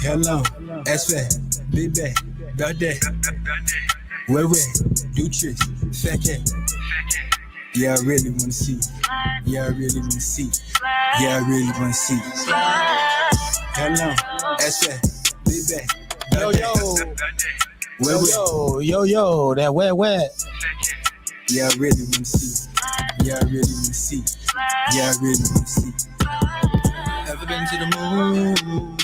Hello, S-Fat, Big Bag, Birthday, Way, do tricks, Fat Cat. Yeah, I really wanna see. Yeah, I really wanna see. Yeah, I really wanna see. Hello, S-Fat, Big Bag, Yo, that wet. Yeah, I really wanna see. Yeah, I really wanna see. Yeah, I really wanna see. Ever been to the moon, girl?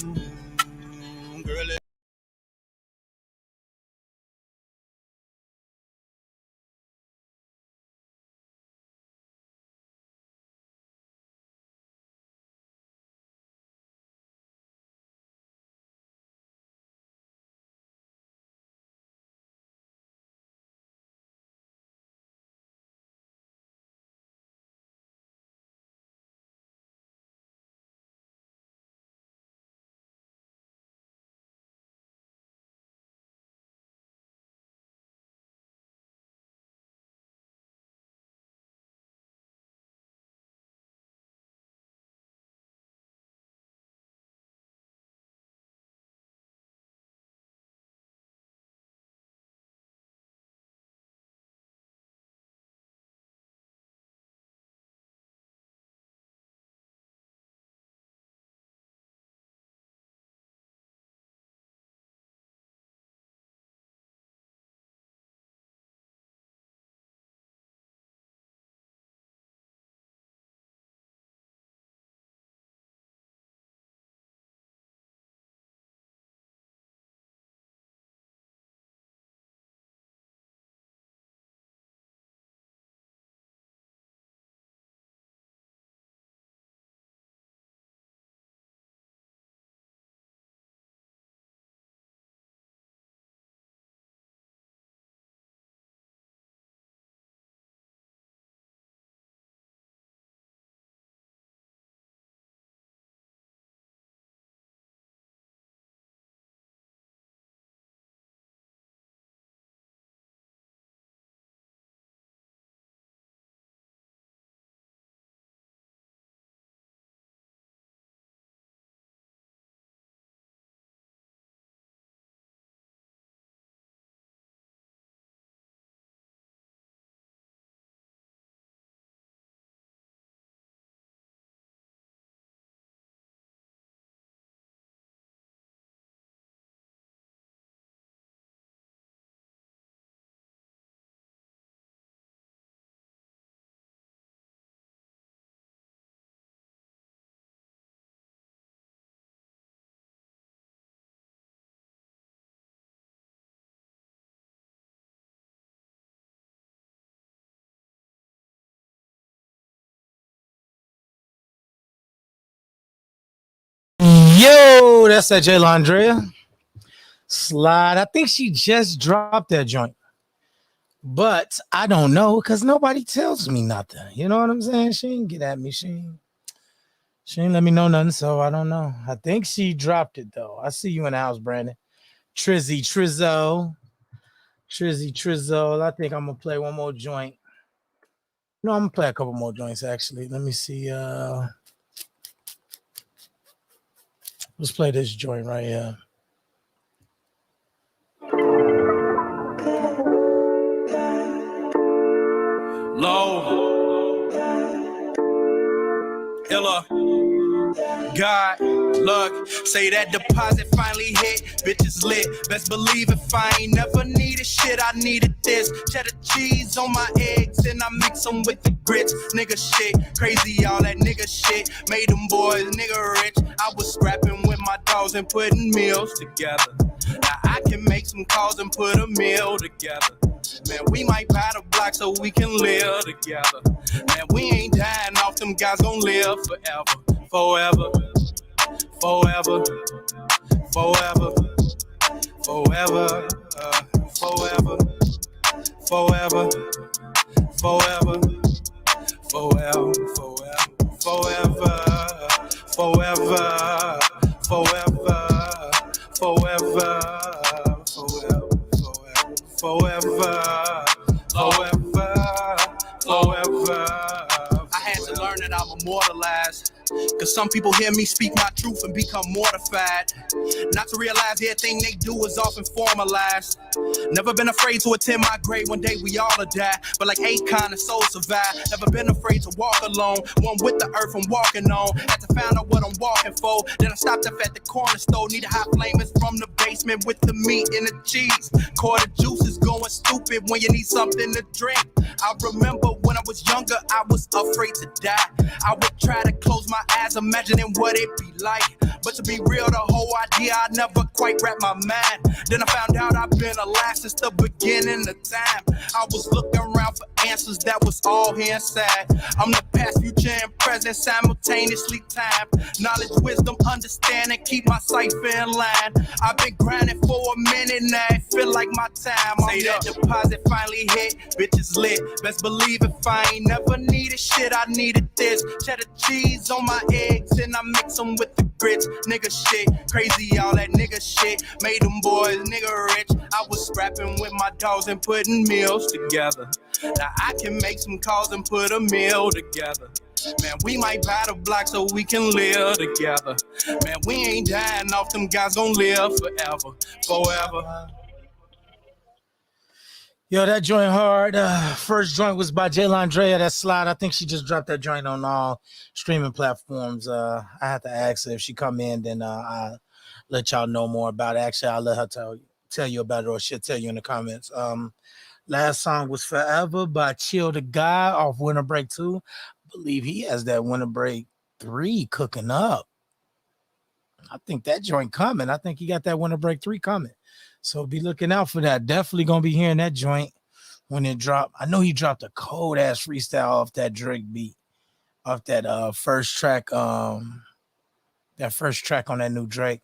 Yo, that's that J. Landrea slide. I think she just dropped that joint, but I don't know because nobody tells me nothing. You know what I'm saying? She ain't get at me. She ain't let me know nothing, so I don't know. I think she dropped it though. I see you in the house, Brandon. Trizzo. I think I'm gonna play one more joint. No, I'm gonna play a couple more joints actually. Let me see. Let's play this joint right here. Low, Illa, God, look, say that deposit finally hit, bitches lit, best believe if I ain't never needed shit, I needed this, cheddar cheese on my eggs, and I mix them with the grits, nigga shit, crazy all that nigga shit, made them boys nigga rich, I was scrapping with my dogs and putting meals together, now I can make some calls and put a meal together. Man, we might buy the block so we can live together. Man, we ain't dying off, them guys gon' live forever. Forever. Forever. Forever. Forever. Forever. Forever. Forever. Forever. Forever. Forever. Forever. Forever. Forever, forever, forever. I had to learn that I'm immortalized. Cause some people hear me speak my truth and become mortified. Not to realize everything they do is often formalized. Never been afraid to attend my grave, one day we all will die. But like Akon, the soul survive. Never been afraid to walk alone. One with the earth I'm walking on. Had to find out what I'm walking for. Then I stopped up at the corner store. Need a hot flamers from the basement with the meat and the cheese. Quarter juice is going stupid when you need something to drink. I remember when I was younger, I was afraid to die. I would try to close my eyes, imagining what it be like. But to be real, the whole idea, I never quite wrapped my mind. Then I found out I've been alive since the beginning of time. I was looking around for answers that was all here inside. I'm the past, future, and present simultaneously time. Knowledge, wisdom, understanding, keep my cipher in line. I've been grinding for a minute now, it feel like my time. Say that deposit finally hit, bitches lit. Best believe if I ain't never needed shit, I needed this. Cheddar cheese on my eggs and I mix them with the grits. Nigga shit, crazy all that nigga shit. Made them boys nigga rich. I was scrapping with my dogs and putting meals together. Now I can make some calls and put a meal together. Man, we might buy the block so we can live together. Man, we ain't dying off, them guys gon' live forever, forever. Yo, that joint hard. First joint was by Jaylandrea, that Slide. I think she just dropped that joint on all streaming platforms. I had to ask her if she come in, then I'll let y'all know more about it. Actually, I'll let her tell you about it, or she'll tell you in the comments. Last song was Forever by Chill the Guy off Winter Break 2. I believe he has that Winter Break 3 cooking up. I think that joint coming. I think he got that Winter Break 3 coming. So be looking out for that. Definitely gonna be hearing that joint when it drop. I know he dropped a cold ass freestyle off that Drake beat, off that first track. That first track on that new Drake.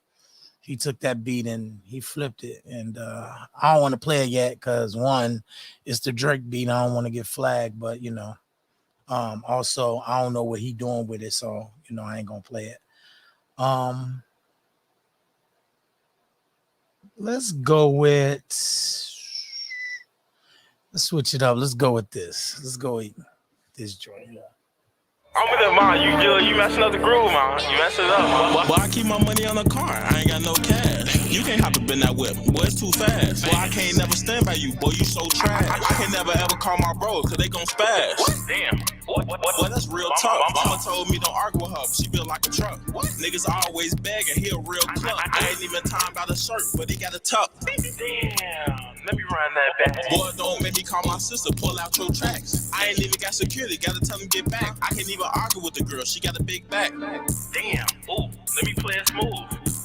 He took that beat and he flipped it. And I don't want to play it yet because one, it's the Drake beat. I don't want to get flagged, but you know, also I don't know what he doing with it, so you know I ain't gonna play it. Let's go with, let's switch it up. Let's go with this. Let's go with this joint. I'm with that, man. You messing up the groove, man. You messing it up, man. Boy, I keep my money on the car. I ain't got no cash. You can't hop up in that whip. Boy, it's too fast. Boy, I can't never stand by you. Boy, you so trash. I can never ever call my bros, cause they gon' spaz. Damn. Boy, that's real tough. Mama told me don't argue with her. She built like a truck. Niggas always begging. He a real club. I ain't even talking about a shirt, but he got a tuck. Damn. Let me run that back. Boy, don't make me call my sister. Pull out your tracks. I ain't even got security. Gotta tell him get back. I can't even argue with the girl. She got a big back. Damn. Ooh, let me play it smooth.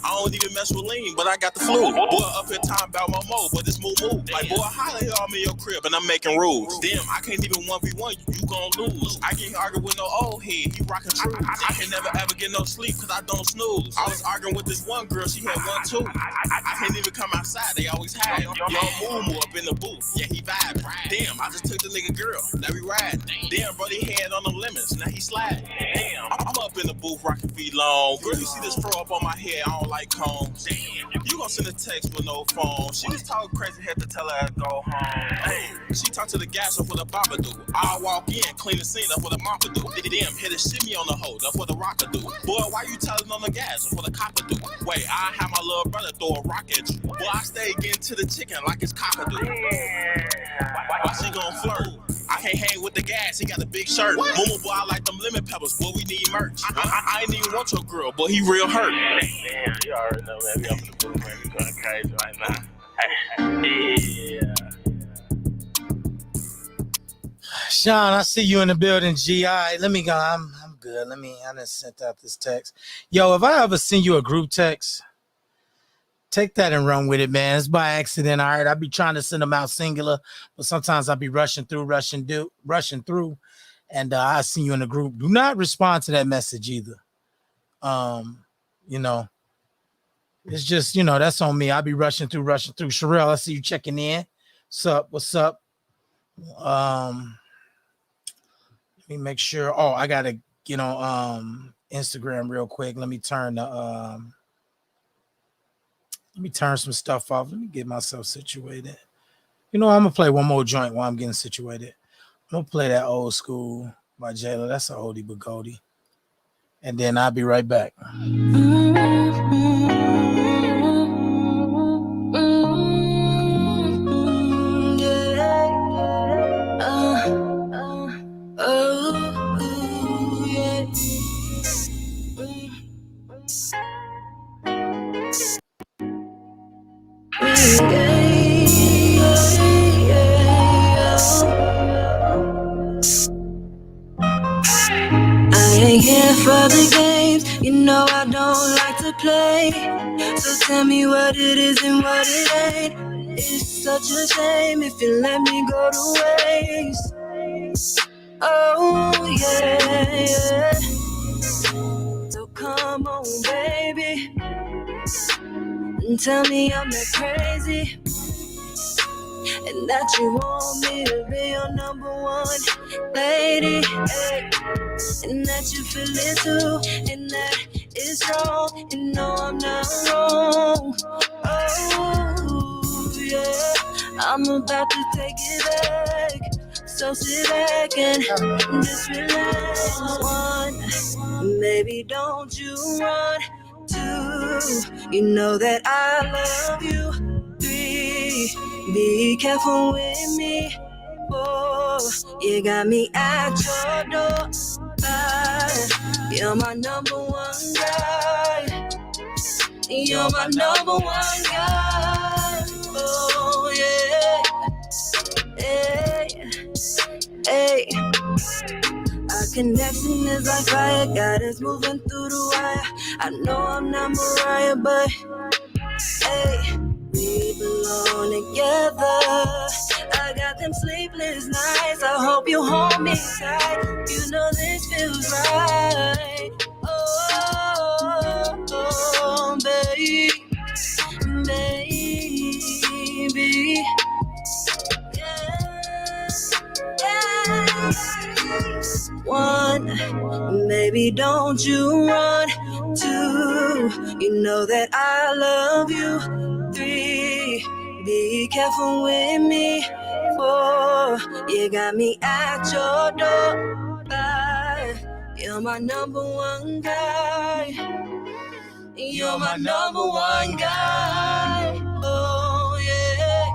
I don't even mess with lean, but I got the flu. Boy, up here talking about my mo, but it's move. Like, boy, holla here, I'm in your crib and I'm making rules. Damn, I can't even 1v1 you gon' lose. I can't argue with no old head, he rockin' true. I can never ever get no sleep cause I don't snooze. I was arguing with this one girl, she had one too. I can't even come outside, they always hide. Young Moo up in the booth, yeah, he vibe. Damn, I just took the nigga girl, now we ride. Damn, bro, he had on them lemons, now he slide. Damn, I'm up in the booth rockin' feet long. Girl, you see this fro up on my head, I don't like combs. Damn, you gon' send a text with no phone. She just talk crazy, had to tell her to go home. Hey, she talk to the gas up with a baba do. I walk in, clean the scene up with a mama do. Damn, hit a shimmy on the hoe, that's what the rocker do. Boy, why you telling on the gas? That's what the copper do. Wait, I have my little brother throw a rock at you. Boy, I stay getting to the chicken like it's cockadoo. Why she gon' flirt? I can't hang with the gas, he got a big shirt. Momo boy, I like them lemon peppers, boy, we need merch. I ain't even want your girl, boy, he real hurt. Damn, you already know, man, we up in the booth, man, we going crazy right now. Yeah. Sean, I see you in the building, G.I. Let me go. I'm good. I done sent out this text. Yo, if I ever send you a group text, take that and run with it, man. It's by accident. All right. I be trying to send them out singular, but sometimes I be rushing through. And I see you in the group. Do not respond to that message either. You know, it's just, you know, that's on me. I be rushing through. Sherelle, I see you checking in. What's up? Let me make sure. Oh, I gotta get on Instagram real quick. Let me turn some stuff off. Let me get myself situated. You know, I'm gonna play one more joint while I'm getting situated. I'm gonna play that Old School by Jayla. That's a oldie but goldie. and then I'll be right back. I ain't here for the games, you know I don't like to play. So tell me what it is and what it ain't. It's such a shame if you let me go to waste. Oh yeah. So come on, baby, and tell me I'm not crazy, and that you want me to be your number one lady, hey. And that you feel it too, and that it's wrong, and no, I'm not wrong. Oh yeah, I'm about to take it back. So sit back and just relax. One, baby, don't you run. Two, you know that I love you. Three, be careful with me. 4, you got me at your door. 5, you're my number one guy. You're my number one guy. Oh yeah. Hey, hey. Our connection is like fire, got us moving through the wire. I know I'm not Mariah, but hey, we belong together. I got them sleepless nights. I hope you hold me tight. You know this feels right. Oh, baby, baby. Yeah. 1, baby, don't you run. 2, you know that I love you. 3, be careful with me. 4, you got me at your door. 5, you're my number one guy. You're my number one guy. Oh yeah.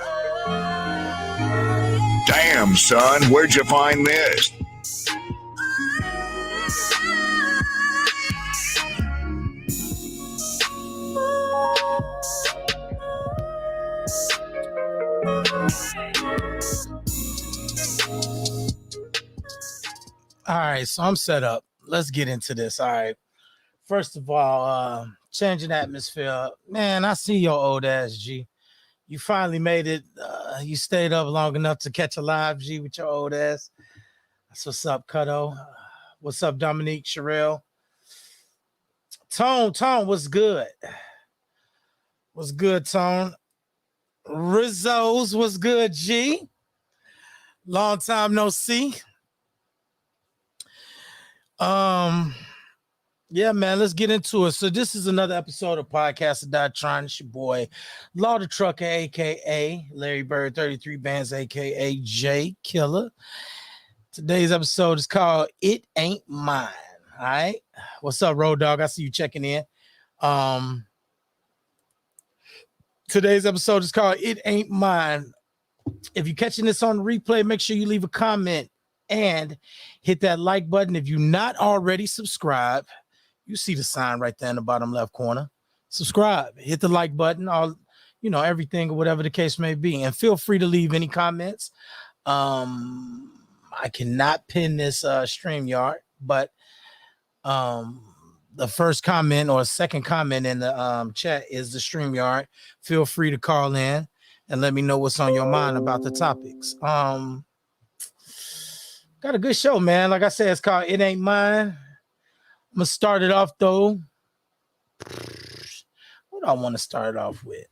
Oh, yeah. Damn, son, where'd you find this? All right, so I'm set up. Let's get into this. All right. First of all, changing atmosphere. Man, I see your old ass, G. You finally made it. You stayed up long enough to catch a live, G, with your old ass. That's what's up, Cutto. What's up, Dominique, Sherelle? Tone, what's good? What's good, Tone? Rizzo's, what's good, G? Long time no see. Yeah, man, let's get into it. So this is another episode of Podcast of Dotron. It's your boy, Law the Trucker, a.k.a. Larry Bird 33 Bands, a.k.a. J Killer. Today's episode is called It Ain't Mine. All right? What's up, Road Dog? I see you checking in. Today's episode is called It Ain't Mine. If you're catching this on the replay, make sure you leave a comment and hit that like button. If you're not already subscribed, you see the sign right there in the bottom left corner. Subscribe, hit the like button, all everything or whatever the case may be. And feel free to leave any comments. I cannot pin this StreamYard, but the first comment or second comment in the chat is the StreamYard. Feel free to call in and let me know what's on your mind about the topics. Got a good show, man. Like I said, it's called It Ain't Mine. I'm going to start it off, though. What do I want to start off with?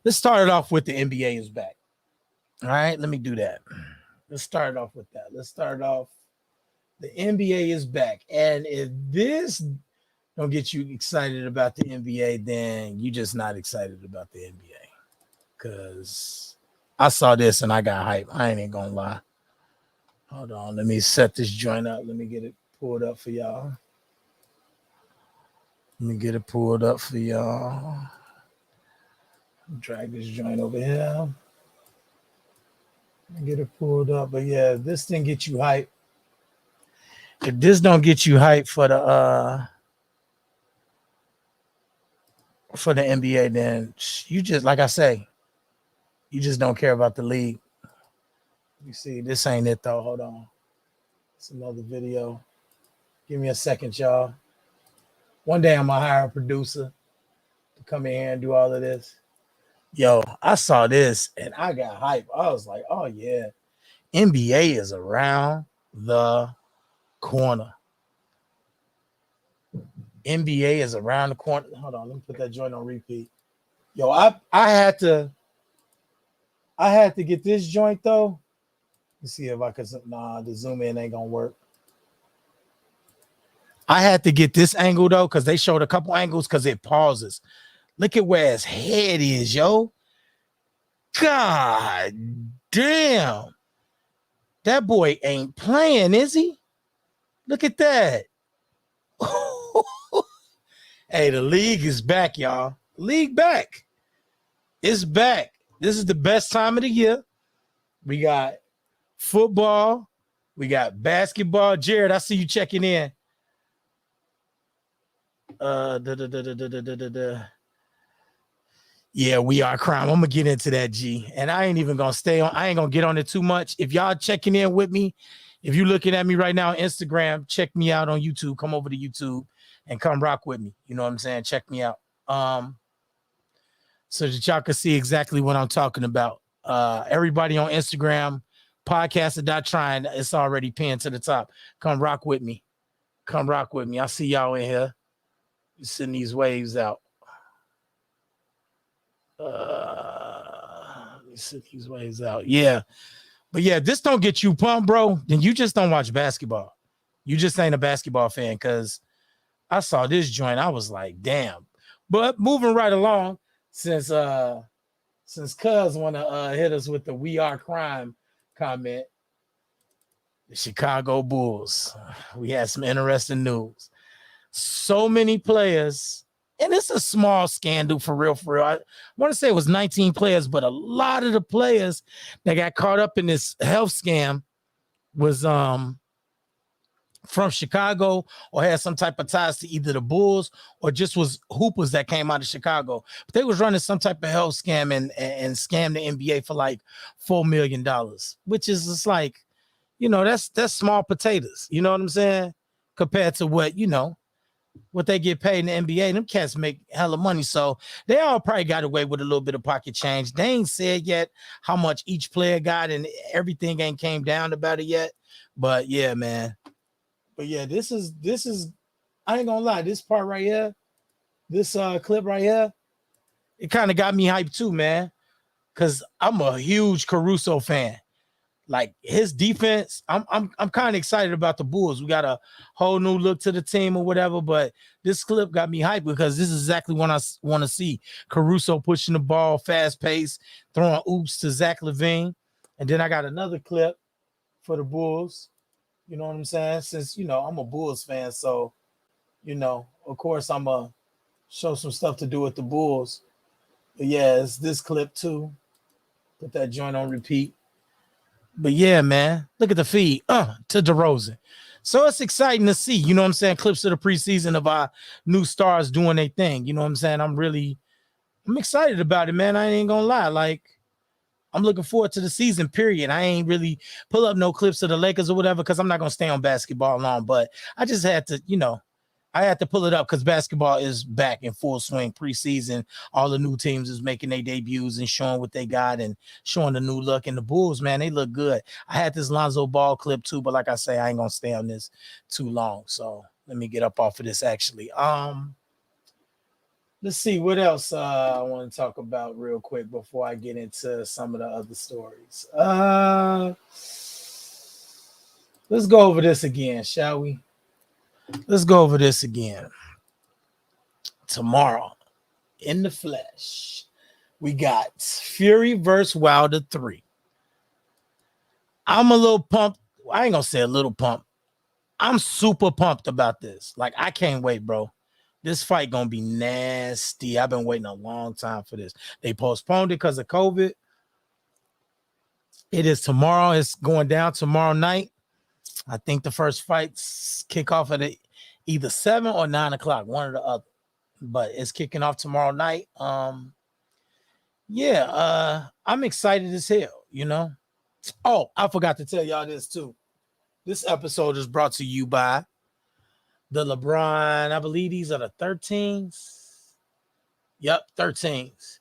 Let's start it off with the NBA is back. All right, let me do that. Let's start off with that. Let's start off. The NBA is back. And if this don't get you excited about the NBA, then you're just not excited about the NBA. Because I saw this and I got hype. I ain't gonna lie. Hold on, let me set this joint up. Let me get it pulled up for y'all. Drag this joint over here. Get it pulled up. But yeah, this thing get you hype. If this don't get you hype for the NBA, then you just, like I say, you just don't care about the league. You see, this ain't it though. Hold on. It's another video. Give me a second, y'all. One day I'm gonna hire a producer to come in here and do all of this. Yo, I saw this and I got hype. I was like, oh yeah, NBA is around the corner. NBA is around the corner. Hold on, let me put that joint on repeat. Yo, I had to get this joint though. Let's see if I could. Nah, the zoom in ain't gonna work. I had to get this angle though, because they showed a couple angles because it pauses. Look at where his head is, yo. God damn. That boy ain't playing, is he? Look at that. Hey, the league is back, y'all. League back. It's back. This is the best time of the year. We got football. We got basketball. Jared, I see you checking in. Yeah, we are crime. I'm gonna get into that, G. And I ain't even gonna stay on. I ain't gonna get on it too much. If y'all checking in with me, if you looking at me right now on Instagram, check me out on YouTube. Come over to YouTube and come rock with me. You know what I'm saying? Check me out. So that y'all can see exactly what I'm talking about. Everybody on Instagram, podcaster.trying, it's already pinned to the top. Come rock with me. Come rock with me. I see y'all in here. Sending these waves out. Send these waves out. Yeah. But yeah, this don't get you pumped, bro. Then you just don't watch basketball. You just ain't a basketball fan, because I saw this joint. I was like, damn. But moving right along, since Cuz wanna hit us with the "We Are Crime" comment, the Chicago Bulls. We had some interesting news. So many players, and it's a small scandal for real. I want to say it was 19 players, but a lot of the players that got caught up in this health scam was from Chicago or had some type of ties to either the Bulls or just was hoopers that came out of Chicago. But they was running some type of health scam and scammed the NBA for like $4 million, which is just like, you know, that's small potatoes. You know what I'm saying? Compared to what, you know, what they get paid in the NBA. Them cats make hella money. So they all probably got away with a little bit of pocket change. They ain't said yet how much each player got, and everything ain't came down about it yet. But yeah, man. But yeah, this is I ain't gonna lie, this part right here, this clip right here, it kind of got me hyped too, man. Cause I'm a huge Caruso fan. Like his defense, I'm kind of excited about the Bulls. We got a whole new look to the team or whatever, but this clip got me hyped because this is exactly what I want to see. Caruso pushing the ball, fast pace, throwing oops to Zach LaVine. And then I got another clip for the Bulls. You know what I'm saying? Since, you know, I'm a Bulls fan, so, you know, of course I'm going to show some stuff to do with the Bulls. But yeah, it's this clip too. Put that joint on repeat. But yeah, man, look at the feed to DeRozan. So it's exciting to see, you know what I'm saying, clips of the preseason of our new stars doing their thing. You know what I'm saying? I'm excited about it, man. I ain't gonna lie. Like, I'm looking forward to the season, period. I ain't really pull up no clips of the Lakers or whatever because I'm not gonna stay on basketball long. But I just had to, you know, I had to pull it up because basketball is back in full swing preseason. All the new teams is making their debuts and showing what they got and showing the new look. And the Bulls, man, they look good. I had this Lonzo Ball clip too, but like I say, I ain't gonna stay on this too long. So let me get up off of this actually. Let's see what else I want to talk about real quick before I get into some of the other stories. Let's go over this again, shall we? Let's go over this again. Tomorrow, in the flesh, we got Fury versus Wilder 3. I'm a little pumped. I ain't gonna say a little pumped. I'm super pumped about this. Like, I can't wait, bro. This fight gonna be nasty. I've been waiting a long time for this. They postponed it because of COVID. It is tomorrow. It's going down tomorrow night. I think the first fights kick off at either 7 or 9 o'clock, one or the other. But it's kicking off tomorrow night. I'm excited as hell, you know. Oh, I forgot to tell y'all this too. This episode is brought to you by the LeBron. I believe these are the 13s. Yep, 13s.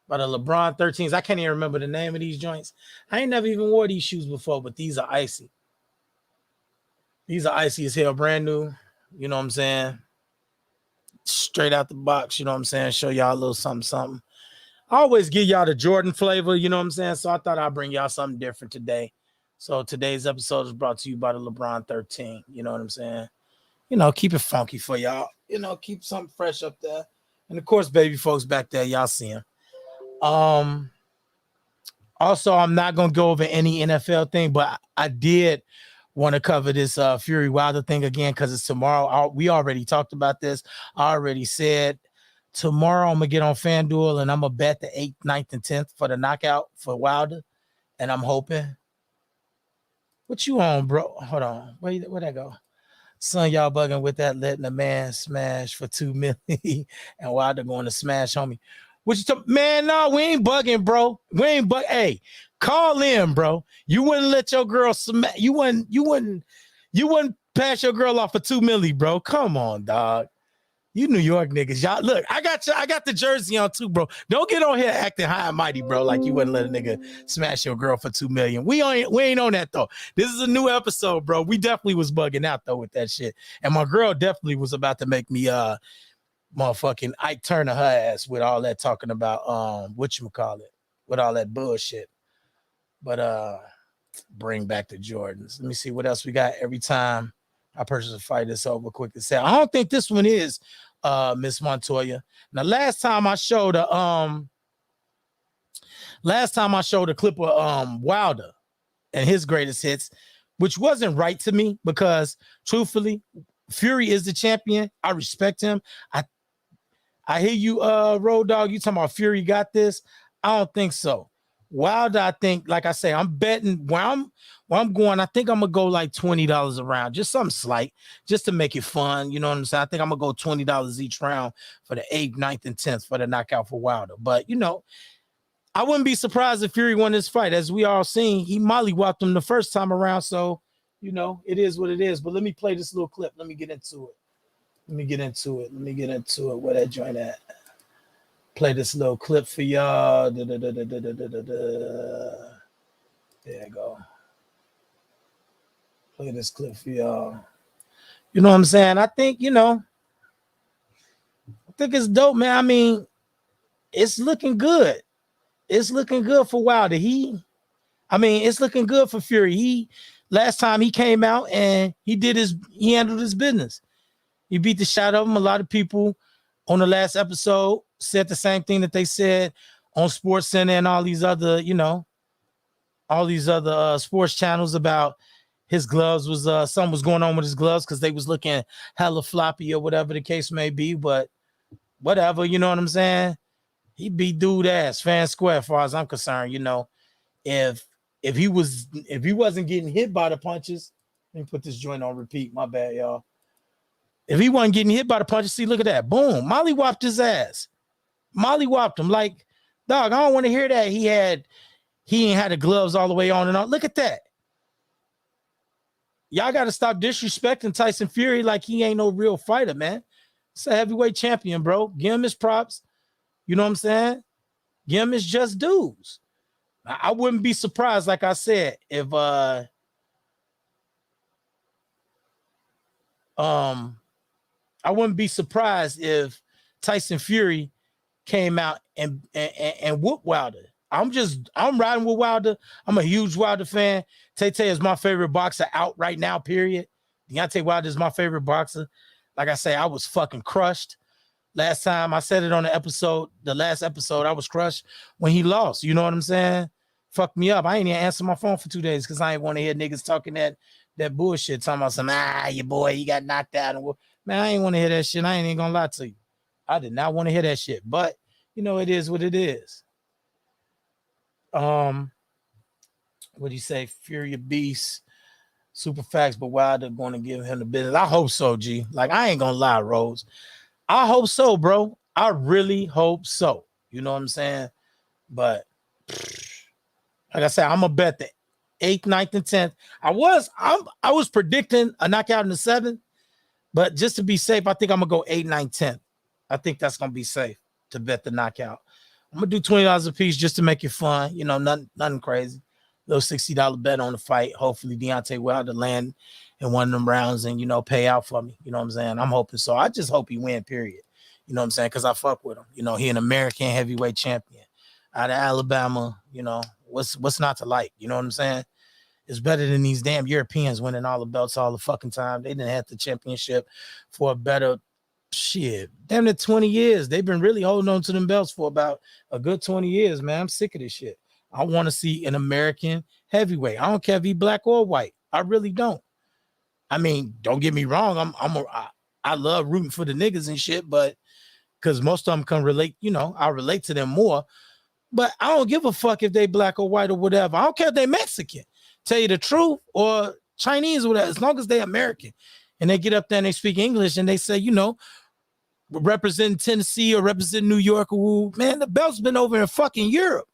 By the LeBron 13s. I can't even remember the name of these joints. I ain't never even wore these shoes before, but these are icy. These are icy as hell, brand new. You know what I'm saying? Straight out the box, you know what I'm saying? Show y'all a little something. I always give y'all the Jordan flavor, you know what I'm saying? So I thought I'd bring y'all something different today. So today's episode is brought to you by the LeBron 13. You know what I'm saying? You know, keep it funky for y'all. You know, keep something fresh up there. And of course, baby folks back there, y'all see them. Also, I'm not gonna go over any NFL thing, but I did want to cover this Fury Wilder thing again because it's tomorrow. We already talked about this. I already said tomorrow I'm gonna get on FanDuel and I'm gonna bet the 8th, 9th, and 10th for the knockout for Wilder. And I'm hoping. What you on, bro? Hold on. Where'd that go? Son, y'all bugging with that letting a man smash for $2 million and Wilder going to smash homie. Man, no, we ain't bugging, bro. We ain't bug. Hey, call in, bro. You wouldn't let your girl smash. You wouldn't pass your girl off for $2 million, bro. Come on, dog. You New York niggas, y'all. Look, I got the jersey on too, bro. Don't get on here acting high and mighty, bro. Like you wouldn't let a nigga smash your girl for $2 million. We ain't on that though. This is a new episode, bro. We definitely was bugging out though with that shit. And my girl definitely was about to make me motherfucking Ike Turner her ass with all that talking about whatchamacallit, with all that bullshit. But bring back the Jordans. Let me see what else we got. Every time I purchase a fight, it's over quick to sell. I don't think this one is Miss Montoya. Now, last time I showed a clip of Wilder and his greatest hits, which wasn't right to me because truthfully, Fury is the champion. I respect him. I hear you, Road Dogg. You talking about Fury got this? I don't think so. Wilder, I think, like I say, I'm betting where I'm going. I think I'm gonna go like $20 a round, just something slight, just to make it fun. You know what I'm saying? I think I'm gonna go $20 each round for the 8th, 9th, and 10th for the knockout for Wilder. But you know, I wouldn't be surprised if Fury won this fight. As we all seen, he mollywopped him the first time around. So you know, it is what it is. But let me play this little clip. Let me get into it. Where that joint at? Play this little clip for y'all. There you go. Play this clip for y'all. You know what I'm saying? I think, you know, I think it's dope, man. I mean, it's looking good. It's looking good for Wilder. It's looking good for Fury. Last time he came out and he handled his business. He beat the shot of him. A lot of people on the last episode said the same thing that they said on Sports Center and all these other, sports channels about his gloves was something was going on with his gloves because they was looking hella floppy or whatever the case may be. But whatever, you know what I'm saying? He beat dude ass, fan square, as far as I'm concerned. You know, if he wasn't getting hit by the punches, let me put this joint on repeat. My bad, y'all. If he wasn't getting hit by the punches, see, look at that. Boom. Mollywopped his ass. Mollywopped him. Like, dog, I don't want to hear that. He ain't had the gloves all the way on and on. Look at that. Y'all got to stop disrespecting Tyson Fury like he ain't no real fighter, man. It's a heavyweight champion, bro. Give him his props. You know what I'm saying? Give him his just dues. I wouldn't be surprised, like I said, if I wouldn't be surprised if Tyson Fury came out and whooped Wilder. I'm riding with Wilder. I'm a huge Wilder fan. Tay is my favorite boxer out right now, period. Deontay Wilder is my favorite boxer. Like I say, I was fucking crushed. Last time I said it on the last episode, I was crushed when he lost. You know what I'm saying? fucked me up. I ain't even answer my phone for 2 days because I ain't want to hear niggas talking that bullshit, talking about some your boy, he got knocked out. And man, I ain't want to hear that shit. I ain't even gonna lie to you. I did not want to hear that shit. But you know, it is what it is. What do you say? Fury Beast, super facts, but Wilder going to give him the business. I hope so, G. Like, I ain't gonna lie, Rose. I hope so, bro. I really hope so. You know what I'm saying? But like I said, I'm gonna bet the 8th, 9th, and 10th. I was predicting a knockout in the 7th, but just to be safe, I think I'm gonna go 8, 9, 10th. I think that's gonna be safe to bet the knockout. I'm gonna do $20 a piece just to make it fun. You know, nothing crazy. Little $60 bet on the fight. Hopefully Deontay Wilder land in one of them rounds and, you know, pay out for me. You know what I'm saying? I'm hoping so. I just hope he win, period. You know what I'm saying? Because I fuck with him. You know, he an American heavyweight champion out of Alabama. You know, what's not to like? You know what I'm saying? It's better than these damn Europeans winning all the belts all the fucking time. They didn't have the championship for a better shit. Damn near 20 years. They've been really holding on to them belts for about a good 20 years, man. I'm sick of this shit. I want to see an American heavyweight. I don't care if he's black or white. I really don't. I mean, don't get me wrong. I love rooting for the niggas and shit, but because most of them can relate, you know, I relate to them more. But I don't give a fuck if they black or white or whatever. I don't care if they Mexican. Tell you the truth, or Chinese or whatever, as long as they American and they get up there and they speak English and they say, you know, representing Tennessee or representing New York, man, the belt's been over in fucking Europe.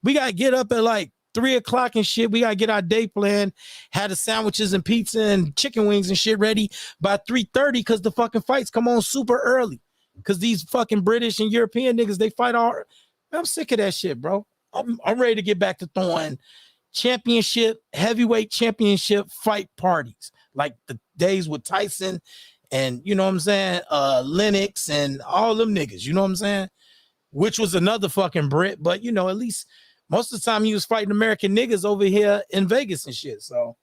We got to get up at like 3 o'clock and shit. We got to get our day planned, have the sandwiches and pizza and chicken wings and shit ready by 3:30 because the fucking fights come on super early. Because these fucking British and European niggas, they fight all. I'm sick of that shit, bro. I'm ready to get back to throwing heavyweight championship fight parties. Like the days with Tyson and, you know what I'm saying, Lennox and all them niggas, you know what I'm saying? Which was another fucking Brit, but, you know, at least most of the time he was fighting American niggas over here in Vegas and shit, so.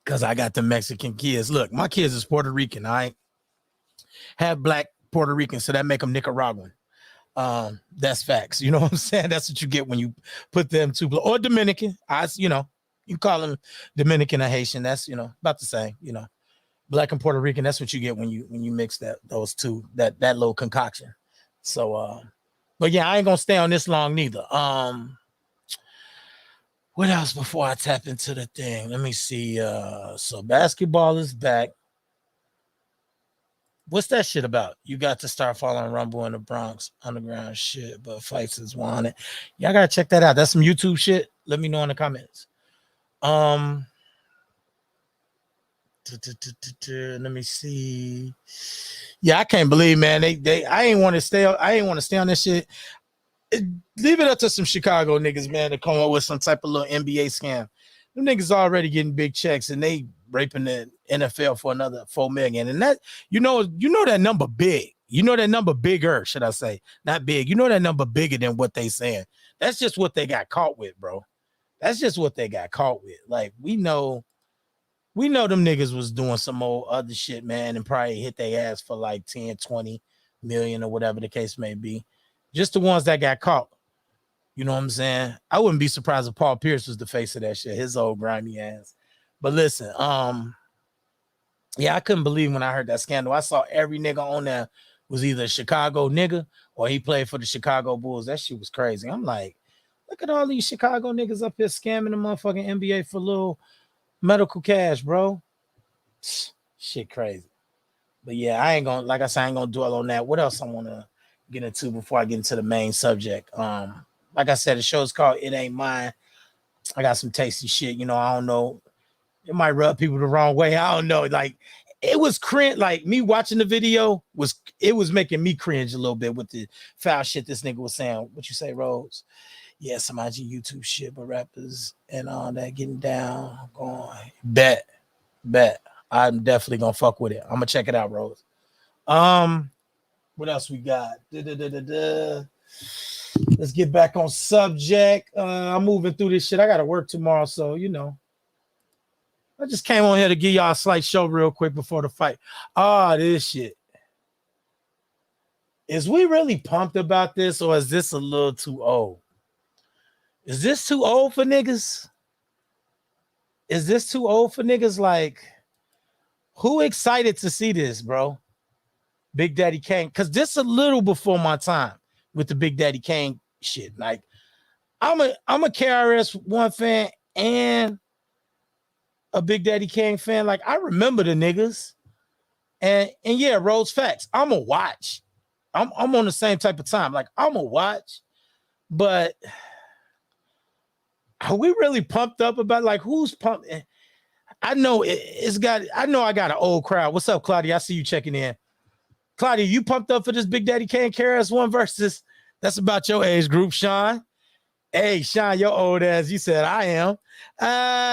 Because I got the Mexican kids. Look, my kids is Puerto Rican. I have black Puerto Rican, so that make them Nicaraguan. That's facts. You know what I'm saying? That's what you get when you put them two, or Dominican. You know, you call them Dominican or Haitian. That's, you know, about the same, you know. Black and Puerto Rican, that's what you get when you mix those two, that little concoction. So but yeah, I ain't gonna stay on this long neither. What else before I tap into the thing? Let me see. So basketball is back. What's that shit about? You got to start following Rumble in the Bronx underground shit, but fights is wanted. Y'all gotta check that out. That's some YouTube shit. Let me know in the comments. Let me see. Yeah, I can't believe, man. I ain't want to stay on this shit. Leave it up to some Chicago niggas, man, to come up with some type of little NBA scam. Them niggas already getting big checks and they raping the NFL for another $4 million. And that, you know that number big. You know that number bigger, should I say? Not big. You know that number bigger than what they saying. That's just what they got caught with, bro. That's just what they got caught with. Like, we know them niggas was doing some old other shit, man, and probably hit their ass for like 10, 20 million or whatever the case may be. Just the ones that got caught. You know what I'm saying? I wouldn't be surprised if Paul Pierce was the face of that shit, his old grimy ass. But listen, yeah, I couldn't believe when I heard that scandal. I saw every nigga on there was either a Chicago nigga or he played for the Chicago Bulls. That shit was crazy. I'm like, look at all these Chicago niggas up here scamming the motherfucking NBA for little medical cash, bro. Shit crazy. But yeah, I ain't gonna dwell on that. What else I want to get into before I get into the main subject? Like I said, the show's called It Ain't Mine. I got some tasty shit. You know, I don't know. It might rub people the wrong way. I don't know. Like, it was cringe. Like, me watching the video was making me cringe a little bit with the foul shit this nigga was saying. What you say, Rose? Yeah, some IG YouTube shit, but rappers and all that getting down, going. Bet. I'm definitely gonna fuck with it. I'm gonna check it out, Rose. What else we got? Let's get back on subject. I'm moving through this shit. I gotta work tomorrow, so you know. I just came on here to give y'all a slight show real quick before the fight. This shit. Is we really pumped about this, or is this a little too old? Is this too old for niggas? Is this too old for niggas? Like, who excited to see this, bro? Big Daddy Kane, because this a little before my time with the Big Daddy Kane shit. Like, I'm a KRS-One fan and a Big Daddy Kane fan. Like, I remember the niggas, and yeah, Rose facts. I'm a watch. I'm on the same type of time. Like, I'm a watch, but are we really pumped up about, like, who's pumped? I know I know I got an old crowd. What's up, Claudia? I see you checking in. Claudia, you pumped up for this Big Daddy Kane KRS-One versus? That's about your age group, Sean. Hey, Sean, your old ass. You said I am.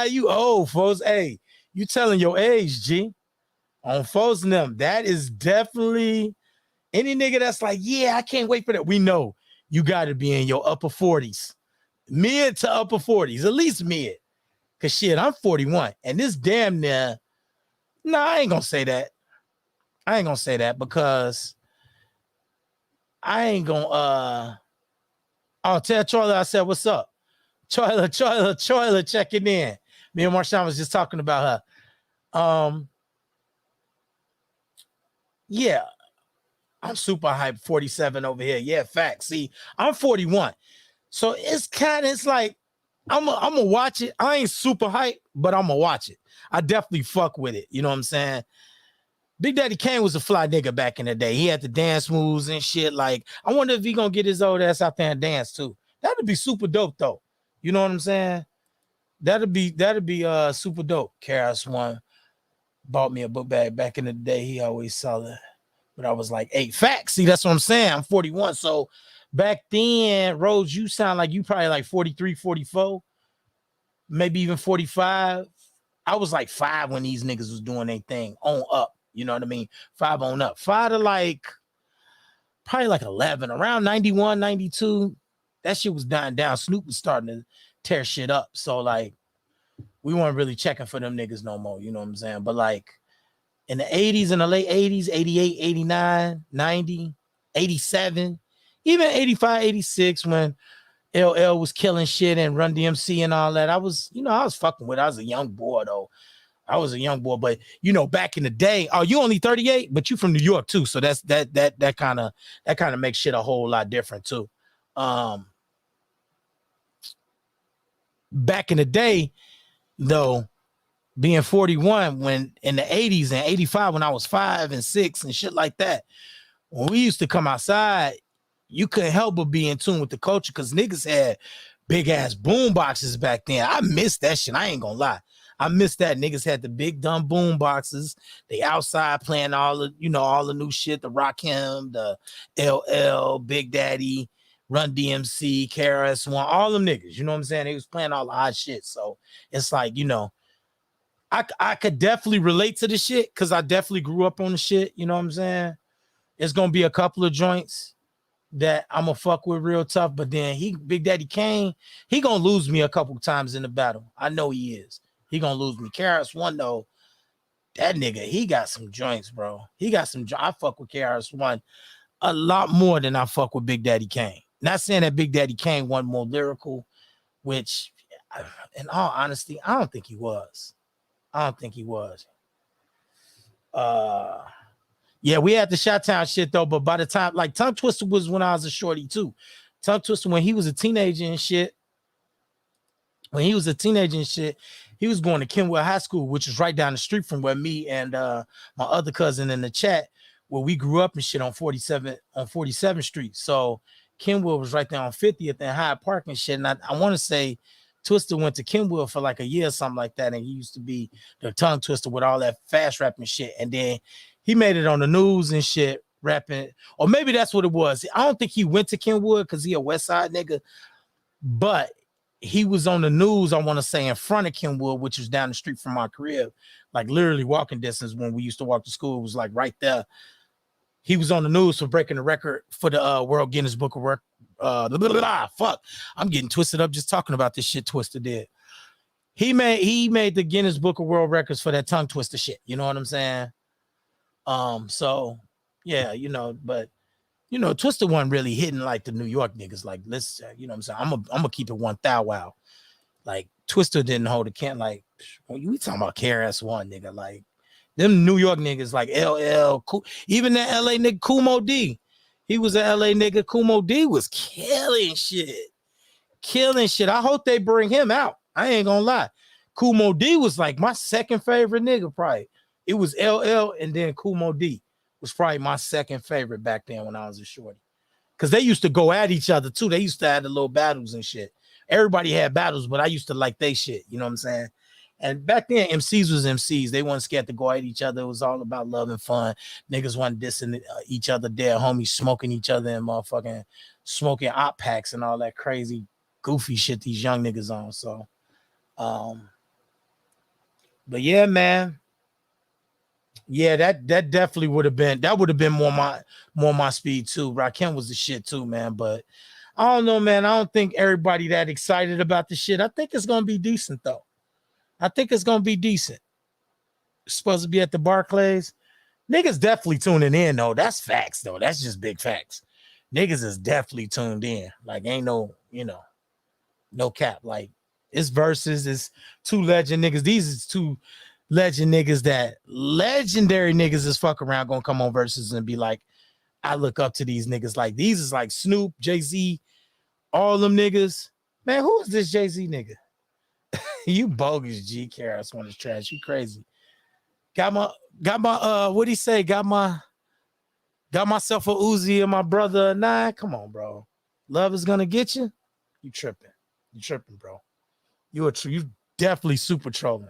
You old, folks. Hey, you telling your age, G. On folks and them. That is definitely any nigga that's like, yeah, I can't wait for that. We know you got to be in your upper 40s. Mid to upper 40s. At least mid. Because shit, I'm 41. And this damn near. Nah, I ain't going to say that. I ain't going to say that because I ain't going to. I'll tell Charlie I said, what's up? Charlie checking in. Me and Marshawn was just talking about her. Yeah. I'm super hyped. 47 over here. Yeah, facts. See, I'm 41. So it's like, I'm gonna watch it. I ain't super hyped, but I'm gonna watch it. I definitely fuck with it. You know what I'm saying? Big Daddy Kane was a fly nigga back in the day. He had the dance moves and shit. Like, I wonder if he gonna get his old ass out there and dance too. That'd be super dope though. You know what I'm saying? That'd be super dope. KRS-One bought me a book bag back in the day. He always saw it, but I was like, 8 facts. See, that's what I'm saying. I'm 41. So back then, Rose, you sound like you probably like 43, 44, maybe even 45. I was like 5 when these niggas was doing their thing on up. You know what I mean? 5 on up. 5 to like probably like 11, around 91, 92. That shit was dying down. Snoop was starting to tear shit up. So like we weren't really checking for them niggas no more. You know what I'm saying? But like in the 80s, in the late 80s, 88, 89, 90, 87, even 85, 86, when LL was killing shit and Run DMC and all that, I was fucking with it. I was a young boy though. I was a young boy, but you know, back in the day, oh, you only 38, but you from New York too. So that's that kind of makes shit a whole lot different too. Back in the day, though, being 41, when in the 80s and 85, when I was 5 and 6 and shit like that, when we used to come outside, you couldn't help but be in tune with the culture because niggas had big ass boom boxes back then. I miss that shit. I ain't gonna lie. I miss that. Niggas had the big dumb boom boxes. They outside playing all the new shit, the Rakim, the LL, Big Daddy, Run DMC, KRS-One, all them niggas. You know what I'm saying? They was playing all the odd shit. So it's like, you know, I could definitely relate to the shit because I definitely grew up on the shit. You know what I'm saying? It's gonna be a couple of joints that I'm gonna fuck with real tough, but then Big Daddy Kane, he gonna lose me a couple times in the battle. I know he is. He gonna lose me. KRS-One though, that nigga, he got some joints, bro. He got some. I fuck with KRS-One a lot more than I fuck with Big Daddy Kane. Not saying that Big Daddy Kane wasn't more lyrical, which, in all honesty, I don't think he was. Yeah, we had the Chi-Town shit though, but by the time, like, Tongue Twister was when I was a shorty too. Tongue Twister, when he was a teenager and shit, he was going to Kenwood High School, which is right down the street from where me and my other cousin in the chat, where we grew up and shit on 47th Street. So Kenwood was right there on 50th and Hyde Park and shit. And I want to say Twister went to Kenwood for like a year or something like that. And he used to be the tongue twister with all that fast rapping shit. And then he made it on the news and shit, rapping. Or maybe that's what it was. I don't think he went to Kenwood because he a West Side nigga. But he was on the news, I want to say, in front of Kenwood, which was down the street from my crib. Like literally walking distance when we used to walk to school. It was like right there. He was on the news for breaking the record for the World Guinness Book of Records. Fuck. I'm getting twisted up just talking about this shit Twister did. He made the Guinness Book of World Records for that tongue twister shit. You know what I'm saying? So yeah, you know, but you know, Twister wasn't really hitting like the New York niggas. Like, let's, you know what I'm saying? I'm gonna keep it 1,000. Like, Twister didn't hold a can. Like, we talking about KRS-One, nigga. Like, them New York niggas, like LL, even that LA nigga Kumo D. He was an LA nigga. Kumo D was killing shit. I hope they bring him out. I ain't gonna lie. Kumo D was like my second favorite nigga, probably. It was LL and then Kumo D was probably my second favorite back then when I was a shorty. Because they used to go at each other too. They used to have the little battles and shit. Everybody had battles, but I used to like they shit. You know what I'm saying? And back then, MCs was MCs. They weren't scared to go at each other. It was all about love and fun. Niggas wasn't dissing each other, dead homies smoking each other and motherfucking smoking op packs and all that crazy, goofy shit these young niggas on. So, but yeah, man. Yeah, that definitely would have been more my speed too. Rakim was the shit too, man. But I don't know, man. I don't think everybody that excited about the shit. I think it's gonna be decent though. I think it's gonna be decent. It's supposed to be at the Barclays. Niggas definitely tuning in though. That's facts though. That's just big facts. Niggas is definitely tuned in. Like ain't no, you know, no cap. Like it's versus, it's two legend niggas. These is two legend niggas that legendary niggas is fuck around gonna come on versus and be like, I look up to these niggas. Like these is like Snoop, Jay-Z, all them niggas. Man, who is this Jay-Z nigga? You bogus, G. KRS One is trash. You crazy. Got my what'd he say? Got myself a Uzi and my brother a 9. Come on, bro. Love is gonna get you. You tripping, bro. You definitely super trolling.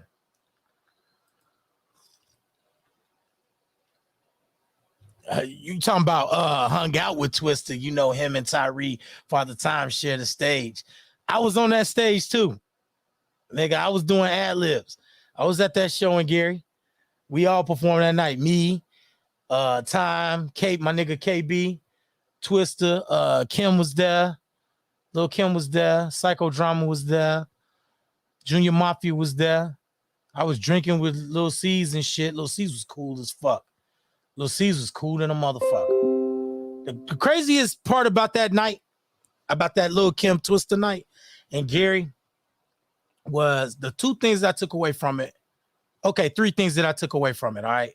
You talking about hung out with Twister, you know, him and Tyree Father Time share the stage. I was on that stage too. Nigga, I was doing ad-libs. I was at that show in Gary. We all performed that night. Me, Time, Kate, my nigga KB, Twister, Kim was there. Lil Kim was there. Psychodrama was there. Junior Mafia was there. I was drinking with Lil C's and shit. Lil C's was cool as fuck. Lil C's was cool than a motherfucker. The craziest part about that night, about that Lil Kim Twister night and Gary, was the two things I took away from it. Okay, 3 things that I took away from it, all right?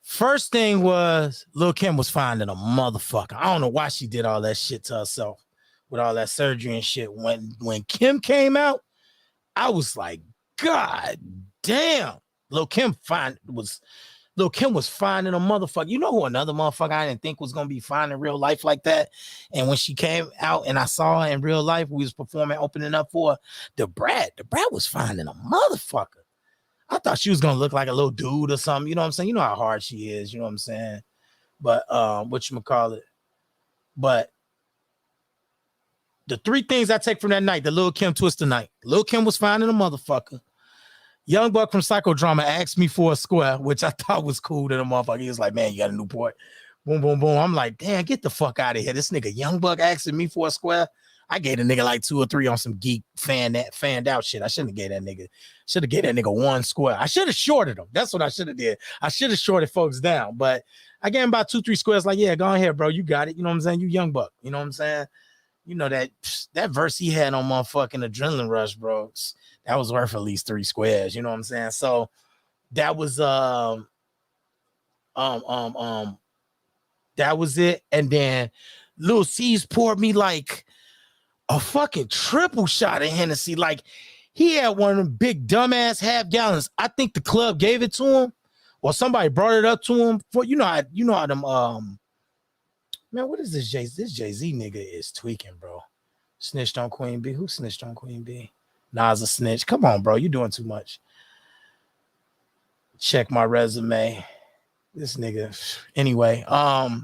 First thing was Lil Kim was fine than a motherfucker. I don't know why she did all that shit to herself with all that surgery and shit. When Kim came out, I was like, God damn. Lil Kim was fine in a motherfucker. You know who another motherfucker I didn't think was gonna be fine in real life like that? And when she came out and I saw her in real life, we was performing, opening up for her, the Brat was fine in a motherfucker. I thought she was gonna look like a little dude or something. You know what I'm saying? You know how hard she is. You know what I'm saying? But whatchamacallit? But the 3 things I take from that night, the Lil Kim Twister night. Lil Kim was fine in a motherfucker. Young Buck from Psychodrama asked me for a square, which I thought was cool to the motherfucker. He was like, man, you got a Newport. Boom, boom, boom. I'm like, damn, get the fuck out of here. This nigga Young Buck asking me for a square. I gave a nigga like 2 or 3 on some geek fanned out shit. I shouldn't have gave that nigga. Should have gave that nigga 1 square. I should have shorted him. That's what I should have did. I should have shorted folks down. But I gave him about 2, 3 squares. Like, yeah, go ahead, bro. You got it. You know what I'm saying? You Young Buck. You know what I'm saying? You know that verse he had on motherfucking Adrenaline Rush, bro. That was worth at least 3 squares. You know what I'm saying? So that was that was it. And then Lil C's poured me like a fucking triple shot of Hennessy. Like he had one of them big dumbass half gallons. I think the club gave it to him, or somebody brought it up to him. For you know how them man, what is this Jay-Z? This Jay-Z nigga is tweaking, bro. Snitched on Queen B. Who snitched on Queen B? Nas a snitch. Come on, bro. You doing too much. Check my resume. This nigga. Anyway, the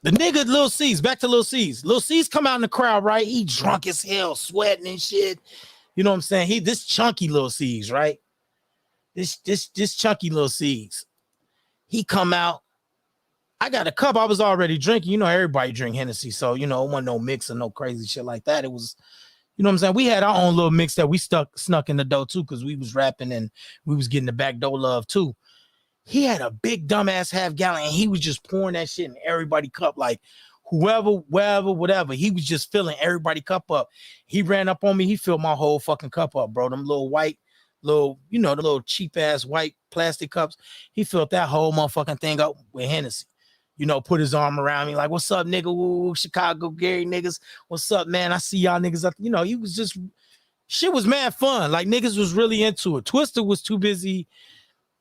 nigga Lil C's, back to Lil C's. Lil C's come out in the crowd, right? He drunk as hell, sweating and shit. You know what I'm saying? This chunky Lil C's, right? This chunky Lil C's. He come out. I got a cup. I was already drinking. You know, everybody drink Hennessy. So, you know, it wasn't no mix or no crazy shit like that. It was, you know what I'm saying? We had our own little mix that we snuck in the dough too, because we was rapping and we was getting the back door love too. He had a big dumbass half gallon and he was just pouring that shit in everybody's cup. Like whoever, wherever, whatever. He was just filling everybody's cup up. He ran up on me. He filled my whole fucking cup up, bro. Them little white, the little cheap ass white plastic cups. He filled that whole motherfucking thing up with Hennessy. Put his arm around me like, what's up, nigga? Woo, Chicago Gary niggas. What's up, man? I see y'all niggas up. He was just, shit was mad fun. Like niggas was really into it. Twister was too busy,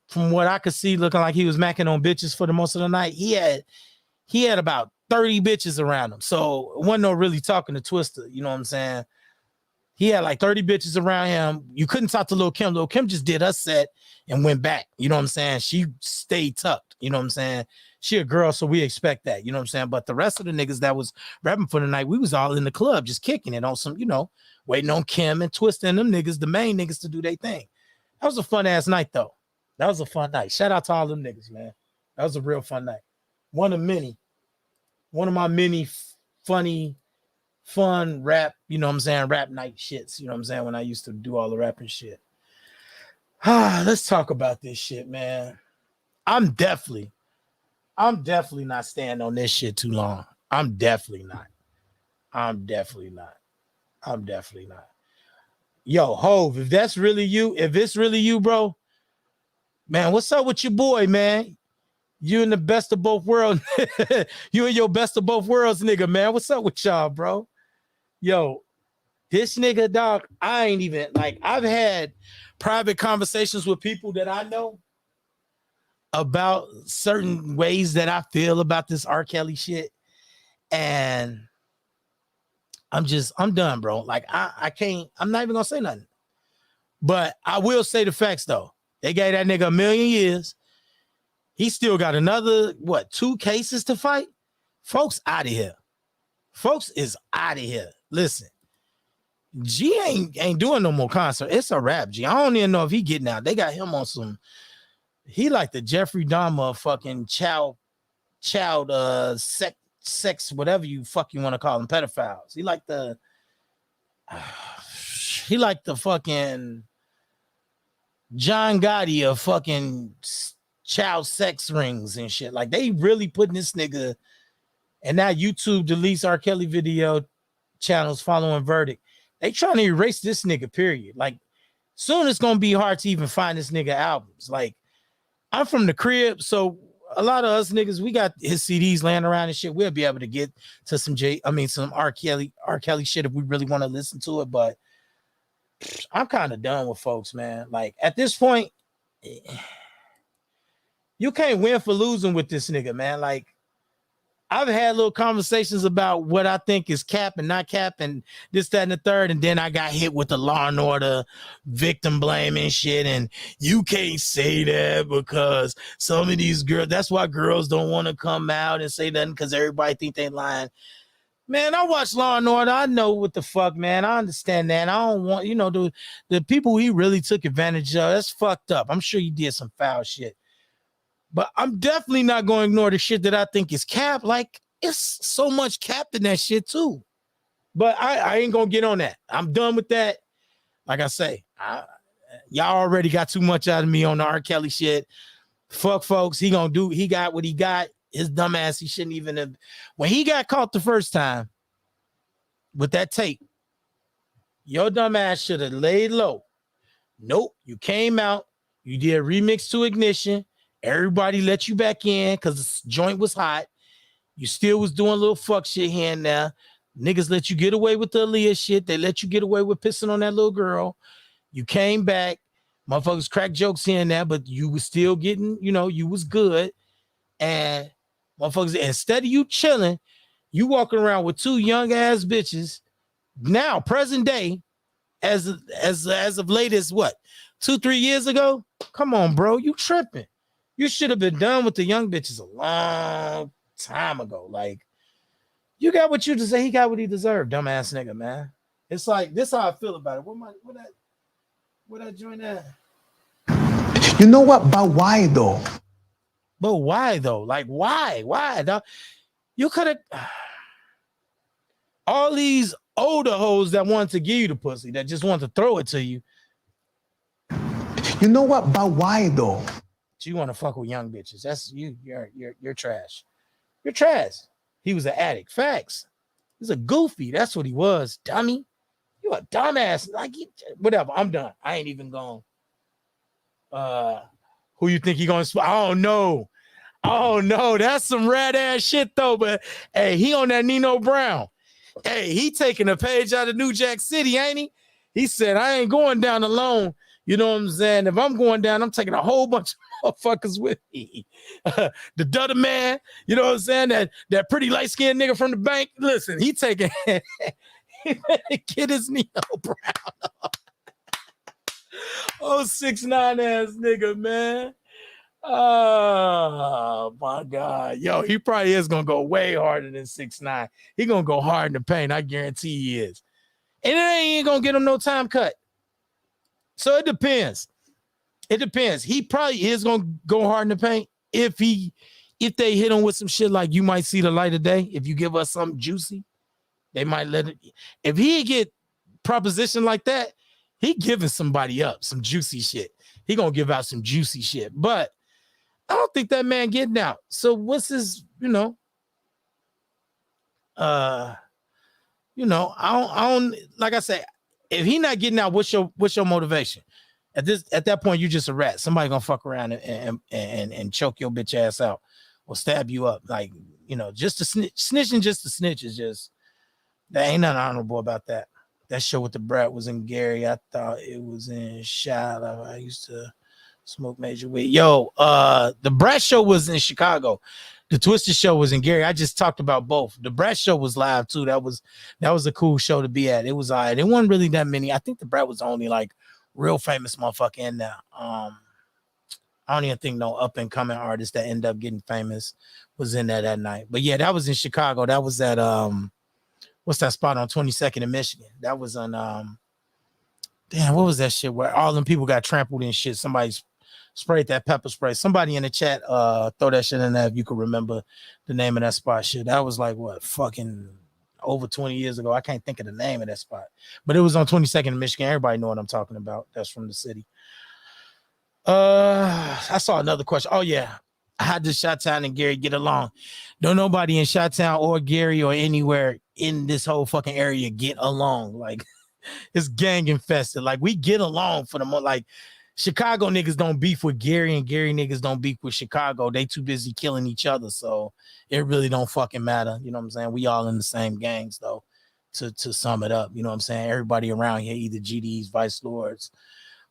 from what I could see, looking like he was macking on bitches for the most of the night. He had about 30 bitches around him. So it wasn't no really talking to Twister. You know what I'm saying? He had like 30 bitches around him. You couldn't talk to Lil Kim. Lil Kim just did her set and went back. You know what I'm saying? She stayed tucked. You know what I'm saying? She a girl, so we expect that. You know what I'm saying? But the rest of the niggas that was rapping for the night, we was all in the club just kicking it on some, waiting on Kim and Twister and them niggas, the main niggas, to do their thing. That was a fun ass night though. That was a fun night. Shout out to all them niggas, man. That was a real fun night. One of my many funny, fun rap, rap night shits. You know what I'm saying? When I used to do all the rapping shit. Let's talk about this shit, man. I'm definitely not staying on this shit too long. I'm definitely not. Yo, Hove, if it's really you, bro, man, what's up with your boy, man? You in the best of both worlds. You in your best of both worlds, nigga, man. What's up with y'all, bro? Yo, this nigga, dog, I ain't even, like, I've had private conversations with people that I know about certain ways that I feel about this R. Kelly shit. And I'm done, bro. Like, I can't, I'm not even gonna say nothing. But I will say the facts, though. They gave that nigga 1 million years. He still got another, 2 cases to fight? Folks out of here. Folks is out of here. Listen, G ain't doing no more concert. It's a rap, G. I don't even know if he getting out. They got him on some, he like the Jeffrey Dahmer fucking child sex, whatever you fucking want to call them, pedophiles. He like the fucking John Gotti of fucking child sex rings and shit. Like, they really putting this nigga, and now YouTube deletes R. Kelly video channels following verdict. They trying to erase this nigga, period. Like, soon it's gonna be hard to even find this nigga albums. Like, I'm from the crib, so a lot of us niggas, we got his CDs laying around and shit. We'll be able to get to some R. Kelly shit if we really want to listen to it. But I'm kind of done with folks, man. Like, at this point, you can't win for losing with this nigga, man. Like, I've had little conversations about what I think is cap and not cap and this, that, and the third. And then I got hit with the Law and Order victim blaming shit. And you can't say that because some of these girls, that's why girls don't want to come out and say nothing, because everybody think they lying. Man, I watch Law and Order. I know what the fuck, man. I understand that. I don't want, the people he really took advantage of, that's fucked up. I'm sure he did some foul shit. But I'm definitely not going to ignore the shit that I think is cap. Like, it's so much cap in that shit too. But I ain't going to get on that. I'm done with that. Like I say, y'all already got too much out of me on the R. Kelly shit. Fuck folks. He got what he got. His dumb ass, he shouldn't even have. When he got caught the first time with that tape, your dumb ass should have laid low. Nope. You came out. You did a remix to Ignition. Everybody let you back in because the joint was hot. You still was doing little fuck shit here and there. Niggas let you get away with the Aaliyah shit. They let you get away with pissing on that little girl. You came back. Motherfuckers crack jokes here and there, but you was still getting, you was good. And motherfuckers, instead of you chilling, you walking around with 2 young ass bitches. Now, present day, as of late as 2-3 years ago? Come on, bro. You tripping. You should have been done with the young bitches a long time ago. Like, you got what you deserve. He got what he deserved, dumbass nigga, man. It's like, this how I feel about it. What I join that? You know what? But why though? But why though? Like, why? Why, dog? You could have all these older hoes that want to give you the pussy, that just want to throw it to you. You know what? But why though? But you want to fuck with young bitches. That's you. You're trash. You're trash. He was an addict. Facts. He's a goofy. That's what he was. Dummy. You a dumbass. Like whatever. I'm done. I ain't even going. Who you think he gonna? I don't know. Oh no, that's some rad ass shit though. But hey, he on that Nino Brown. Hey, he taking a page out of New Jack City, ain't he? He said, I ain't going down alone. You know what I'm saying? If I'm going down, I'm taking a whole bunch of motherfuckers with me. The Dudda Man, you know what I'm saying? That pretty light-skinned nigga from the bank. Listen, he taking kid is Nino Brown. Oh, 6'9" ass nigga, man. Oh my God. Yo, he probably is gonna go way harder than 6'9". He gonna go hard in the paint. I guarantee he is. And it ain't gonna get him no time cut. So it depends. It depends. He probably is gonna go hard in the paint if they hit him with some shit like you might see the light of day. If you give us something juicy, they might let it. If he get proposition like that, he giving somebody up some juicy shit. He gonna give out some juicy shit. But I don't think that man getting out. So what's his, I don't like I say, if he not getting out, what's your motivation? At that point, you just a rat. Somebody gonna fuck around and choke your bitch ass out or stab you up. Like, just to snitching just to snitch is just, there ain't nothing honorable about that. That show with the brat was in Gary. I thought it was in Shiloh. I used to smoke major weed. Yo, the Brat Show was in Chicago. The Twisted Show was in Gary. I just talked about both. The Brat Show was live too. That was a cool show to be at. It was it wasn't really that many. I think the Brat was only like real famous motherfucker in there. I don't even think no up and coming artist that end up getting famous was in there that night. But yeah, that was in Chicago. That was at what's that spot on 22nd in Michigan? That was on damn, what was that shit where all them people got trampled and shit? Somebody's sprayed that pepper spray. Somebody in the chat throw that shit in there if you could remember the name of that spot. Shit, that was like what, fucking over 20 years ago. I can't think of the name of that spot, but it was on 22nd in Michigan. Everybody know what I'm talking about. That's from the city. I saw another question. Oh yeah, how does Chi-Town and Gary get along? Don't nobody in Chi-Town or Gary or anywhere in this whole fucking area get along. Like, it's gang infested. Like, we get along for the most. Like, Chicago niggas don't beef with Gary and Gary niggas don't beef with Chicago. They too busy killing each other. So it really don't fucking matter. You know what I'm saying? We all in the same gangs though, to sum it up. You know what I'm saying? Everybody around here, either GDs, Vice Lords,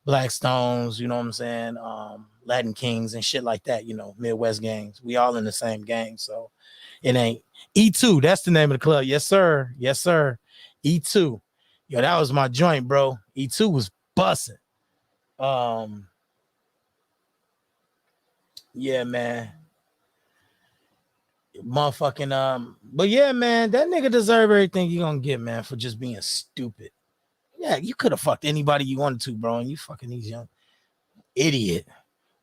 Black Stones, you know what I'm saying? Latin Kings and shit like that, Midwest gangs. We all in the same gang. So it ain't E2. That's the name of the club. Yes, sir. Yes, sir. E2. Yo, that was my joint, bro. E2 was busting. Yeah, man. Motherfucking but yeah, man, that nigga deserve everything you gonna get, man, for just being stupid. Yeah, you could have fucked anybody you wanted to, bro, and you fucking these young idiot.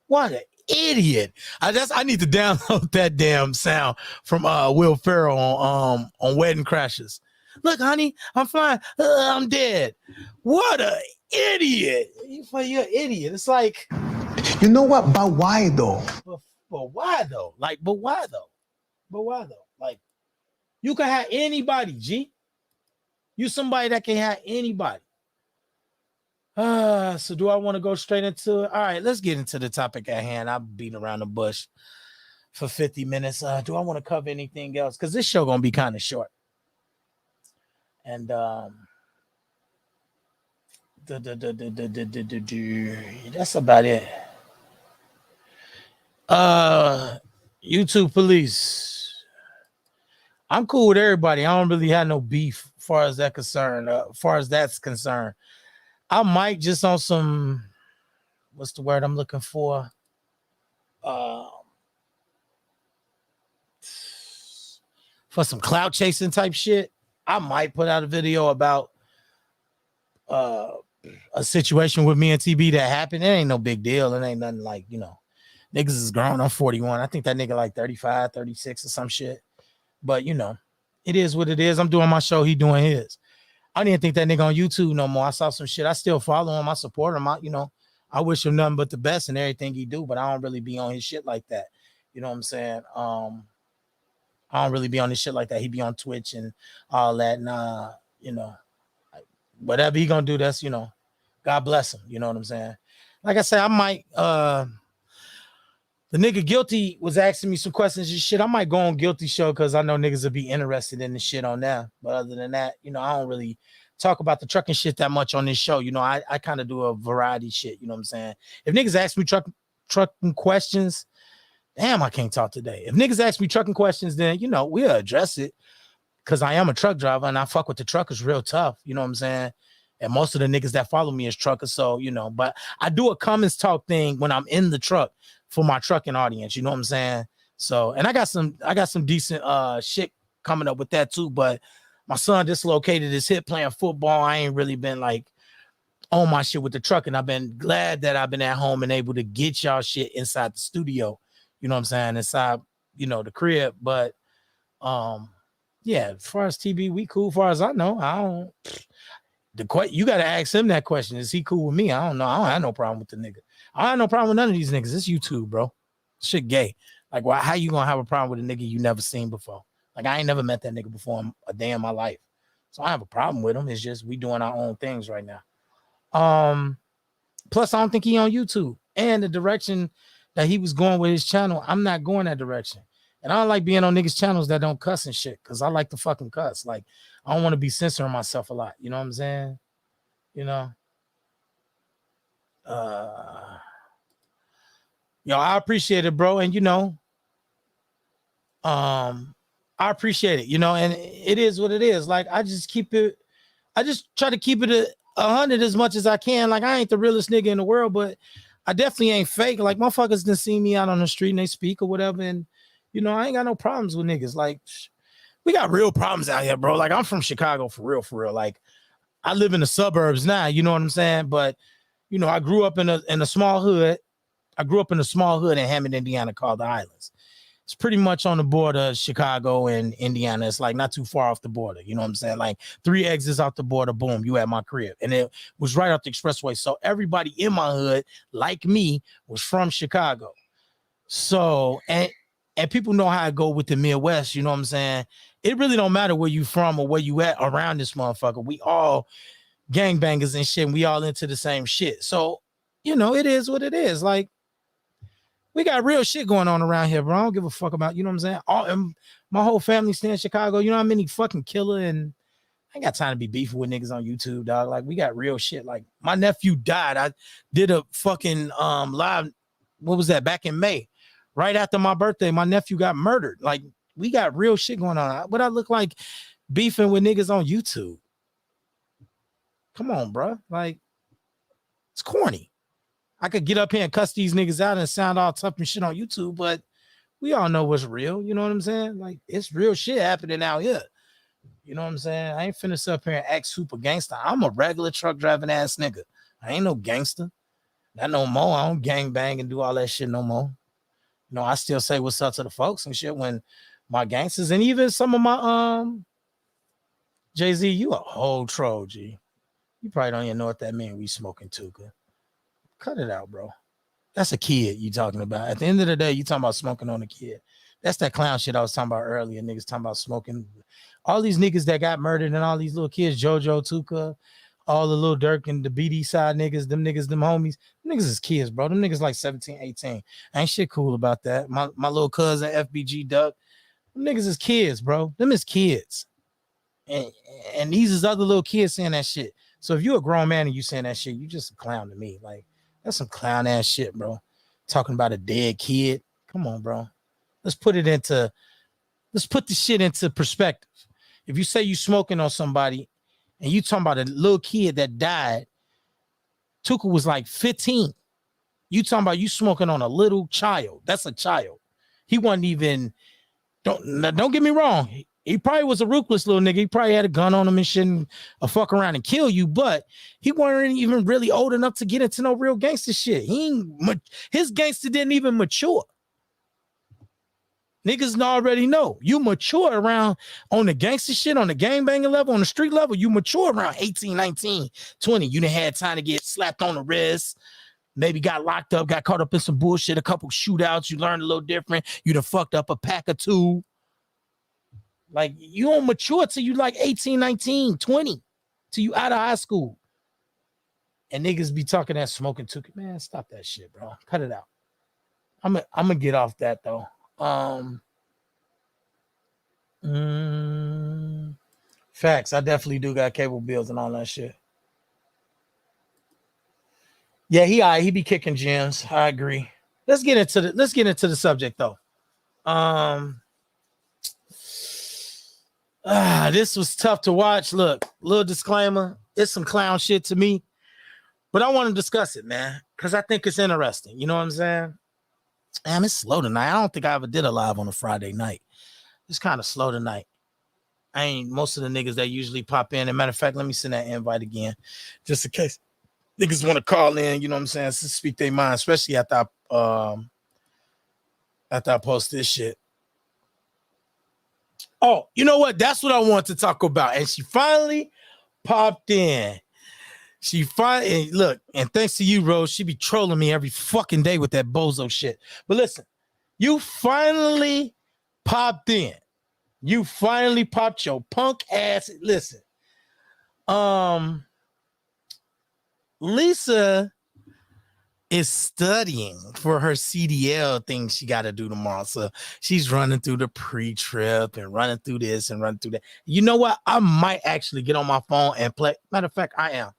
What an idiot. I need to download that damn sound from Will Ferrell on Wedding Crashers. Look, honey, I'm flying. I'm dead. What an idiot. You're an idiot. It's like, You know what? But why though? but why though? Like, but why though? But why though? Like, you can have anybody, G. You somebody that can have anybody. So do I want to go straight into it? All right, let's get into the topic at hand. I've beaten around the bush for 50 minutes. Do I want to cover anything else? Because this show gonna be kind of short. And that's about it. YouTube police. I'm cool with everybody. I don't really have no beef as far as that concerned. Far as that's concerned, I might just on some, what's the word I'm looking for? For some clout chasing type shit, I might put out a video about a situation with me and TB that happened. It ain't no big deal. It ain't nothing like, niggas is grown. I'm 41. I think that nigga like 35, 36 or some shit. But, it is what it is. I'm doing my show. He doing his. I didn't think that nigga on YouTube no more. I saw some shit. I still follow him. I support him. I I wish him nothing but the best in everything he do, but I don't really be on his shit like that. You know what I'm saying? I don't really be on his shit like that. He be on Twitch and all that. And, you know, whatever he gonna do, that's, you know, God bless him. You know what I'm saying? Like I said, I might, the nigga Guilty was asking me some questions and shit. I might go on Guilty show because I know niggas will be interested in the shit on there. But other than that, you know, I don't really talk about the trucking shit that much on this show. You know, I kind of do a variety shit. You know what I'm saying? If niggas ask me trucking questions, damn, I can't talk today. If niggas ask me trucking questions, then, you know, we'll address it because I am a truck driver and I fuck with the truckers real tough. You know what I'm saying? And most of the niggas that follow me is truckers. So, you know, but I do a comments talk thing when I'm in the truck for my trucking audience. You know what I'm saying? So, and I got some decent shit coming up with that too. But my son dislocated his hip playing football. I ain't really been like on my shit with the trucking. I've been glad that I've been at home and able to get y'all shit inside the studio. You know what I'm saying? Inside, you know, the crib. But yeah, as far as TB, we cool. As far as I know, I don't. You got to ask him that question. Is he cool with me? I don't know. I don't have no problem with the nigga. I have no problem with none of these niggas. It's YouTube, bro. Shit gay. Like, why? How you gonna have a problem with a nigga you never seen before? Like, I ain't never met that nigga before in a day in my life. So I have a problem with him. It's just we doing our own things right now. Plus, I don't think he on YouTube. And the direction that he was going with his channel, I'm not going that direction. And I don't like being on niggas' channels that don't cuss and shit, because I like to fucking cuss. Like, I don't want to be censoring myself a lot. You know what I'm saying? You know? Yo, I appreciate it, bro. And, you know, I appreciate it, you know, and it is what it is. Like, I just try to keep it 100 as much as I can. Like, I ain't the realest nigga in the world, but I definitely ain't fake. Like, motherfuckers done see me out on the street and they speak or whatever. And, you know, I ain't got no problems with niggas. Like, we got real problems out here, bro. Like, I'm from Chicago for real. Like, I live in the suburbs now, you know what I'm saying? But, you know, I grew up in a small hood. I grew up in a small hood in Hammond, Indiana called the Islands. It's pretty much on the border of Chicago and Indiana. It's like not too far off the border. You know what I'm saying? Like 3 exits off the border, boom, you at my crib. And it was right off the expressway. So everybody in my hood, like me, was from Chicago. So, and people know how I go with the Midwest, you know what I'm saying? It really don't matter where you from or where you at around this motherfucker. We all gangbangers and shit, and we all into the same shit. So, you know, it is what it is. Like, we got real shit going on around here, bro. I don't give a fuck about, you know what I'm saying? My whole family stay in Chicago. You know how many fucking killer, and I ain't got time to be beefing with niggas on YouTube, dog. Like, we got real shit. Like, my nephew died. I did a fucking live, what was that, back in May. Right after my birthday, my nephew got murdered. Like, we got real shit going on. What I look like beefing with niggas on YouTube? Come on, bro. Like, it's corny. I could get up here and cuss these niggas out and sound all tough and shit on YouTube, but we all know what's real. You know what I'm saying? Like, it's real shit happening out here. You know what I'm saying? I ain't finna sit up here and act super gangster. I'm a regular truck driving ass nigga. I ain't no gangster. Not no more. I don't gang bang and do all that shit no more. You know, I still say what's up to the folks and shit when my gangsters, and even some of my Jay-Z, you a whole troll, G. You probably don't even know what that means. We smoking Tuka. Cut it out, bro. That's a kid you talking about. At the end of the day, you talking about smoking on a kid. That's that clown shit I was talking about earlier. Niggas talking about smoking. All these niggas that got murdered and all these little kids, JoJo, Tuka, all the little Dirk and the BD side niggas, them homies. Them niggas is kids, bro. Them niggas like 17, 18. Ain't shit cool about that. My little cousin, FBG Duck. Them niggas is kids, bro. Them is kids. And these is other little kids saying that shit. So if you a grown man and you saying that shit, you just a clown to me. Like, that's some clown ass shit, bro. Talking about a dead kid. Come on, bro. Let's put the shit into perspective. If you say you smoking on somebody and you talking about a little kid that died, Tuka was like 15. You talking about you smoking on a little child. That's a child. He wasn't even, don't get me wrong. He probably was a ruthless little nigga. He probably had a gun on him and shit and fuck around and kill you, but he wasn't even really old enough to get into no real gangster shit. His gangster didn't even mature. Niggas already know. You mature around on the gangster shit, on the gangbanging level, on the street level, you mature around 18, 19, 20. You done had time to get slapped on the wrist, maybe got locked up, got caught up in some bullshit, a couple shootouts, you learned a little different, you done fucked up a pack or two. Like, you don't mature till you like 18, 19, 20, till you out of high school. And niggas be talking that smoking too. Man, stop that shit, bro. Cut it out. I'm gonna get off that though. Facts. I definitely do got cable bills and all that shit. Yeah, he be kicking gems. I agree. Let's get into the subject though. This was tough to watch. Look, little disclaimer, it's some clown shit to me, but I want to discuss it, man, because I think it's interesting. You know what I'm saying? Damn, it's slow tonight. I don't think I ever did a live on a Friday night. It's kind of slow tonight. I ain't most of the niggas that usually pop in. As a matter of fact, let me send that invite again, just in case niggas want to call in. You know what I'm saying? To speak their mind, especially after I post this shit. Oh, you know what? That's what I want to talk about. And she finally popped in. She finally, look, and thanks to you, Rose, she be trolling me every fucking day with that bozo shit. But listen, you finally popped in. You finally popped your punk ass. Listen, Lisa is studying for her CDL thing she got to do tomorrow. So she's running through the pre-trip and running through this and running through that. You know what? I might actually get on my phone and play. Matter of fact, I am.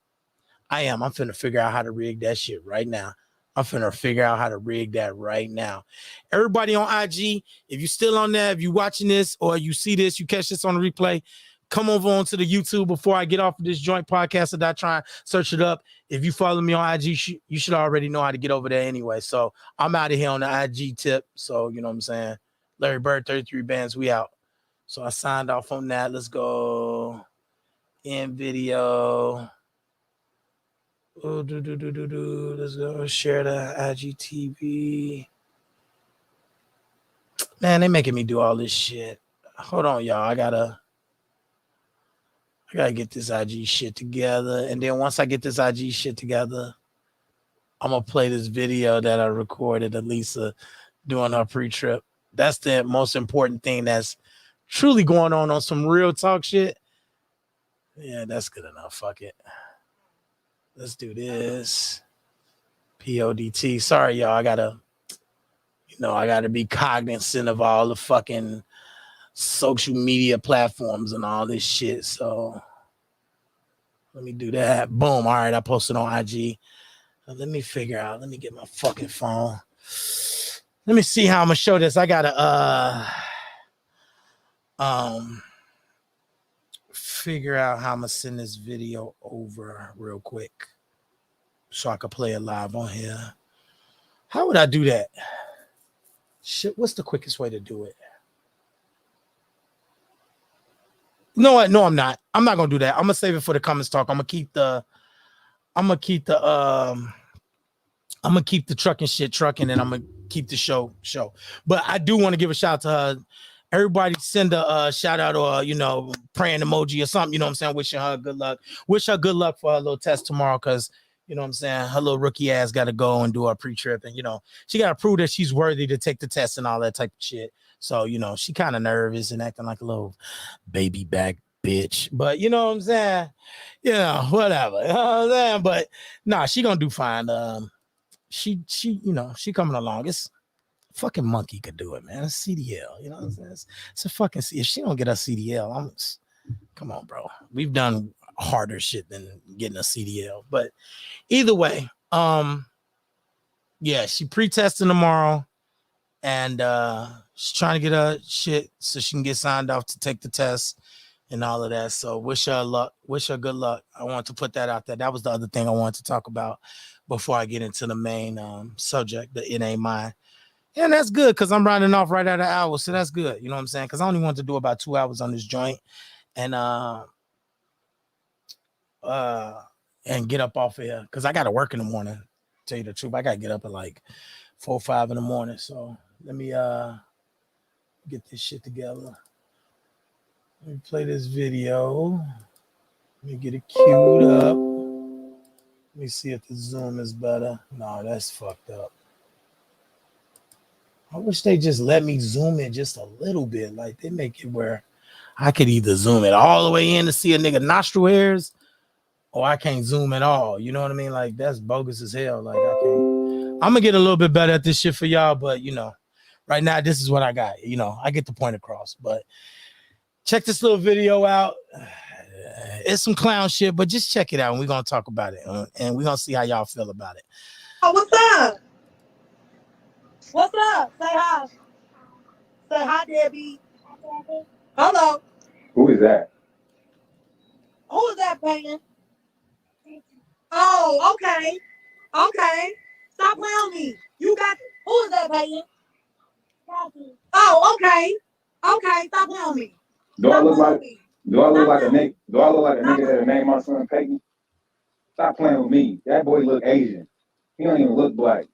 I'm finna figure out how to rig that shit right now. I'm finna figure out how to rig that right now. Everybody on IG, if you're still on there, if you're watching this or you see this, you catch this on the replay, come over onto the YouTube before I get off of this joint podcast and I try and search it up. If you follow me on IG, you should already know how to get over there anyway. So I'm out of here on the IG tip. So, you know what I'm saying? Larry Bird, 33 Bands, we out. So I signed off on that. Let's go in video. Oh, let's go share the IGTV. Man, they making me do all this shit. Hold on, y'all. I gotta get this IG shit together. And then once I get this IG shit together, I'm gonna play this video that I recorded of Lisa doing her pre-trip. That's the most important thing that's truly going on some real talk shit. Yeah, that's good enough. Fuck it. Let's do this. PODT. Sorry, y'all. I gotta be cognizant of all the fucking social media platforms and all this shit. So let me do that. Boom. All right, I posted on IG. Let me figure out. Let me get my fucking phone. Let me see how I'm gonna show this. I gotta figure out how I'm gonna send this video over real quick so I could play it live on here. How would I do that? Shit, what's the quickest way to do it? You know what? No, I'm not. I'm not gonna do that. I'm gonna save it for the comments talk. I'm gonna keep the trucking shit trucking, and I'm gonna keep the show. But I do want to give a shout out to her. Everybody send a shout out or, praying emoji or something, you know what I'm saying? Wishing her good luck. Wish her good luck for her little test tomorrow because, you know what I'm saying? Her little rookie ass got to go and do her pre-trip. And, she got to prove that she's worthy to take the test and all that type of shit. So, she kind of nervous and acting like a little baby back bitch. But, you know what I'm saying? Whatever. You know what I'm saying? But, nah, she going to do fine. She coming along. It's fucking monkey could do it, man. It's CDL, you know what I'm saying? It's a fucking if she don't get a CDL, come on, bro. We've done harder shit than getting a CDL. But either way, she pre-testing tomorrow, and she's trying to get her shit so she can get signed off to take the test and all of that. So wish her luck. Wish her good luck. I want to put that out there. That was the other thing I wanted to talk about before I get into the main subject. It ain't mine. And that's good because I'm running off right at an hour. So that's good. You know what I'm saying? Because I only want to do about 2 hours on this joint and get up off of here. Because I got to work in the morning. To tell you the truth, I got to get up at like 4 or 5 in the morning. So let me get this shit together. Let me play this video. Let me get it queued up. Let me see if the zoom is better. No, that's fucked up. I wish they just let me zoom in just a little bit. Like they make it where I could either zoom it all the way in to see a nigga nostril hairs, or I can't zoom at all. You know what I mean? Like that's bogus as hell. Like I can't. I'm gonna get a little bit better at this shit for y'all, but you know, right now this is what I got. You know, I get the point across. But check this little video out. It's some clown shit, but just check it out and we're gonna talk about it, and we're gonna see how y'all feel about it. Oh, what's up? What's up? Say hi. Say hi, Debbie. Hello. Who is that? Who is that paying? Oh, okay. Okay. Stop playing on me. You got who is that paying? Oh, okay. Okay, stop playing on me. Do I look like me. do I look like a nigga? Do I look like a nigga that named my son Peyton? Stop playing with me. That boy look Asian. He don't even look black.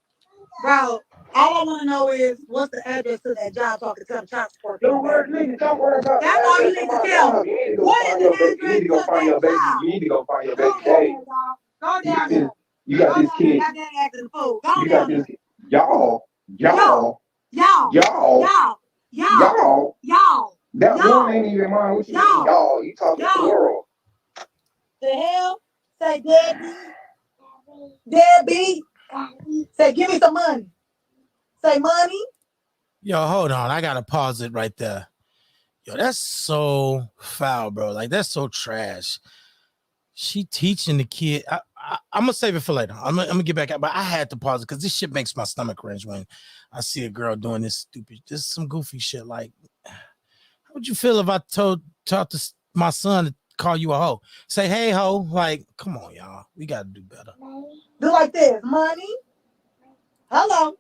Bro, all I want to know is what's the address to that job so I can tell the child support people. Don't worry about That's all you need to tell me. What is the address? You need to go find your baby. You need to go find your baby daddy. Go down there. You got this kid. You got this. Y'all. That one ain't even mine. What you mean, y'all? You talking plural. The hell? Say Debbie. Say give me some money. Say money. Yo, hold on. I gotta pause it right there. Yo, that's so foul, bro. Like that's so trash. She teaching the kid. I'm gonna save it for later. I'm gonna get back out, but I had to pause it because this shit makes my stomach cringe when I see a girl doing this some goofy shit. Like, how would you feel if I taught my son to call you a hoe? Say, hey, hoe. Like, come on, y'all. We gotta do better. Do like this. Money. Hello.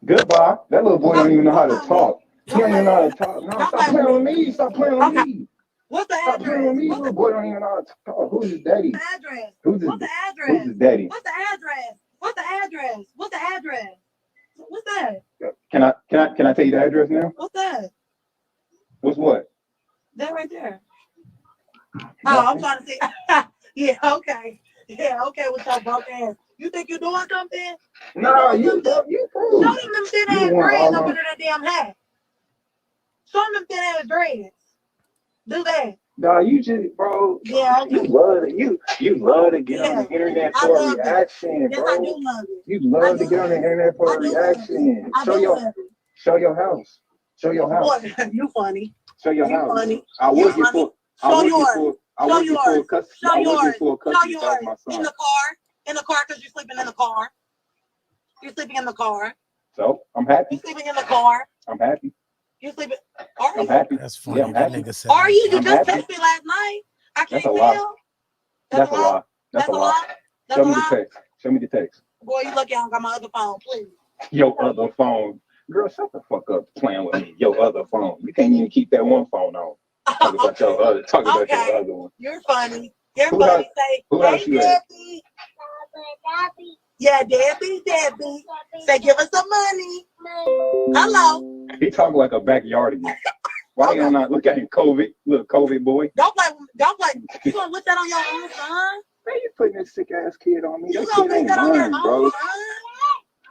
Goodbye. That little boy don't even know how to talk. He don't even know how to talk. No, stop playing with me. Stop playing with me. What's the Stop playing with address? me. Little boy don't even know how to talk. Who's his daddy? What's the address? Who's his What's the address? Who's his daddy? What's the address? What's the address? What's the address? What's that? Can I tell you the address now? What's that? What's what? That right there. Oh, I'm trying to see. Yeah, okay. Yeah, okay with your broke ass. You think you're doing something? No, you Show fool. them thin ass dreads up under that damn hat. Show them thin ass dreads. Do that. No, you just, bro. Yeah, you love to get on the internet for a reaction, yes, bro. I do love it. You love to get on the internet for a reaction. Show your house. Show your house. Boy, you funny. Show your You house. funny. I You would get funny. full. Show yours. Show yours. Show yours. Show yours. In the car. In the car because you're sleeping in the car. You're sleeping in the car. So I'm happy. You're sleeping in the car. I'm happy. You're sleeping. Are you? I'm happy. That's funny. Yeah, I'm happy. Are you? You I'm just happy. texted me last night. I can't That's a lie. tell. That's a lie. That's a lie. That's Show a me lie. the text. Show me the text. Boy, you lucky I don't got my other phone, please. Your other phone. Girl, shut the fuck up playing with me. Your other phone. You can't even keep that one phone on. Talk about your other one. You're funny. You're Who funny. else- Say, who else hey, you at? Debbie. Yeah, Debbie. Say, give us some money. Hello. He talking like a backyardian. Why you not look at him, COVID? Little COVID boy. Don't play. You gonna put that on your own son? Man, you putting this sick ass kid on me. You That gonna kid put ain't that on your mine, own bro. son?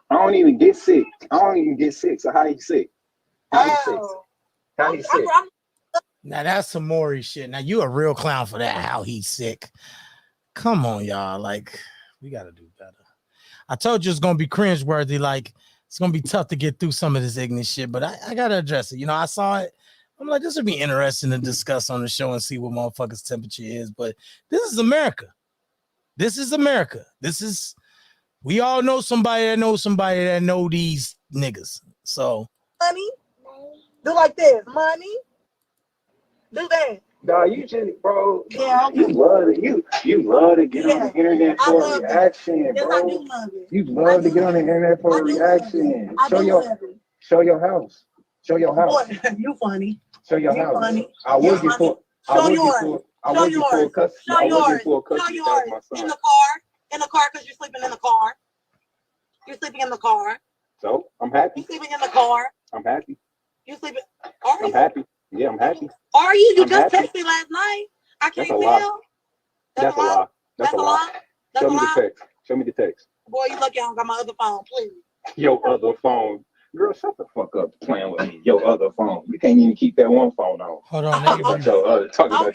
I don't even get sick. So how you sick? How you sick? Oh. How you sick? Now that's some Maury shit. Now you a real clown for that. How he's sick. Come on, y'all. Like, we gotta do better. I told you it's gonna be cringeworthy. Like, it's gonna be tough to get through some of this ignorant shit, but I gotta address it. You know, I saw it. I'm like, this would be interesting to discuss on the show and see what motherfuckers' temperature is. But this is America. This is America. We all know somebody that know these niggas. So Money. Do like this. Money. Do that. Nah, you just, bro. Yeah. You love to get on the internet for a reaction, Yes, bro. I do love it. You love to get on the internet for a reaction. I do love it. Show your house. Show your house. Boy, you funny. Show your You house. funny. I would get for. Show yours. Show yours. Show yours. Show yours. In the car. In the car because you're sleeping in the car. You're sleeping in the car. So I'm happy. You're sleeping in the car. I'm happy. You're sleeping. Are you? I'm happy. Yeah, I'm happy. Are you? You I'm just happy. texted me last night. I can't That's a lie. tell. That's a lie. That's a lie. That's Show me a the lie? text. Show me the text. Boy, you lucky I don't got my other phone, please. Your other phone. Girl, shut the fuck up playing with me. Your other phone. You can't even keep that one phone on. Hold on, Talking about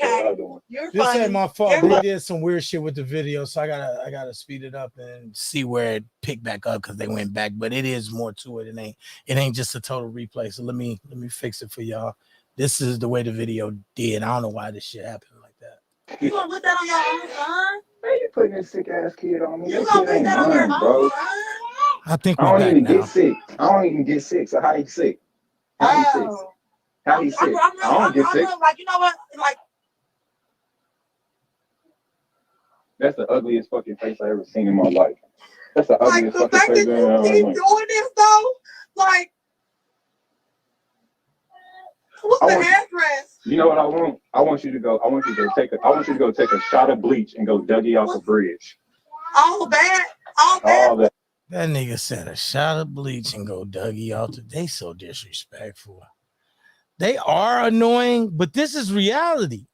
your other one. You're this funny. ain't my fault. You're They did some weird shit with the video, so I gotta speed it up and see where it picked back up because they went back. But it is more to it. It ain't just a total replay. So let me fix it for y'all. This is the way the video did. I don't know why this shit happened like that. You gonna put that on your own son? Man, you putting this sick ass kid on me. You That gonna kid put ain't that on your mine, own bro. son? I think I we're don't back even now. get sick. I don't even get sick. So how he sick? How he sick? Oh. How he sick? I don't get sick. Like, you know what? Like, That's the ugliest fucking face I ever seen in my life. That's the ugliest the fucking fact face that I you ever keep seen. doing this though, like, what's the address? You know what I want? I want you to go take a shot of bleach and go Dougie off the bridge. All that. All that. That nigga said a shot of bleach and go Dougie out. They so disrespectful. They are annoying, but this is reality.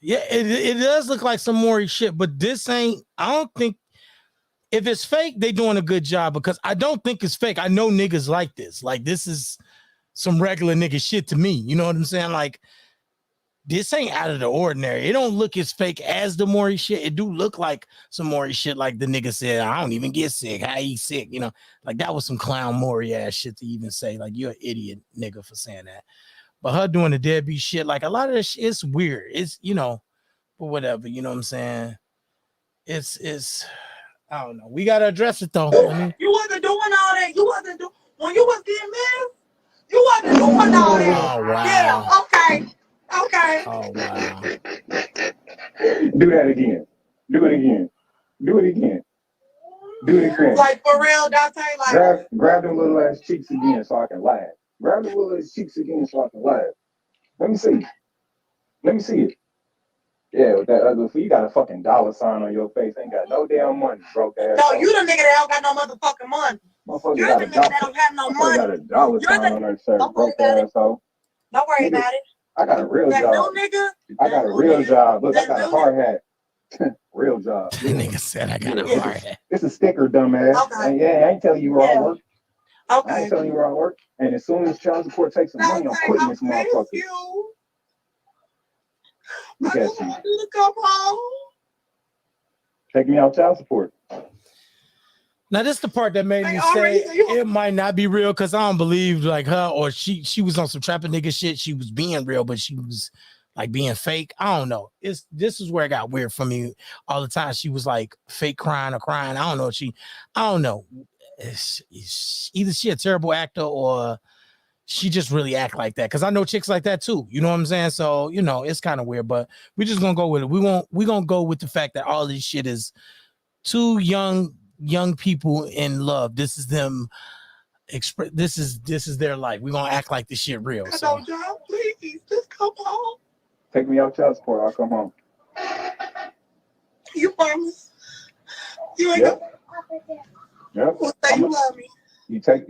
Yeah, it does look like some more shit, but this ain't. I don't think if it's fake, they doing a good job because I don't think it's fake. I know niggas like this. Like this is some regular nigga shit to me. You know what I'm saying? Like this ain't out of the ordinary. It don't look as fake as the Maury shit. It do look like some Maury shit. Like the nigga said, I don't even get sick. How he sick? You know, like that was some clown Maury ass shit to even say. Like you're an idiot nigga for saying that. But her doing the deadbeat shit, like a lot of this shit, it's weird. It's, you know, but whatever, you know what I'm saying? It's I don't know. We gotta address it though. You wasn't doing all that. You wasn't doing when you was getting this. You wasn't doing all that. Oh wow. Yeah. Okay. Okay. Oh wow. Do that again. Do it again. Do it again. Do it again. Like for real, Dante. Like grab them little ass cheeks again so I can laugh. Grab them little ass cheeks again so I can laugh. Let me see. Let me see it. Yeah, with that ugly fool, you got a fucking dollar sign on your face. Ain't got no damn money, broke ass. no, you the nigga that don't got no motherfucking money. You're the nigga that don't have no money. Got a dollar sign on her shirt, broke asshole. Don't worry about it. I got a real That job. new nigga. I got a real job. Look, I got a hard hat. Real job. The nigga said I got a hard hat. It's a sticker, dumbass. Okay. And yeah, I ain't telling you where I work. Okay. I ain't telling you where I work. And as soon as child support takes some money, I'm quitting this motherfucker. Look I at just you. want you to come home. Take me out child support. Now this is the part that made me say it might not be real because I don't believe like her or she was on some trapping nigga shit. She was being real, but she was like being fake. I don't know. This is where it got weird for me all the time. She was like fake crying or crying. I don't know. I don't know. It's either she a terrible actor or she just really act like that. Cause I know chicks like that too. You know what I'm saying? So, you know, it's kind of weird, but we're just gonna go with it. We're gonna go with the fact that all this shit is two young people in love. This is them this is their life. We're gonna act like this shit real. So John, please just come home. Take me out child support. I'll come home. You promise? You ain't Yep. gonna say you love me. You take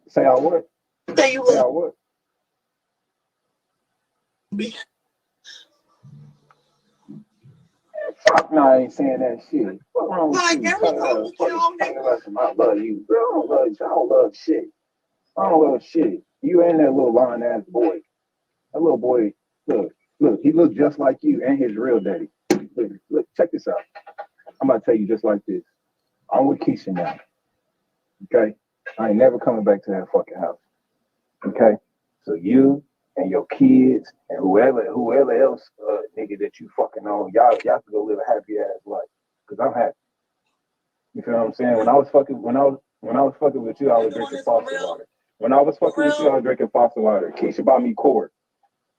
say I would. Say you Say I love would. me. Fuck no, I ain't saying that shit. What wrong with Like you? every time we get on there. I love you. Girl, I don't love you. I don't love shit. I don't love shit. You and that little lying ass boy. That little boy, look, he looks just like you and his real daddy. Look, check this out. I'm about to tell you just like this. I'm with Keisha now. Okay? I ain't never coming back to that fucking house. Okay? So you and your kids and whoever else nigga that you fucking on, y'all can go live a happy ass life. Cause I'm happy. You feel what I'm saying? When I was fucking with you, I was drinking faucet water. When I was fucking with you, I was drinking faucet water. Keisha bought me cord.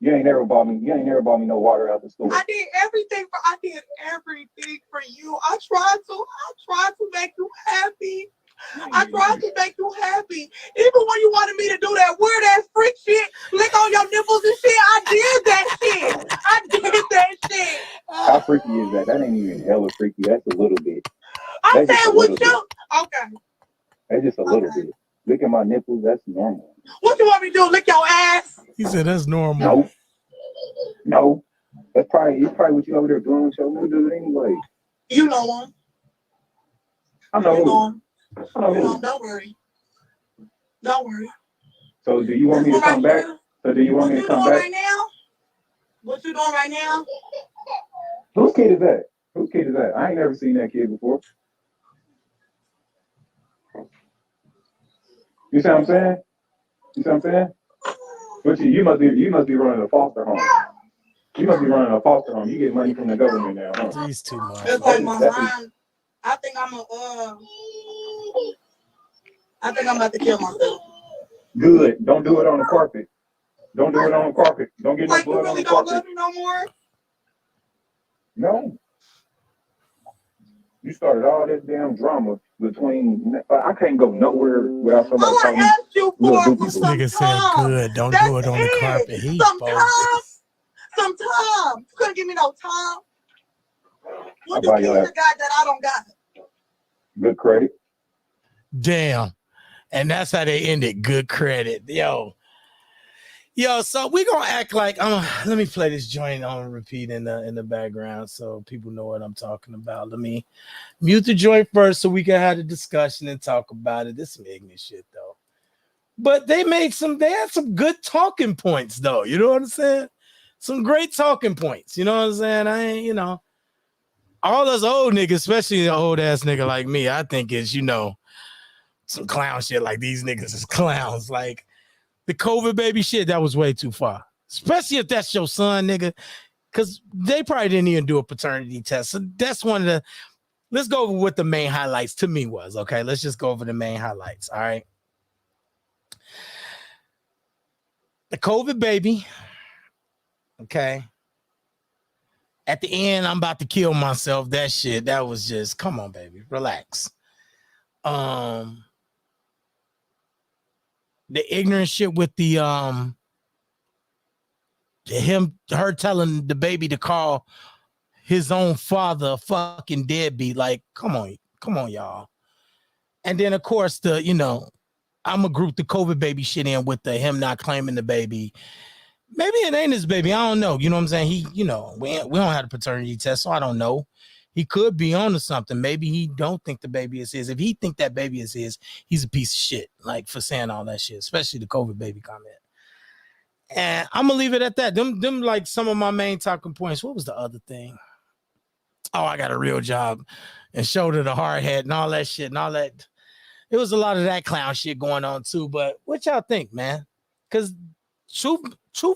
You ain't never bought me no water out the store. I did everything for you. I tried to make you happy. I tried to make you happy. Even when you wanted me to do that weird ass freak shit, lick on your nipples and shit, I did that shit. How freaky is that? That ain't even hella freaky. That's a little bit. I'm saying with you. Okay. That's just a little bit. Look at my nipples. That's normal. What you want me to do? Lick your ass? he said that's normal. No. That's probably what you over there doing with your new dude anyway. You know him. I know You who. know him. I know You know who. him. Don't worry. Don't worry. So do you want me to This one come right back? here. So do you want What me you to doing come back? right now? What you doing right now? Whose kid is that? Whose kid is that? I ain't never seen that kid before. You see what I'm saying? You see what I'm saying? But you must be running a foster home. You must be running a foster home. You get money from the government now, huh? These two It's motherfuckers. like my mind. I think I'm about to kill myself. Good. Don't do it on the carpet. Don't do it on the carpet. Don't get no Like you blood on really the don't carpet. love me no more? No. You started all this damn drama between. I can't go nowhere without somebody All I calling me asked you little for goofy was This boo. some nigga said time. good. Don't That's do it on the it. carpet. He Some bogus. time. Some time. You couldn't give me no time. I'll What do buy your kids ass got that I don't got? good credit. Damn. And that's how they ended. Good credit. Yo, so we gonna act like let me play this joint on repeat in the background so people know what I'm talking about. Let me mute the joint first so we can have a discussion and talk about it. This is some ignorant shit though. But they had some good talking points though. You know what I'm saying? Some great talking points. You know what I'm saying? I ain't, all those old niggas, especially an old ass nigga like me, I think is, some clown shit like these niggas is clowns. Like the COVID baby shit, that was way too far. Especially if that's your son, nigga. Because they probably didn't even do a paternity test. So that's one of the, let's go over what the main highlights to me was, okay? Let's just go over the main highlights, all right? The COVID baby, okay? At the end, I'm about to kill myself. That shit, that was just, come on, baby, relax. The ignorant shit with her telling the baby to call his own father a fucking deadbeat. Like, come on, y'all. And then of course I'm gonna group the COVID baby shit in with him not claiming the baby. Maybe it ain't his baby. I don't know. You know what I'm saying? He, we don't have a paternity test, so I don't know. He could be on to something. Maybe he don't think the baby is his. If he think that baby is his, he's a piece of shit. Like for saying all that shit, especially the COVID baby comment. And I'm gonna leave it at that. Them like some of my main talking points. What was the other thing? Oh, I got a real job and shoulder the hard hat and all that shit and all that. It was a lot of that clown shit going on too. But what y'all think, man? Because truth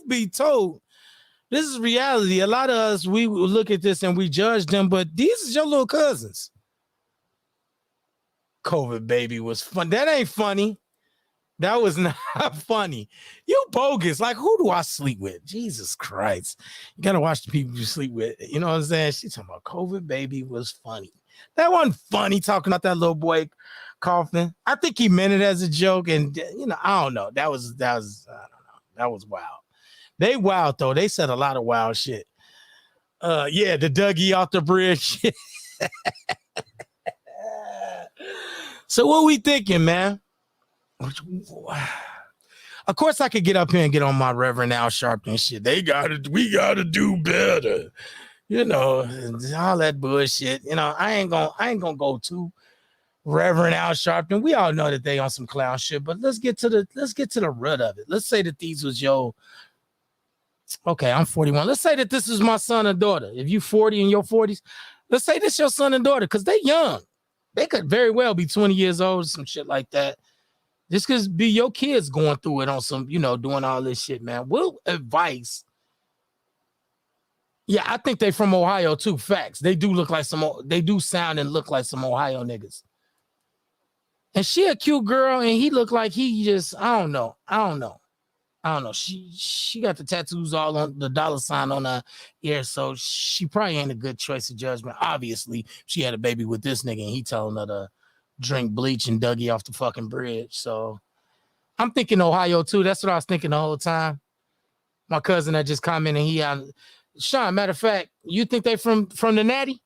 be told, this is reality. A lot of us, we look at this and we judge them, but these is your little cousins. COVID baby was fun. That ain't funny. That was not funny. You bogus. Like, who do I sleep with? Jesus Christ. You got to watch the people you sleep with. You know what I'm saying? She's talking about COVID baby was funny. That wasn't funny talking about that little boy coughing. I think he meant it as a joke. And, I don't know. That was, I don't know. That was wild. They wild, though. They said a lot of wild shit. Yeah, the Dougie off the bridge. So what we thinking, man? Of course, I could get up here and get on my Reverend Al Sharpton shit. We gotta do better, all that bullshit. I ain't gonna go to Reverend Al Sharpton. We all know that they on some clown shit, but let's get to the root of it. Let's say that these was okay, I'm 41. Let's say that this is my son and daughter. If you 40 in your 40s, let's say this your son and daughter, because they young. They could very well be 20 years old or some shit like that. This could be your kids going through it on some, doing all this shit, man. What advice? Yeah, I think they from Ohio too. Facts. They do sound and look like some Ohio niggas. And she a cute girl, and he look like he just, I don't know. She got the tattoos all on the dollar sign on her ear, so she probably ain't a good choice of judgment. Obviously, she had a baby with this nigga, and he telling her to drink bleach and Dougie off the fucking bridge. So I'm thinking Ohio too. That's what I was thinking the whole time. My cousin that just commented, Sean, matter of fact, you think they from the Natty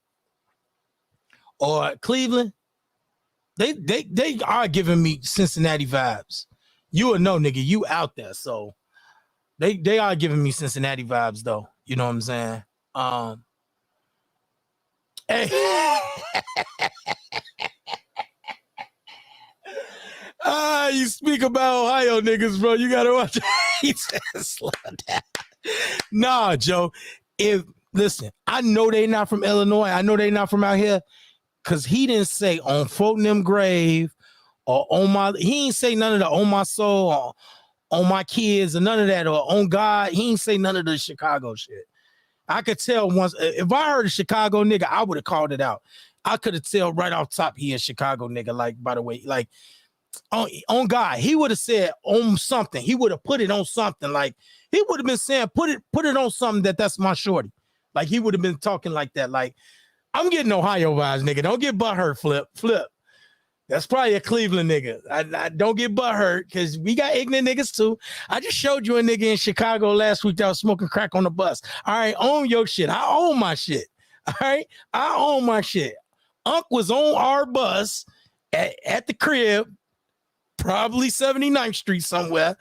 or Cleveland? They are giving me Cincinnati vibes. You would know, nigga, you out there. So they are giving me Cincinnati vibes though. You know what I'm saying? Hey. You speak about Ohio niggas, bro. You gotta watch. He said, slow down. Nah, Joe. Listen, I know they not from Illinois. I know they not from out here, cause he didn't say on folk them grave or on my. He ain't say none of the on my soul or on my kids or none of that or on God. He ain't say none of the Chicago shit. I could tell once if I heard a Chicago nigga, I would have called it out. I could have tell right off top he a Chicago nigga. Like, by the way, like on God, he would have said on something. He would have put it on something. Like he would have been saying, put it on something that's my shorty. Like he would have been talking like that. Like I'm getting Ohio vibes, nigga. Don't get butthurt, flip. That's probably a Cleveland nigga. I don't get butthurt because we got ignorant niggas too. I just showed you a nigga in Chicago last week that was smoking crack on the bus. All right, own your shit. I own my shit. All right, I own my shit. Unc was on our bus at the crib, probably 79th Street somewhere,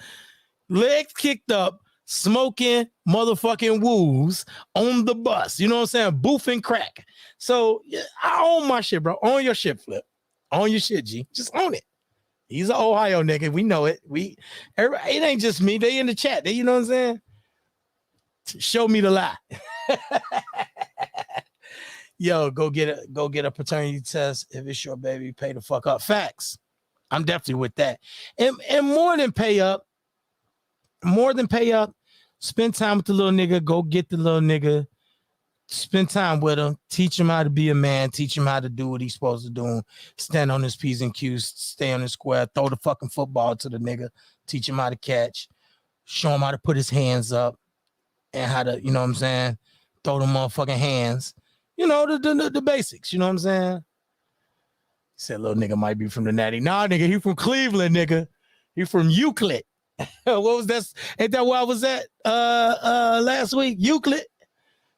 legs kicked up, smoking motherfucking woos on the bus. You know what I'm saying? Boofing crack. So yeah, I own my shit, bro. Own your shit, Flip. Own your shit, G. Just own it. He's an Ohio nigga. We know it. It ain't just me. They in the chat. You know what I'm saying? Show me the lie. Yo, go get a paternity test. If it's your baby, pay the fuck up. Facts. I'm definitely with that. And more than pay up, spend time with the little nigga. Go get the little nigga. Spend time with him. Teach him how to be a man. Teach him how to do what he's supposed to do. Stand on his P's and Q's. Stay on his square. Throw the fucking football to the nigga. Teach him how to catch. Show him how to put his hands up. And how to, you know what I'm saying? Throw the motherfucking hands. You know, the basics. You know what I'm saying? He said little nigga might be from the Natty. Nah, nigga, he from Cleveland, nigga. He from Euclid. What was that? Ain't that where I was at last week? Euclid.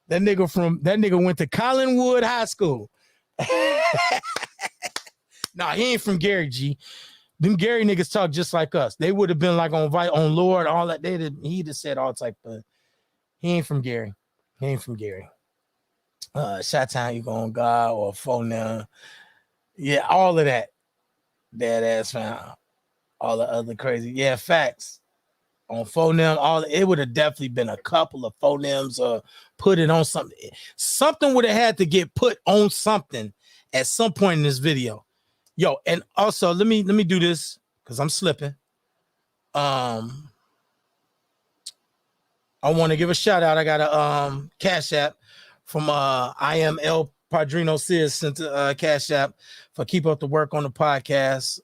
That nigga went to Collinwood High School. Nah, he ain't from Gary, G. Them Gary niggas talk just like us. They would have been like on Lord, all that. He'd have said all type of. He ain't from Gary. Shot-town, you go on God or phone now. Yeah, all of that. Dead ass found. All the other crazy. Yeah, facts. On phonem, it would have definitely been a couple of phonems or put it on something. Something would have had to get put on something at some point in this video. Yo, and also let me do this because I'm slipping. I want to give a shout out. I got a Cash App from I am El Padrino Sis sent a Cash App for keep up the work on the podcast.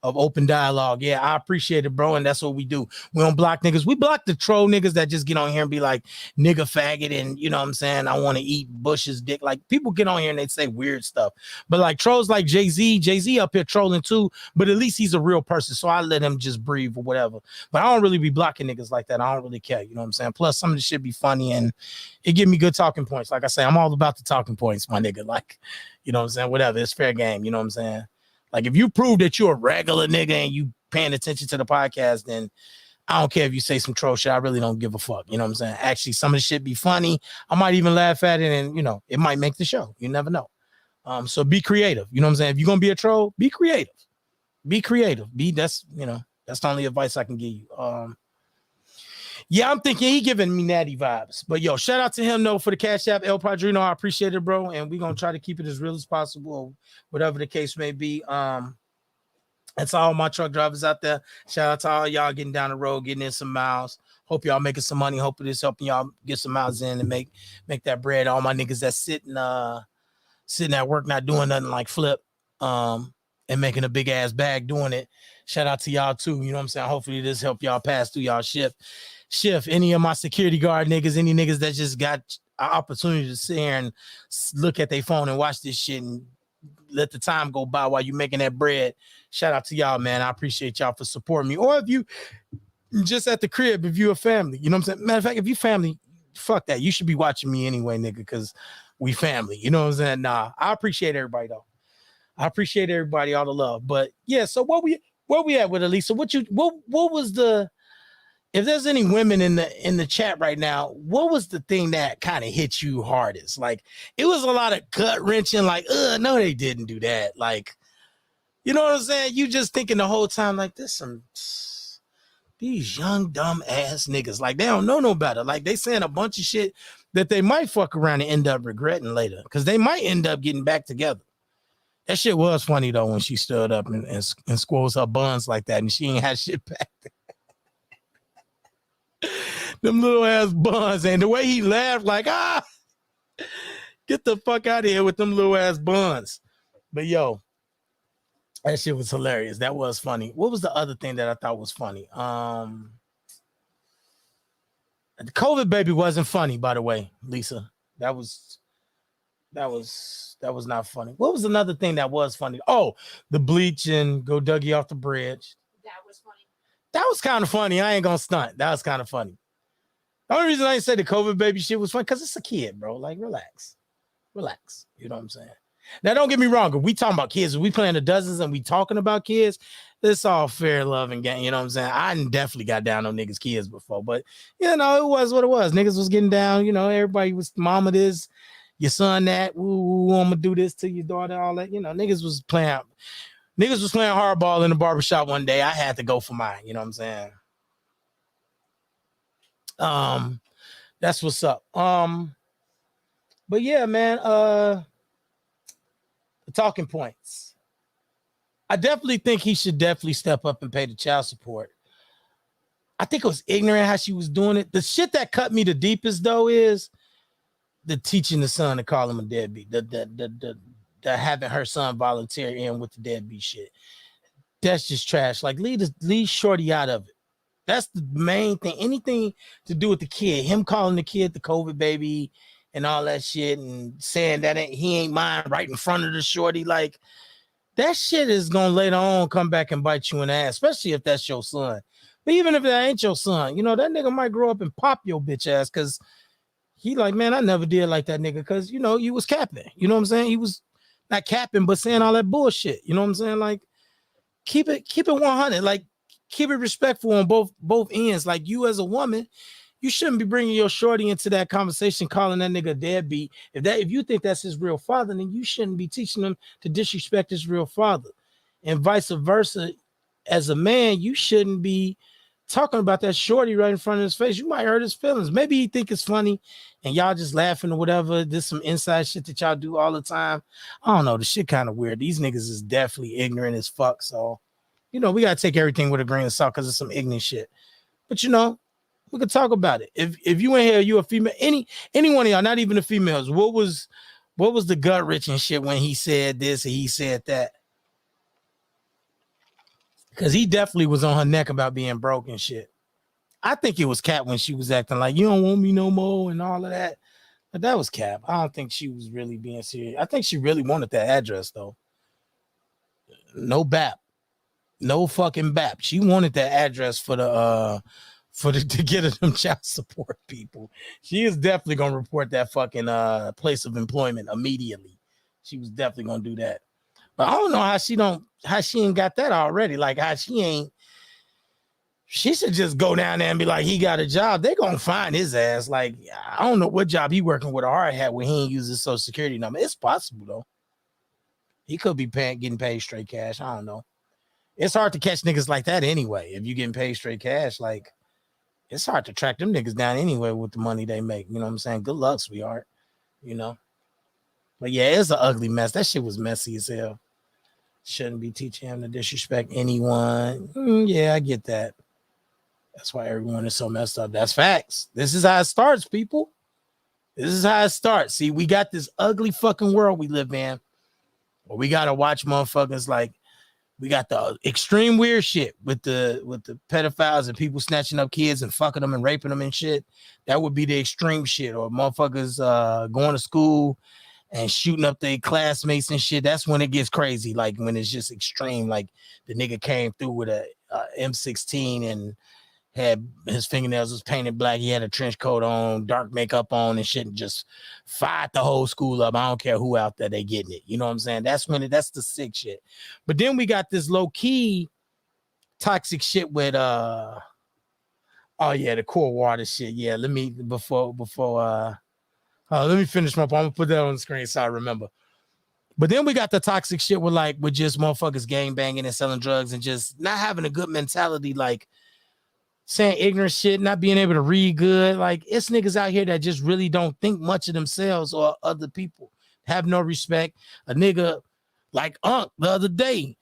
Of open dialogue. Yeah, I appreciate it, bro. And that's what we do. We don't block niggas. We block the troll niggas that just get on here and be like, nigga faggot. And you know what I'm saying? I want to eat Bush's dick. Like people get on here and they say weird stuff. But like trolls like Jay-Z up here trolling too. But at least he's a real person. So I let him just breathe or whatever. But I don't really be blocking niggas like that. I don't really care. You know what I'm saying? Plus some of the shit be funny and it give me good talking points. Like I say, I'm all about the talking points, my nigga. Like, you know what I'm saying? Whatever. It's fair game. You know what I'm saying? Like, if you prove that you're a regular nigga and you paying attention to the podcast, then I don't care if you say some troll shit. I really don't give a fuck. You know what I'm saying? Actually, some of the shit be funny. I might even laugh at it and, you know, it might make the show. You never know. So be creative. You know what I'm saying? If you're going to be a troll, be creative. That's the only advice I can give you. Yeah, I'm thinking he giving me natty vibes. But yo, shout out to him though for the Cash App, El Padrino. I appreciate it, bro. And we're gonna try to keep it as real as possible, whatever the case may be. That's all my truck drivers out there. Shout out to all y'all getting down the road, getting in some miles. Hope y'all making some money. Hope this helping y'all get some miles in and make that bread. All my niggas that's sitting at work, not doing nothing like Flip, and making a big ass bag doing it. Shout out to y'all too. You know what I'm saying? Hopefully this help y'all pass through y'all shift. Any of my security guard niggas, any niggas that just got an opportunity to sit here and look at their phone and watch this shit and let the time go by while you making that bread. Shout out to y'all, man. I appreciate y'all for supporting me. Or if you just at the crib, if you a family, you know what I'm saying? Matter of fact, if you family, fuck that. You should be watching me anyway, nigga, because we family. You know what I'm saying? Nah, I appreciate everybody though. I appreciate everybody, all the love. But yeah, so where we at with Elisa? What was the if there's any women in the chat right now, what was the thing that kind of hit you hardest? Like, it was a lot of gut wrenching, like, no, they didn't do that. Like, you know what I'm saying? You just thinking the whole time, like, these young, dumb ass niggas, like, they don't know no better. Like, they saying a bunch of shit that they might fuck around and end up regretting later, because they might end up getting back together. That shit was funny, though, when she stood up and squoze her buns like that, and she ain't had shit back there. Them little ass buns, and the way he laughed, like, get the fuck out of here with them little ass buns. But yo, that shit was hilarious. That was funny. What was the other thing that I thought was funny? The COVID baby wasn't funny, by the way, Lisa. That was not funny. What was another thing that was funny? Oh, the bleach and go Dougie off the bridge. That was funny. That was kind of funny. I ain't gonna stunt. That was kind of funny. The only reason I didn't say the COVID baby shit was funny because it's a kid, bro. Like, relax. You know what I'm saying? Now, don't get me wrong. If we talking about kids, if we playing the dozens and we talking about kids, it's all fair, love, and game. You know what I'm saying? I definitely got down on niggas' kids before, but you know, it was what it was. Niggas was getting down. You know, everybody was mama this, your son that. Ooh, I'm gonna do this to your daughter, all that. You know, niggas was playing hardball in the barbershop one day. I had to go for mine. You know what I'm saying? That's what's up. But yeah, man, the talking points. I definitely think he should definitely step up and pay the child support. I think it was ignorant how she was doing it. The shit that cut me the deepest, though, is the teaching the son to call him a deadbeat. The having her son volunteer in with the deadbeat shit. That's just trash. Like, leave Shorty out of it. That's the main thing. Anything to do with the kid, him calling the kid the COVID baby and all that shit, and saying that he ain't mine right in front of the shorty. Like, that shit is gonna later on come back and bite you in the ass, especially if that's your son. But even if that ain't your son, you know, that nigga might grow up and pop your bitch ass because he like, man, I never did like that nigga because, you know, you was capping. You know what I'm saying? He was not capping, but saying all that bullshit. You know what I'm saying? Like, keep it 100. Like, keep it respectful on both ends. Like, you as a woman, you shouldn't be bringing your shorty into that conversation, calling that nigga a deadbeat. If you think that's his real father, then you shouldn't be teaching him to disrespect his real father, and vice versa. As a man, you shouldn't be talking about that shorty right in front of his face. You might hurt his feelings. Maybe he think it's funny, and y'all just laughing or whatever. This some inside shit that y'all do all the time. I don't know. The shit kind of weird. These niggas is definitely ignorant as fuck. So, you know, we gotta take everything with a grain of salt because it's some ignorant shit. But you know, we could talk about it. If you ain't here, you a female, any one of y'all, not even the females, what was the gut wrenching shit when he said this and he said that? Because he definitely was on her neck about being broke and shit. I think it was Cap when she was acting like, you don't want me no more and all of that. But that was Cap. I don't think she was really being serious. I think she really wanted that address, though. No BAP. No fucking BAP. She wanted that address to get her them child support people. She is definitely gonna report that fucking place of employment immediately. She was definitely gonna do that. But I don't know how she ain't got that already. Like, how she should just go down there and be like, he got a job. They gonna find his ass. Like, I don't know what job he working with a hard hat where he ain't use his social security number. It's possible though. He could be getting paid straight cash. I don't know. It's hard to catch niggas like that anyway. If you getting paid straight cash, like, it's hard to track them niggas down anyway with the money they make. You know what I'm saying? Good luck, sweetheart. You know? But yeah, it's an ugly mess. That shit was messy as hell. Shouldn't be teaching him to disrespect anyone. Yeah, I get that. That's why everyone is so messed up. That's facts. This is how it starts, people. This is how it starts. See, we got this ugly fucking world we live in where we got to watch motherfuckers like, we got the extreme weird shit with the pedophiles and people snatching up kids and fucking them and raping them and shit. That would be the extreme shit. Or motherfuckers going to school and shooting up their classmates and shit. That's when it gets crazy. Like, when it's just extreme. Like, the nigga came through with a M16 and had his fingernails was painted black. He had a trench coat on, dark makeup on and shit, and just fired the whole school up. I don't care who out there, they getting it. You know what I'm saying? That's the sick shit. But then we got this low key toxic shit with Oh yeah, the core water shit. Yeah, let me let me finish my point. I'm gonna put that on the screen so I remember. But then we got the toxic shit with just motherfuckers gang banging and selling drugs and just not having a good mentality, like saying ignorant shit, not being able to read good. Like it's niggas out here that just really don't think much of themselves or other people, have no respect. A nigga like Unc the other day,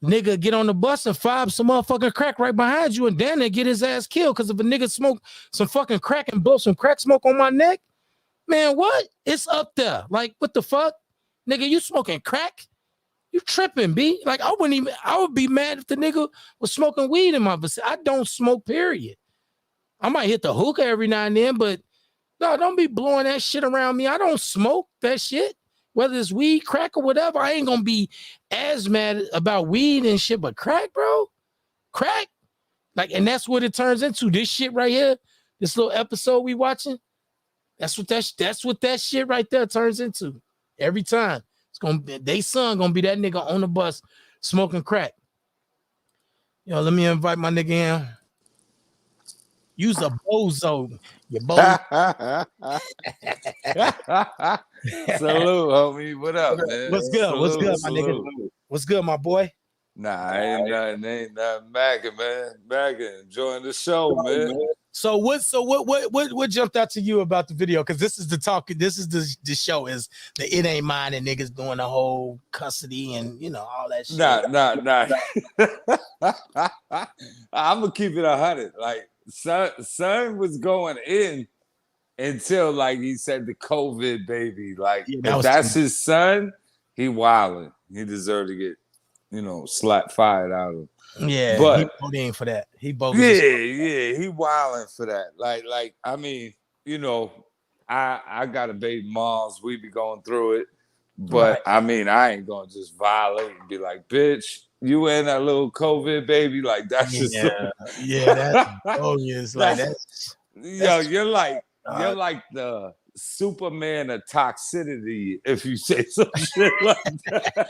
nigga get on the bus and fob some motherfucking crack right behind you, and then they get his ass killed because if a nigga smoke some fucking crack and blow some crack smoke on my neck, man, what? It's up there. Like, what the fuck? Nigga, you smoking crack? You tripping, B? Like, I would be mad if the nigga was smoking weed in my vicinity. I don't smoke, period. I might hit the hookah every now and then, but no, don't be blowing that shit around me. I don't smoke that shit. Whether it's weed, crack, or whatever, I ain't gonna be as mad about weed and shit, but crack, bro. Crack. Like, and that's what it turns into. This shit right here, this little episode we watching, that's what that shit right there turns into. Every time. It's gonna be they son gonna be that nigga on the bus smoking crack. Yo, let me invite my nigga in. Use a bozo. You bozo. Salute, homie. What up, man? What's good? Salute, What's good, salute. my nigga? What's good, my boy? Nah, ain't nothing macking, man. Macking, enjoying the show, man. So what jumped out to you about the video? Because this is the talk. This is the show. Is the it ain't mine and niggas doing the whole custody and all that shit. Nah. I'm gonna keep it 100. Like, son was going in until like he said the COVID baby. Like, if that's his son, he wilding. He deserved to get fired out of him. Yeah, but he voting for that. He bogus. Yeah, he wilding for that. Like I mean, I got a baby moms. We be going through it, but I mean, I ain't gonna just violate and be like, bitch, you and that little COVID baby. Like that's just that's bogus. Like that's you're like the Superman of toxicity if you say some shit like that.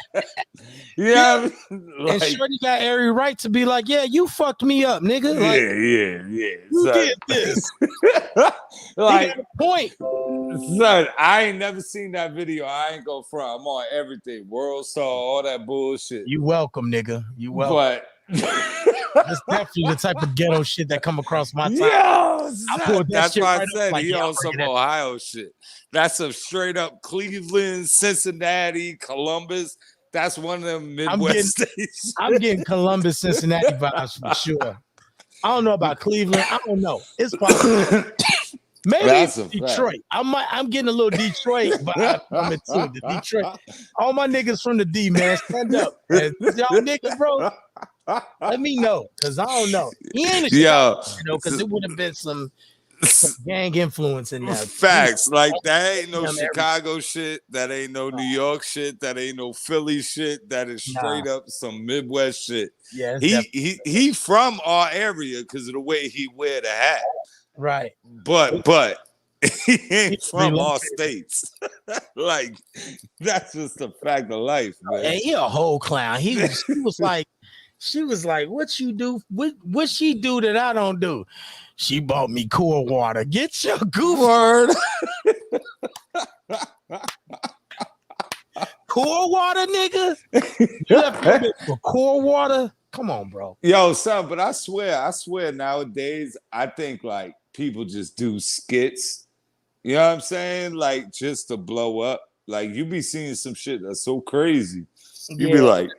Yeah, and Shorty got every right to be like, yeah, you fucked me up, nigga. Like, yeah. You did this. Like, he got a point. Son, I ain't never seen that video. I ain't go front. I'm on everything. World Star, all that bullshit. You welcome, nigga. You welcome. But that's definitely the type of ghetto shit that come across my time. That's why I said he on some Ohio shit. That's some straight up Cleveland, Cincinnati, Columbus. That's one of them Midwest states. I'm getting Columbus, Cincinnati vibes for sure. I don't know about Cleveland. I don't know. It's possible. Maybe it's Detroit. I'm getting a little Detroit vibe from it too. The Detroit. All my niggas from the D, man, stand up. Y'all niggas, bro. Let me know, cause I don't know. He ain't a because it would have been some gang influence in that. Facts, like that ain't no Chicago shit. That ain't no New York shit. That ain't no Philly shit. That is straight up some Midwest shit. Yeah, he from our area because of the way he wear the hat. Right, but he ain't from all states. Like that's just a fact of life, man. And he a whole clown. She was like, what you do? What she do that I don't do? She bought me core water. Get your goof word. Core water, nigga. You left for core water. Come on, bro. Yo, son, but I swear nowadays, I think like people just do skits. You know what I'm saying? Like just to blow up. Like you be seeing some shit that's so crazy. You be like,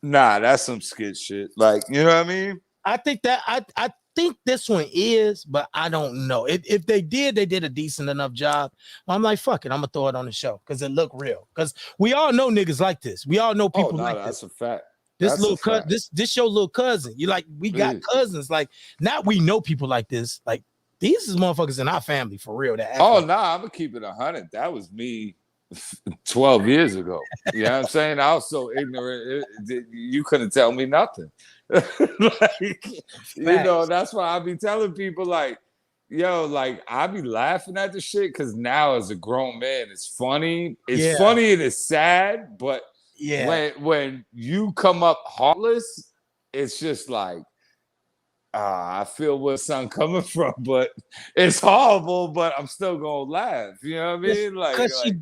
nah, that's some skit shit. Like, you know what I mean? I think this one is, but I don't know. If they did a decent enough job. I'm like, fuck it, I'm gonna throw it on the show because it look real. Because we all know niggas like this. We all know people like that's this. A fact. This this your little cousin. You like, we got cousins. Like, now we know people like this. Like, these is motherfuckers in our family for real. I'm gonna keep it 100. That was me 12 years ago. You know what I'm saying? I was so ignorant. You couldn't tell me nothing. That's why I be telling people like, yo, like I be laughing at the shit because now as a grown man, it's funny. It's funny and it's sad, but when you come up heartless, it's just like I feel where son coming from, but it's horrible, but I'm still gonna laugh. You know what I mean? Because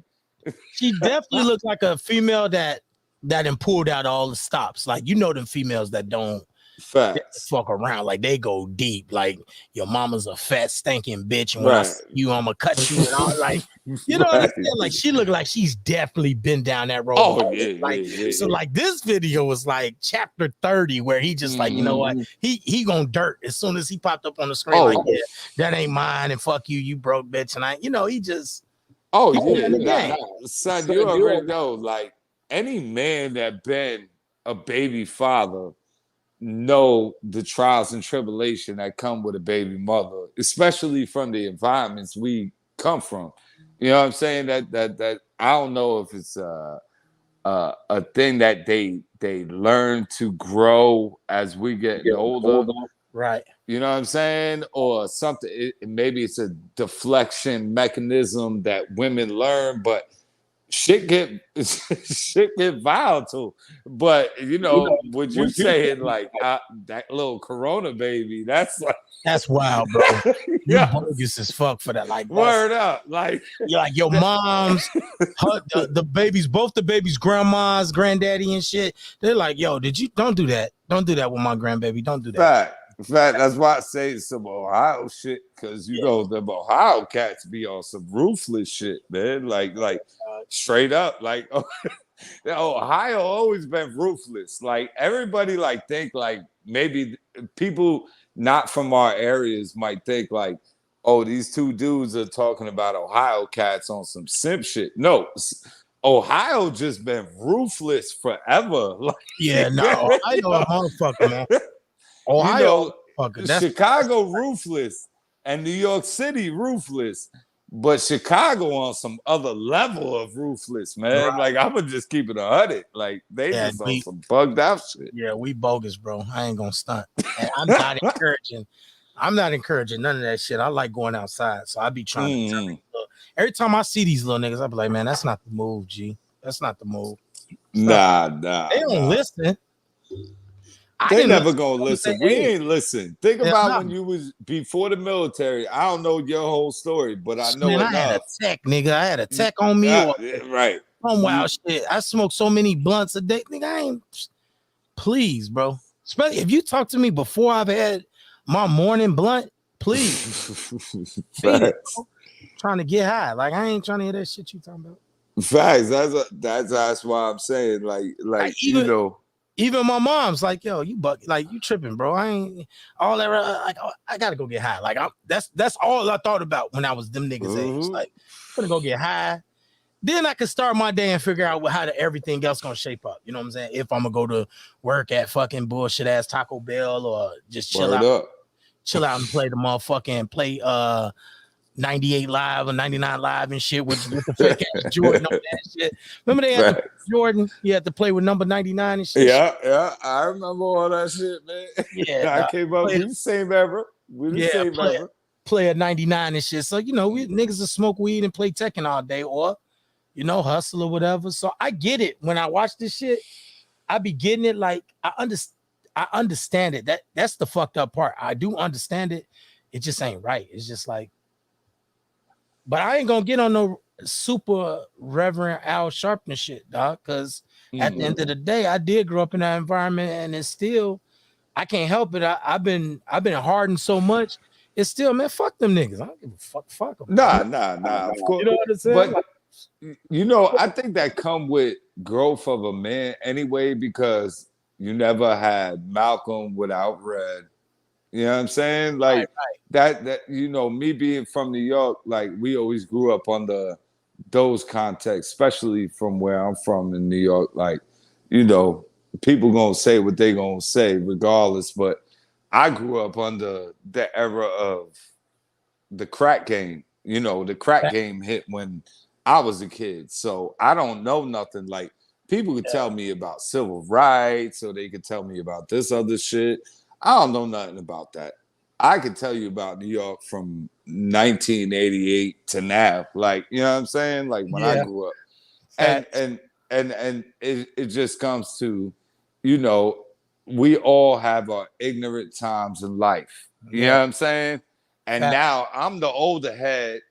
she definitely looks like a female that done pulled out all the stops. Like, you know, them females that don't facts. fuck around, like they go deep. Like, your mama's a fat stinking bitch, and when I see you, I'm gonna cut you. And all, like, you know what I'm saying? Like, she look like she's definitely been down that road. Oh yeah, like yeah. so. Like, this video was like chapter 30, where he just like, you know what, he gonna dirt as soon as he popped up on the screen. Like, yeah, that ain't mine, and fuck you, you broke bitch. And I, you know, he just son, you already know. Like, any man that been a baby father know the trials and tribulation that come with a baby mother, especially from the environments we come from. You know what I'm saying? That I don't know if it's a thing that they learn to grow as we get older. Right. You know what I'm saying? Or something. Maybe it's a deflection mechanism that women learn, but shit get volatile. But you know, would you say it like that little Corona baby? That's like, that's wild, bro. Yeah, bogus as fuck for that. Like, word up, like you're like your mom's, the babies, both the babies' grandmas, granddaddy, and shit. They're like, yo, don't do that. Don't do that with my grandbaby. Don't do that. Fact. That's why I say some Ohio shit, because you know the Ohio cats be on some ruthless shit, man. Like straight up, like Ohio always been ruthless. Like, everybody like think like maybe people not from our areas might think like, oh, these two dudes are talking about Ohio cats on some simp shit. No, Ohio just been ruthless forever. Like, yeah, no, Ohio a motherfucker, man. Ohio, Chicago ruthless and New York City ruthless, but Chicago on some other level of ruthless, man. Right. Like, I'm gonna just keep it 100. Like, they just on some bugged out shit. Yeah, we bogus, bro. I ain't gonna stunt. And I'm not encouraging. I'm not encouraging none of that shit. I like going outside, so I be trying to. Look, every time I see these little niggas, I be like, man, that's not the move, G. That's not the move. Nah. They don't listen. They never gonna listen. We ain't listen. Think about when you was before the military. I don't know your whole story, but I know enough. I had a tech, nigga. I had a tech on me. Right. Some wild shit. I smoked so many blunts a day. Nigga, I ain't. Please, bro. Especially if you talk to me before I've had my morning blunt, please. Trying to get high. Like, I ain't trying to hear that shit you talking about. Facts. That's why I'm saying, like you know. Even my mom's like, yo, you tripping, bro. I ain't all that. Like, I gotta go get high. Like, that's all I thought about when I was them niggas age. Like, I'm gonna go get high. Then I could start my day and figure out how everything else gonna shape up. You know what I'm saying? If I'm gonna go to work at fucking bullshit ass Taco Bell, or just chill out and play the motherfucking 98 Live or 99 Live and shit with the fake ass Jordan on that shit. Remember they had the Jordan? You had to play with number 99 and shit. Yeah. I remember all that shit, man. Yeah. I came up with the same ever. Play a 99 and shit. So, you know, we niggas will smoke weed and play Tekken all day, or, you know, hustle or whatever. So I get it. When I watch this shit, I be getting it. Like, I understand it. That's the fucked up part. I do understand it. It just ain't right. It's just like, but I ain't gonna get on no super Reverend Al Sharpton shit, dog. Because at the end of the day, I did grow up in that environment, and it's still, I can't help it. I've been hardened so much. It's still, man, fuck them niggas. I don't give a fuck. Fuck them. Nah. Of course. You know what I'm saying? But you know, I think that come with growth of a man anyway, because you never had Malcolm without Red. You know what I'm saying? Like that, you know, me being from New York, like, we always grew up under those contexts, especially from where I'm from in New York. Like, you know, people gonna say what they gonna say regardless, but I grew up under the era of the crack game. You know, the crack game hit when I was a kid. So I don't know nothing. Like, people could tell me about civil rights, or they could tell me about this other shit. I don't know nothing about that. I could tell you about New York from 1988 to now. Like, you know what I'm saying? Like, when I grew up. And it just comes to, you know, we all have our ignorant times in life. You know what I'm saying? And now I'm the older head,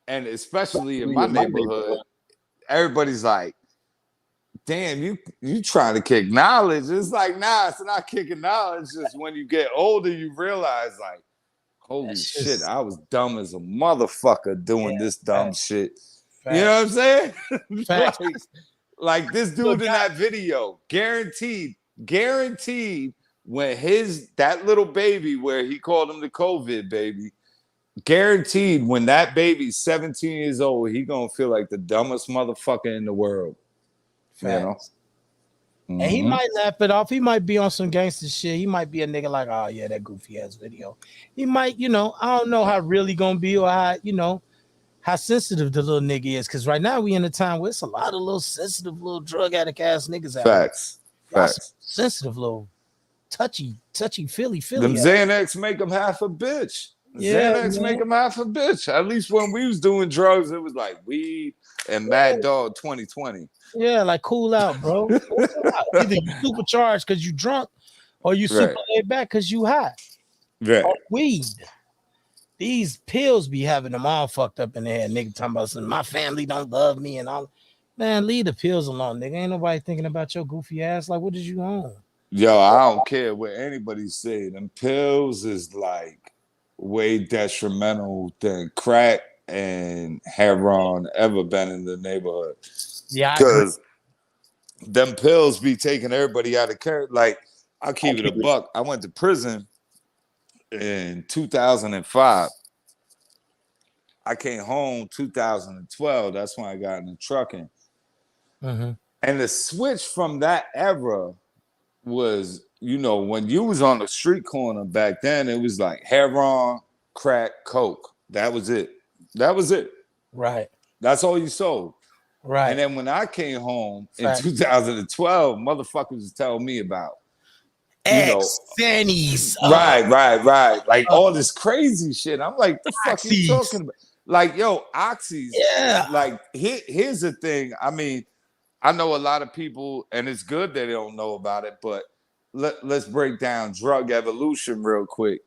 and especially in my neighborhood, everybody's like, damn, you trying to kick knowledge. It's like, nah, it's not kicking knowledge. Just when you get older, you realize, like, holy shit, I was dumb as a motherfucker doing this dumb shit. You know what I'm saying? like this dude in that video, guaranteed when that little baby, where he called him the COVID baby, guaranteed when that baby's 17 years old, he gonna feel like the dumbest motherfucker in the world. You know? And he might laugh it off. He might be on some gangster shit. He might be a nigga like, oh yeah, that goofy ass video. He might, I don't know how really gonna be, or how sensitive the little nigga is. Because right now we in a time where it's a lot of little sensitive little drug addict ass niggas out there. Facts. Sensitive little touchy feely. Them Xanax make them half a bitch. Xanax make them half a bitch. At least when we was doing drugs, it was like weed and Mad Dog 2020. Yeah, like cool out, bro. Either you supercharged because you drunk, or you super laid back because you high. Right. Or weed. These pills be having them all fucked up in their head. Nigga talking about something, my family don't love me and all. Man, leave the pills alone, nigga. Ain't nobody thinking about your goofy ass. Like, what did you own? Yo, I don't care what anybody say. Them pills is like way detrimental than crack and heroin ever been in the neighborhood. Yeah, because them pills be taking everybody out of care. Like, I'll keep it a buck. I went to prison in 2005. I came home 2012. That's when I got into trucking. And the switch from that era was, when you was on the street corner back then, it was like heroin, crack, coke. That was it. Right. That's all you sold. Right. And then when I came home in 2012, motherfuckers was telling me about Xannies. Right. Like all this crazy shit. I'm like, the fuck are you talking about? Like, yo, oxys. Yeah. Like, here's the thing. I mean, I know a lot of people, and it's good that they don't know about it, but let's break down drug evolution real quick.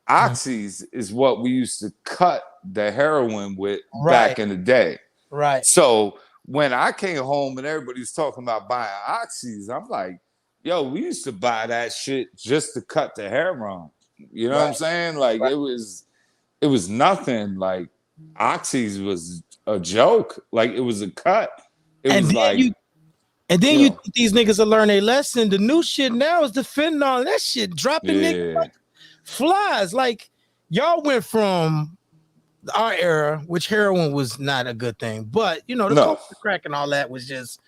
Oxys is what we used to cut the heroin with back in the day. Right. So when I came home and everybody's talking about buying oxys, I'm like, yo, we used to buy that shit just to cut the heroin. You know what I'm saying? Like it was nothing. Like oxys was a joke. Like it was a cut. It was like you think these niggas will learn a lesson. The new shit now is the fentanyl. That shit dropping niggas like flies. Like y'all went from our era, which heroin was not a good thing, but the crack and all that was just,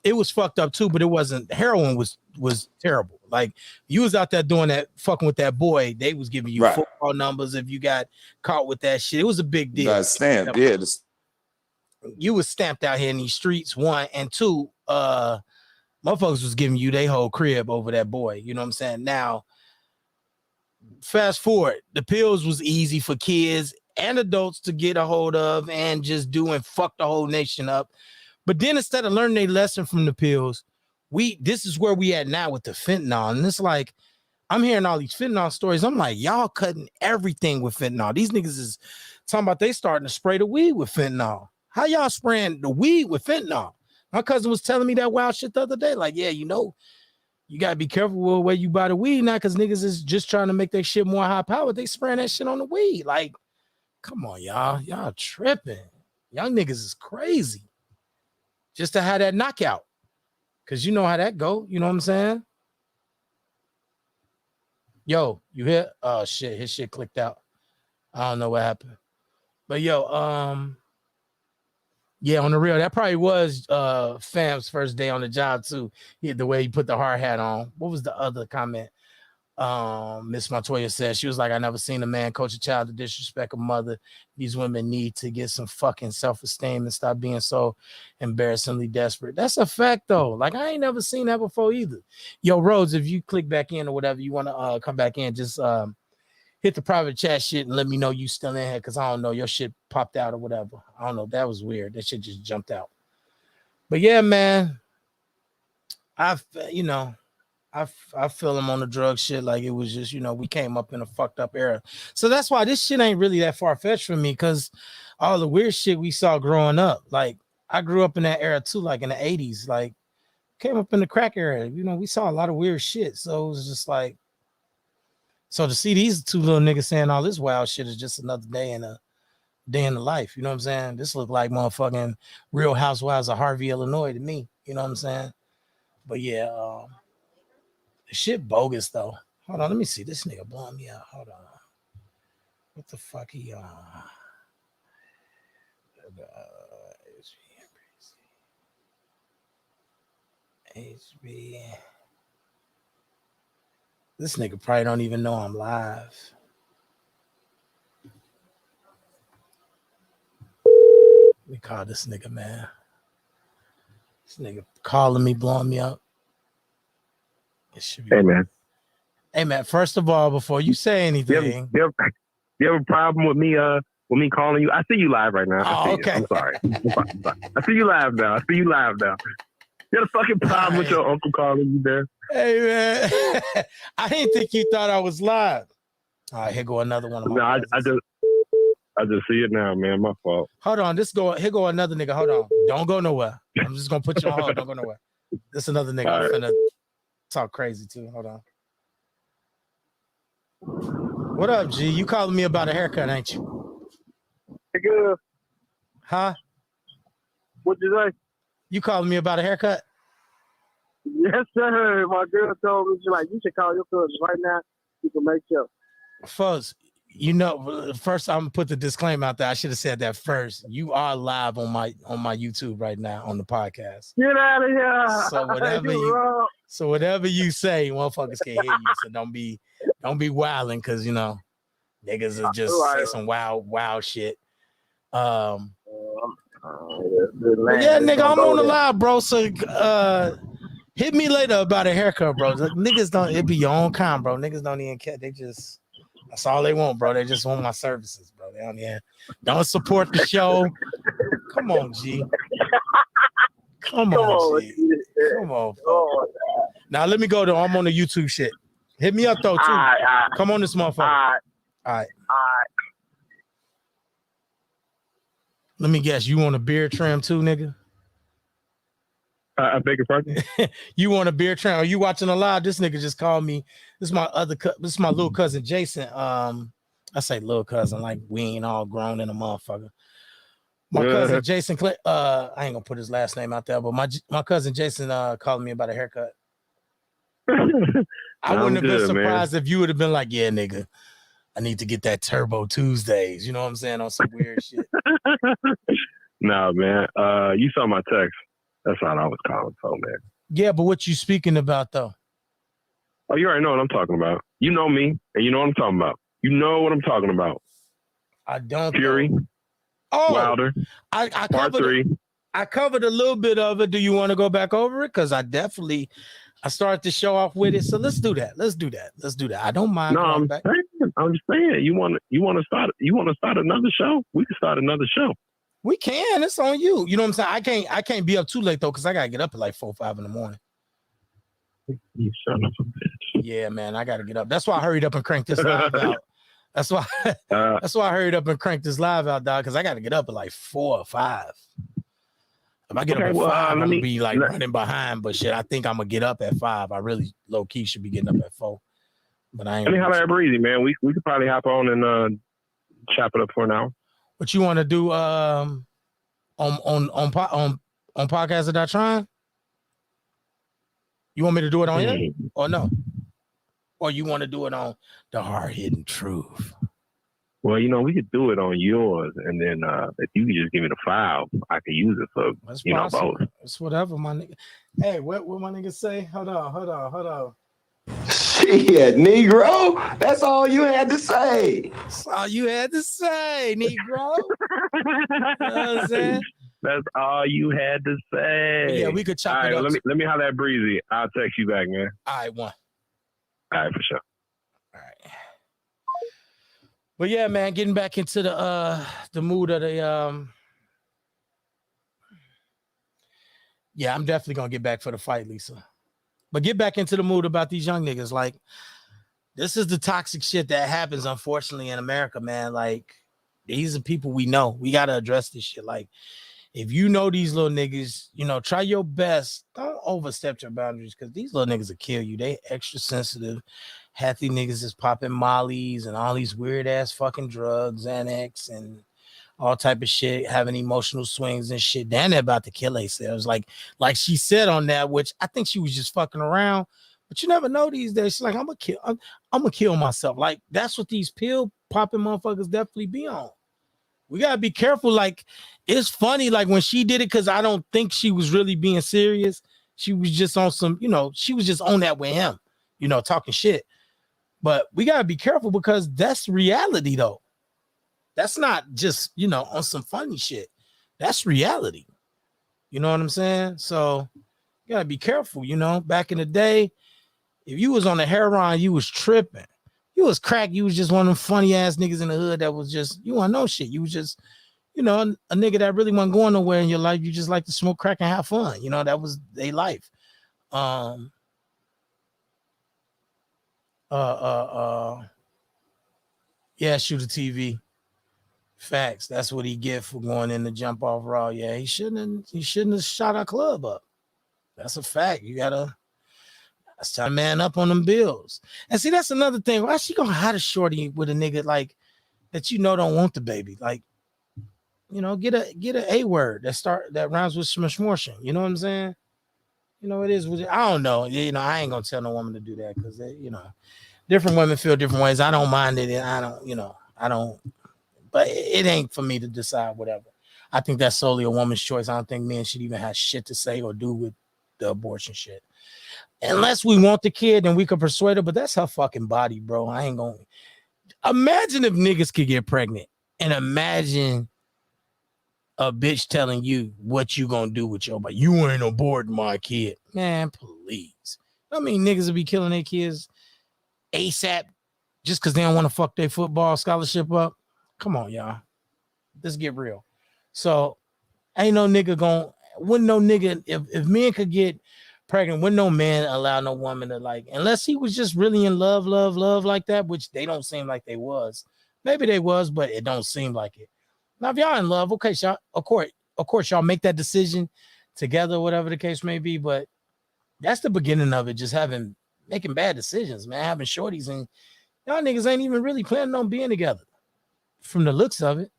it was fucked up too, but it wasn't. Heroin was terrible. Like you was out there doing that, fucking with that boy, they was giving you football numbers if you got caught with that shit. It was a big deal. Got stamped, you was stamped out here in these streets, one, and two, motherfuckers was giving you their whole crib over that boy. You know what I'm saying? Now, fast forward, the pills was easy for kids and adults to get a hold of and just do and fuck the whole nation up. But then instead of learning a lesson from the pills, this is where we at now with the fentanyl. And it's like, I'm hearing all these fentanyl stories. I'm like, y'all cutting everything with fentanyl. These niggas is talking about they starting to spray the weed with fentanyl. How y'all spraying the weed with fentanyl? My cousin was telling me that wild shit the other day. Like, yeah, you gotta be careful with where you buy the weed now, because niggas is just trying to make that shit more high powered. They spraying that shit on the weed. Like, come on, y'all tripping. Young niggas is crazy. Just to have that knockout. Cause you know how that go. You know what I'm saying? Yo, you hear? Oh shit, his shit clicked out. I don't know what happened. But yo, yeah, on the real, that probably was Fam's first day on the job too. The way he put the hard hat on. What was the other comment? Miss Montoya said, she was like, I never seen a man coach a child to disrespect a mother. These women need to get some fucking self-esteem and stop being so embarrassingly desperate. That's a fact though. Like I ain't never seen that before either. Yo, Rhodes, if you click back in or whatever, you want to come back in, just hit the private chat shit and let me know you still in here, because I don't know, your shit popped out or whatever. I don't know. That was weird. That shit just jumped out. But yeah, man, I feel him on the drug shit. Like it was just, we came up in a fucked up era. So that's why this shit ain't really that far fetched for me, because all the weird shit we saw growing up. Like I grew up in that era too, like in the 80s. Like came up in the crack era. We saw a lot of weird shit. So it was just like, so to see these two little niggas saying all this wild shit is just another day in the life. You know what I'm saying? This look like motherfucking Real Housewives of Harvey, Illinois to me. You know what I'm saying? But yeah, the shit bogus though. Hold on, let me see. This nigga blowing me out. Hold on. What the fuck he on? HB. This nigga probably don't even know I'm live. Let me call this nigga, man. This nigga calling me, blowing me up. It should be. Hey man, first of all, before you say anything, you have a problem with me calling you? I see you live right now. Oh, okay. I'm sorry. I see you live now. You got a fucking problem with your uncle calling you there? Hey man, I didn't think you thought I was live. All right, here go another one of my. No, I just see it now, man. My fault. Hold on, here go another nigga. Hold on, don't go nowhere. I'm just gonna put you on hold. Don't go nowhere. This another nigga. I'm finna talk crazy too. Hold on. What up, G? You calling me about a haircut, ain't you? Nigga. Huh? What'd you say? You calling me about a haircut? Yes, sir. My girl told me, you should call your cousin right now. You can make sure. Folks, first I'm gonna put the disclaimer out there. I should have said that first. You are live on my YouTube right now on the podcast. Get out of here. So whatever you say, motherfuckers can hear you. So don't be wilding, because niggas are just say some wild shit. Yeah, nigga, I'm on the live, bro. So hit me later about a haircut, bro. Like, niggas don't, it be your own kind, bro. Niggas don't even care. They just, that's all they want, bro. They just want my services, bro. They don't support the show. Come on, G. Come on, G. Come on, bro. Now let me go to, I'm on the YouTube shit. Hit me up though, too. All right. Come on this motherfucker. All right. Let me guess, you want a beard trim too, nigga? I beg your pardon? You want a beard trim? Are you watching a live? This nigga just called me. This is my little cousin Jason. I say little cousin, like we ain't all grown in a motherfucker. My cousin Jason I ain't gonna put his last name out there, but my cousin Jason called me about a haircut. I wouldn't have been surprised if you would have been like, yeah, nigga, I need to get that Turbo Tuesdays. You know what I'm saying? On some weird shit. No, man. You saw my text. That's all I was calling for, man. Yeah, but what you speaking about though? Oh, you already know what I'm talking about. You know me, and you know what I'm talking about. You know what I'm talking about. I don't. Fury. Oh, Wilder. I Part 3. I covered a little bit of it. Do you want to go back over it? Because I started to show off with it. So let's do that. I don't mind. No, I'm just saying. You want to start another show? We can start another show. We can. It's on you. You know what I'm saying? I can't be up too late though, because I gotta get up at like 4 or 5 in the morning. You son of a bitch. Yeah, man, I gotta get up. That's why I hurried up and cranked this live out. That's why I hurried up and cranked this live out, dog, because I gotta get up at like 4 or 5. If I get up at 5, I'm gonna be like running behind. But shit, I think I'm gonna get up at 5. I really low key should be getting up at 4. But I ain't. Let me holler at Breezy, man. We could probably hop on and chop it up for an hour. What you want to do on podcast.trying? You want me to do it on here or no? Or you want to do it on the Hard Hitting Truth? Well, we could do it on yours, and then if you could just give me the file, I could use it for both. It's whatever, my nigga. Hey, what my nigga say? Hold on. Shit, Negro. That's all you had to say. That's all you had to say, Negro. You know what I'm saying? That's all you had to say. Yeah, we could chop it up. Let me holler at Breezy. I'll text you back, man. All right, one. All right, for sure. All right. But yeah, man, getting back into the mood of the yeah, I'm definitely gonna get back for the fight, Lisa. But get back into the mood about these young niggas. Like, this is the toxic shit that happens, unfortunately, in America, man. Like, these are people we know. We got to address this shit. Like, if you know these little niggas, you know, try your best. Don't overstep your boundaries because these little niggas will kill you. They extra sensitive. Half these niggas is popping mollies and all these weird-ass fucking drugs, Xanax, and all type of shit, having emotional swings and shit. Then they're about to kill themselves. Like she said on that, which I think she was just fucking around. But you never know these days. She's like, I'm gonna kill myself. Like, that's what these pill popping motherfuckers definitely be on. We gotta be careful. Like, it's funny, like when she did it, because I don't think she was really being serious. She was just on some, you know, she was just on that with him, you know, talking shit. But we gotta be careful because that's reality, though. That's not just, you know, on some funny shit. That's reality. You know what I'm saying? So you gotta be careful, you know. Back in the day, if you was on the heroin, you was tripping. You was crack, you was just one of them funny ass niggas in the hood that was just, you want no shit. You was just, you know, a nigga that really wasn't going nowhere in your life. You just like to smoke crack and have fun. You know, that was their life. Yeah, shoot a TV. Facts. That's what he get for going in the jump off raw. Yeah, he shouldn't have shot our club up. That's a fact. You gotta man up on them bills. And see, that's another thing. Why she gonna hide a shorty with a nigga like that, you know, don't want the baby? Like, you know, get a word that rhymes with smishmortion. You know what I'm saying? You know, it is. I don't know. You know, I ain't gonna tell no woman to do that because, you know, different women feel different ways. I don't mind it. And I don't. But it ain't for me to decide whatever. I think that's solely a woman's choice. I don't think men should even have shit to say or do with the abortion shit. Unless we want the kid, then we can persuade her, but that's her fucking body, bro. I ain't gonna. Imagine if niggas could get pregnant, and imagine a bitch telling you what you gonna do with your body. You ain't aborting my kid. Man, please. I mean, niggas will be killing their kids ASAP just because they don't want to fuck their football scholarship up. Come on, y'all. Let's get real. So ain't no nigga wouldn't no nigga, if men could get pregnant, wouldn't no man allow no woman to, like, unless he was just really in love like that, which they don't seem like they was. Maybe they was, but it don't seem like it. Now, if y'all in love, okay, y'all, of course, y'all make that decision together, whatever the case may be, but that's the beginning of it, just making bad decisions, man, having shorties, and y'all niggas ain't even really planning on being together. From the looks of it,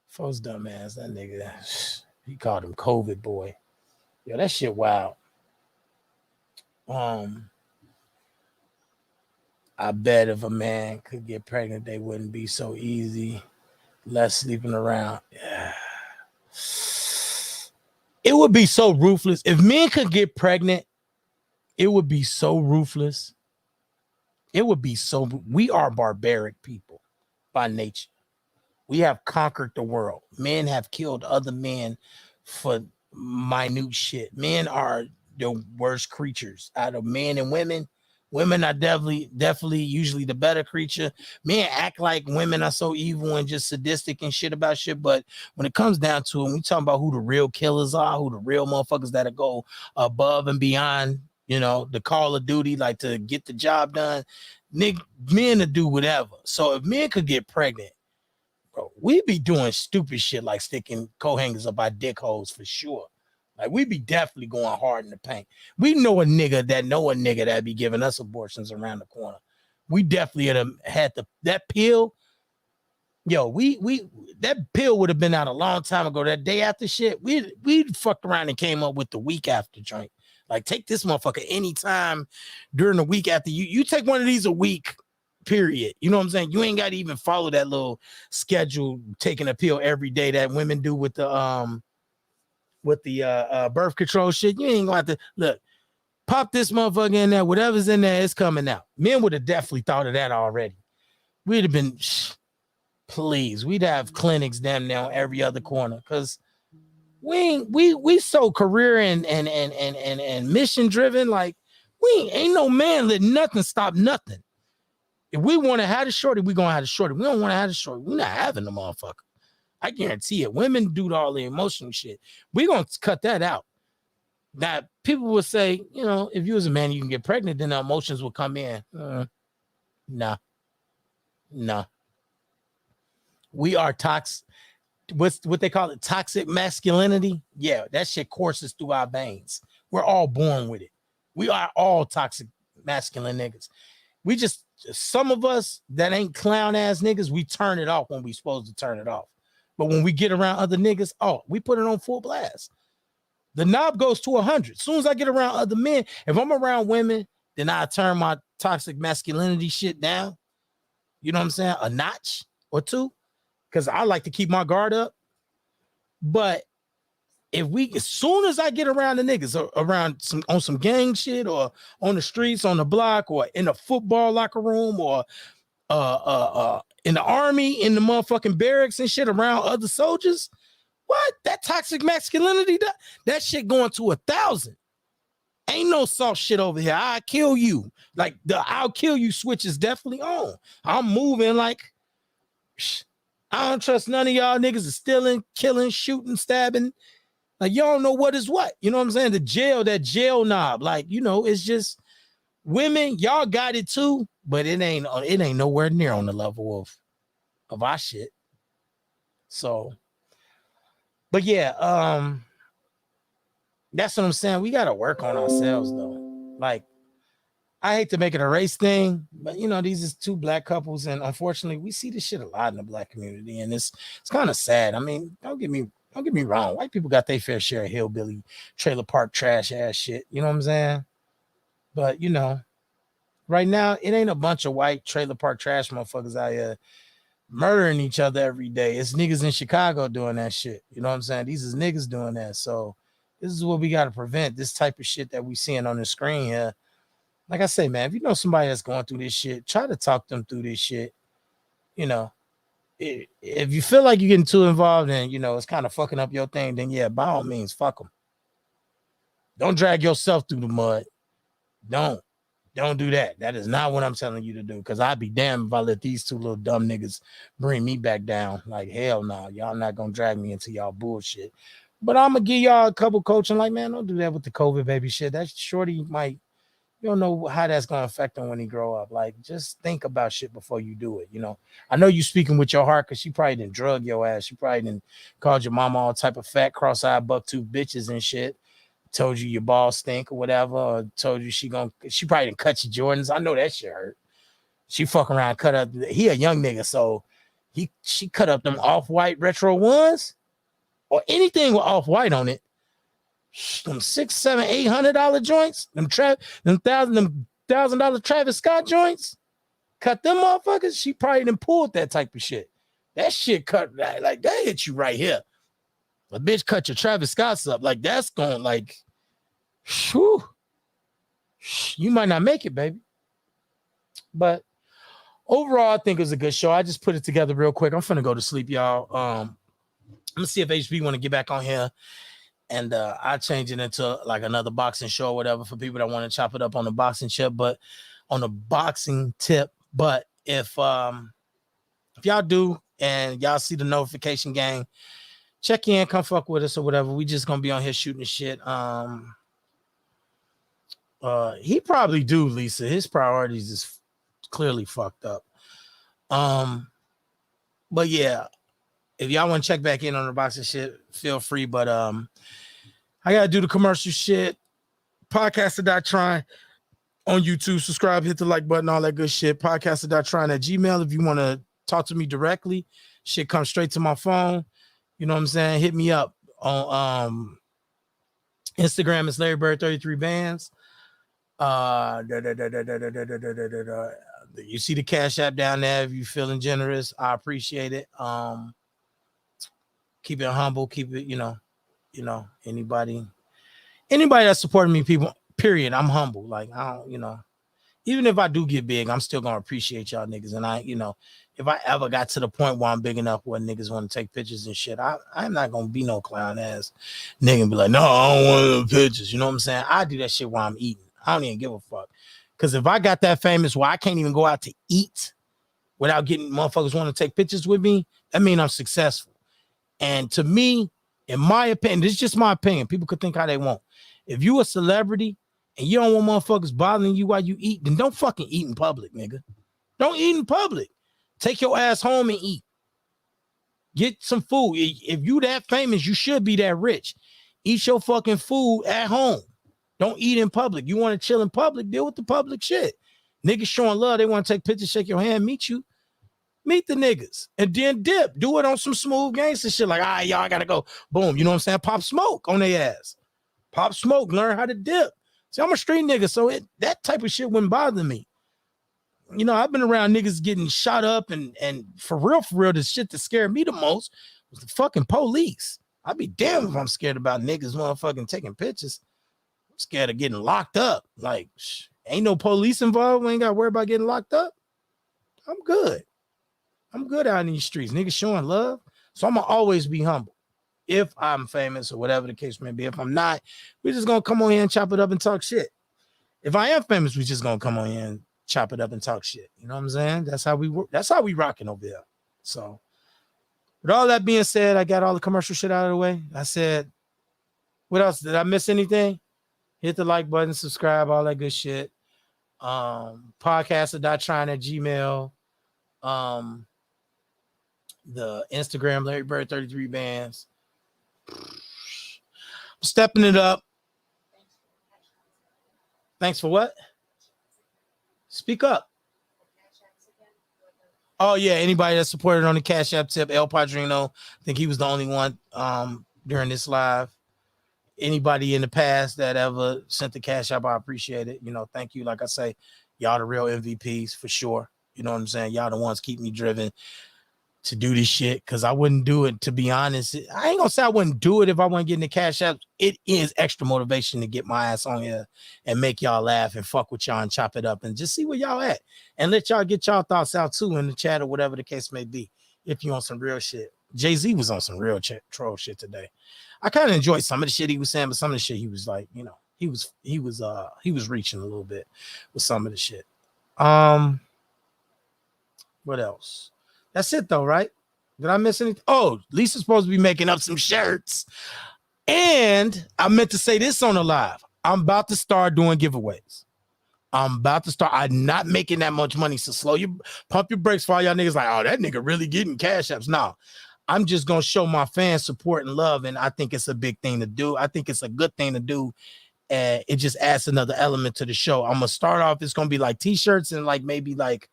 folks dumbass, that nigga, he called him COVID boy. Yo, that shit wild. I bet if a man could get pregnant, they wouldn't be so easy, less sleeping around. Yeah. It would be so ruthless. If men could get pregnant, it would be so ruthless. It would be so, we are barbaric people by nature. We have conquered the world. Men have killed other men for minute shit. Men are the worst creatures out of men and women. Women are definitely usually the better creature. Men act like women are so evil and just sadistic and shit about shit. But when it comes down to it, we talking about who the real killers are, who the real motherfuckers that'll go above and beyond, you know, the call of duty, like to get the job done. Men to do whatever. So if men could get pregnant, bro, we be doing stupid shit like sticking coat hangers up our dick holes for sure. Like, we be definitely going hard in the paint. We know a nigga that be giving us abortions around the corner. We definitely had that pill. Yo, we that pill would have been out a long time ago. That day after shit, we fucked around and came up with the week after joint. Like, take this motherfucker anytime during the week after you take one of these a week, period. You know what I'm saying? You ain't got to even follow that little schedule, taking a pill every day that women do with the birth control shit. You ain't gonna have to look, pop this motherfucker in there, whatever's in there is coming out. Men would have definitely thought of that already. We'd have been, please, we'd have clinics damn near on every other corner, because we so career and mission driven. Like, ain't no man let nothing stop nothing. If we want to have a shorty, we gonna have a shorty. We don't want to have a shorty, we're not having the motherfucker. I guarantee it. Women do all the emotional shit. We're gonna cut that out. That people would say, you know, if you was a man, you can get pregnant, then the emotions will come in. Nah. We are toxic. What they call it, toxic masculinity. Yeah, that shit courses through our veins. We're all born with it. We are all toxic masculine niggas. We just, some of us that ain't clown ass niggas, we turn it off when we supposed to turn it off. But when we get around other niggas, we put it on full blast. The knob goes to 100. As soon as I get around other men, if I'm around women, then I turn my toxic masculinity shit down. You know what I'm saying? A notch or two. Because I like to keep my guard up. But as soon as I get around the niggas, or around on some gang shit, or on the streets, on the block, or in a football locker room, or in the army, in the motherfucking barracks and shit, around other soldiers, what? That toxic masculinity, that shit going to 1,000. Ain't no soft shit over here. I'll kill you. Like the I'll kill you switch is definitely on. I'm moving like, I don't trust none of y'all niggas is stealing, killing, shooting, stabbing. Like, y'all know what is what. You know what I'm saying? That jail knob. Like, you know, it's just women, y'all got it too, but it ain't nowhere near on the level of our shit. So, but yeah, that's what I'm saying. We got to work on ourselves though. Like, I hate to make it a race thing, but you know, these is two black couples, and unfortunately, we see this shit a lot in the black community, and it's kind of sad. I mean, don't get me wrong. White people got their fair share of hillbilly trailer park trash ass shit. You know what I'm saying? But you know, right now, it ain't a bunch of white trailer park trash motherfuckers out here murdering each other every day. It's niggas in Chicago doing that shit. You know what I'm saying? These is niggas doing that. So this is what we got to prevent. This type of shit that we seeing on the screen here. Like I say, man, if you know somebody that's going through this shit, try to talk them through this shit. You know, if you feel like you're getting too involved and, you know, it's kind of fucking up your thing, then yeah, by all means, fuck them. Don't drag yourself through the mud. Don't do that. That is not what I'm telling you to do, because I'd be damned if I let these two little dumb niggas bring me back down. Like, hell no, y'all not going to drag me into y'all bullshit. But I'm going to give y'all a couple coaching, like, man, don't do that with the COVID baby shit. That shorty might, you don't know how that's going to affect him when he grow up. Like, just think about shit before you do it. You know, I know you speaking with your heart, because she probably didn't drug your ass. She probably didn't called your mama all type of fat, cross-eyed, buck-tooth bitches and shit. Told you your balls stink or whatever, or told you she probably didn't cut your Jordans. I know that shit hurt. She fuck around, cut up. He a young nigga, so she cut up them off-white retro ones or anything with off-white on it. Them $600, $700, $800 joints, them $1,000 Travis Scott joints, cut them motherfuckers. She probably done pulled that type of shit. That shit cut like that hit you right here. A bitch cut your Travis Scott's up, like that's going like, whew, you might not make it, baby. But overall, I think it was a good show. I just put it together real quick. I'm finna go to sleep, y'all. I'm gonna see if HB want to get back on here, and I'll change it into like another boxing show or whatever for people that want to chop it up on the boxing tip. But if y'all do and y'all see the notification gang, check in, come fuck with us or whatever. We just gonna be on here shooting shit. He probably do, Lisa. His priorities is clearly fucked up. But yeah, if y'all want to check back in on the boxing shit, feel free. But I gotta do the commercial shit. Podcaster.trying on YouTube. Subscribe, hit the like button, all that good shit. Podcaster.trying at Gmail if you want to talk to me directly. Shit comes straight to my phone. You know what I'm saying? Hit me up on Instagram. It's Larry Bird 33 Bands. You see the Cash App down there. If you're feeling generous, I appreciate it. Keep it humble. Keep it, you know, anybody that's supporting me, people, period. I'm humble. Like, I don't, you know, even if I do get big, I'm still gonna appreciate y'all niggas. And I, you know, if I ever got to the point where I'm big enough where niggas want to take pictures and shit, I'm not gonna be no clown ass nigga and be like, no, I don't want no pictures. You know what I'm saying? I do that shit while I'm eating. I don't even give a fuck. Because if I got that famous where I can't even go out to eat without getting motherfuckers want to take pictures with me, that means I'm successful. And to me, in my opinion, this is just my opinion. People could think how they want. If you a celebrity and you don't want motherfuckers bothering you while you eat, then don't fucking eat in public, nigga. Don't eat in public. Take your ass home and eat. Get some food. If you that famous, you should be that rich. Eat your fucking food at home. Don't eat in public. You want to chill in public, deal with the public shit. Niggas showing love. They want to take pictures, shake your hand, meet you. Meet the niggas. And then dip. Do it on some smooth gangster shit. Like, all right, y'all gotta go. Boom. You know what I'm saying? Pop smoke on their ass. Pop smoke. Learn how to dip. See, I'm a street nigga, so that type of shit wouldn't bother me. You know, I've been around niggas getting shot up and for real, the shit that scared me the most was the fucking police. I'd be damned if I'm scared about niggas motherfucking taking pictures. I'm scared of getting locked up. Like, ain't no police involved. We ain't got to worry about getting locked up. I'm good. I'm good out in these streets. Niggas showing love. So I'm going to always be humble. If I'm famous or whatever the case may be. If I'm not, we're just going to come on here and chop it up and talk shit. If I am famous, we're just going to come on here and chop it up and talk shit. You know what I'm saying? That's how we work. That's how we rocking over here. So with all that being said, I got all the commercial shit out of the way. I said, what else? Did I miss anything? Hit the like button, subscribe, all that good shit. Podcaster.trying@gmail. The Instagram, Larry Bird 33 bands. I'm stepping it up. Thanks for what? Speak up. Oh, yeah. Anybody that supported on the Cash App tip, El Padrino. I think he was the only one during this live. Anybody in the past that ever sent the Cash App, I appreciate it. You know, thank you. Like I say, y'all the real MVPs for sure. You know what I'm saying? Y'all the ones keep me driven to do this shit, because I wouldn't do it, to be honest. I ain't gonna say I wouldn't do it if I wasn't getting the Cash App. It is extra motivation to get my ass on here and make y'all laugh and fuck with y'all and chop it up and just see where y'all at and let y'all get y'all thoughts out too in the chat or whatever the case may be. If you on some real shit. Jay-Z was on some real troll shit today. I kind of enjoyed some of the shit he was saying, but some of the shit he was like, you know, he was reaching a little bit with some of the shit. What else? That's it though, right? Did I miss anything? Oh, Lisa's supposed to be making up some shirts. And I meant to say this on the live. I'm about to start doing giveaways. I'm not making that much money. So pump your brakes for all y'all niggas like, oh, that nigga really getting Cash Apps. No, I'm just going to show my fans support and love. And I think it's a big thing to do. I think it's a good thing to do. And it just adds another element to the show. I'm going to start off. It's going to be like t-shirts and like maybe like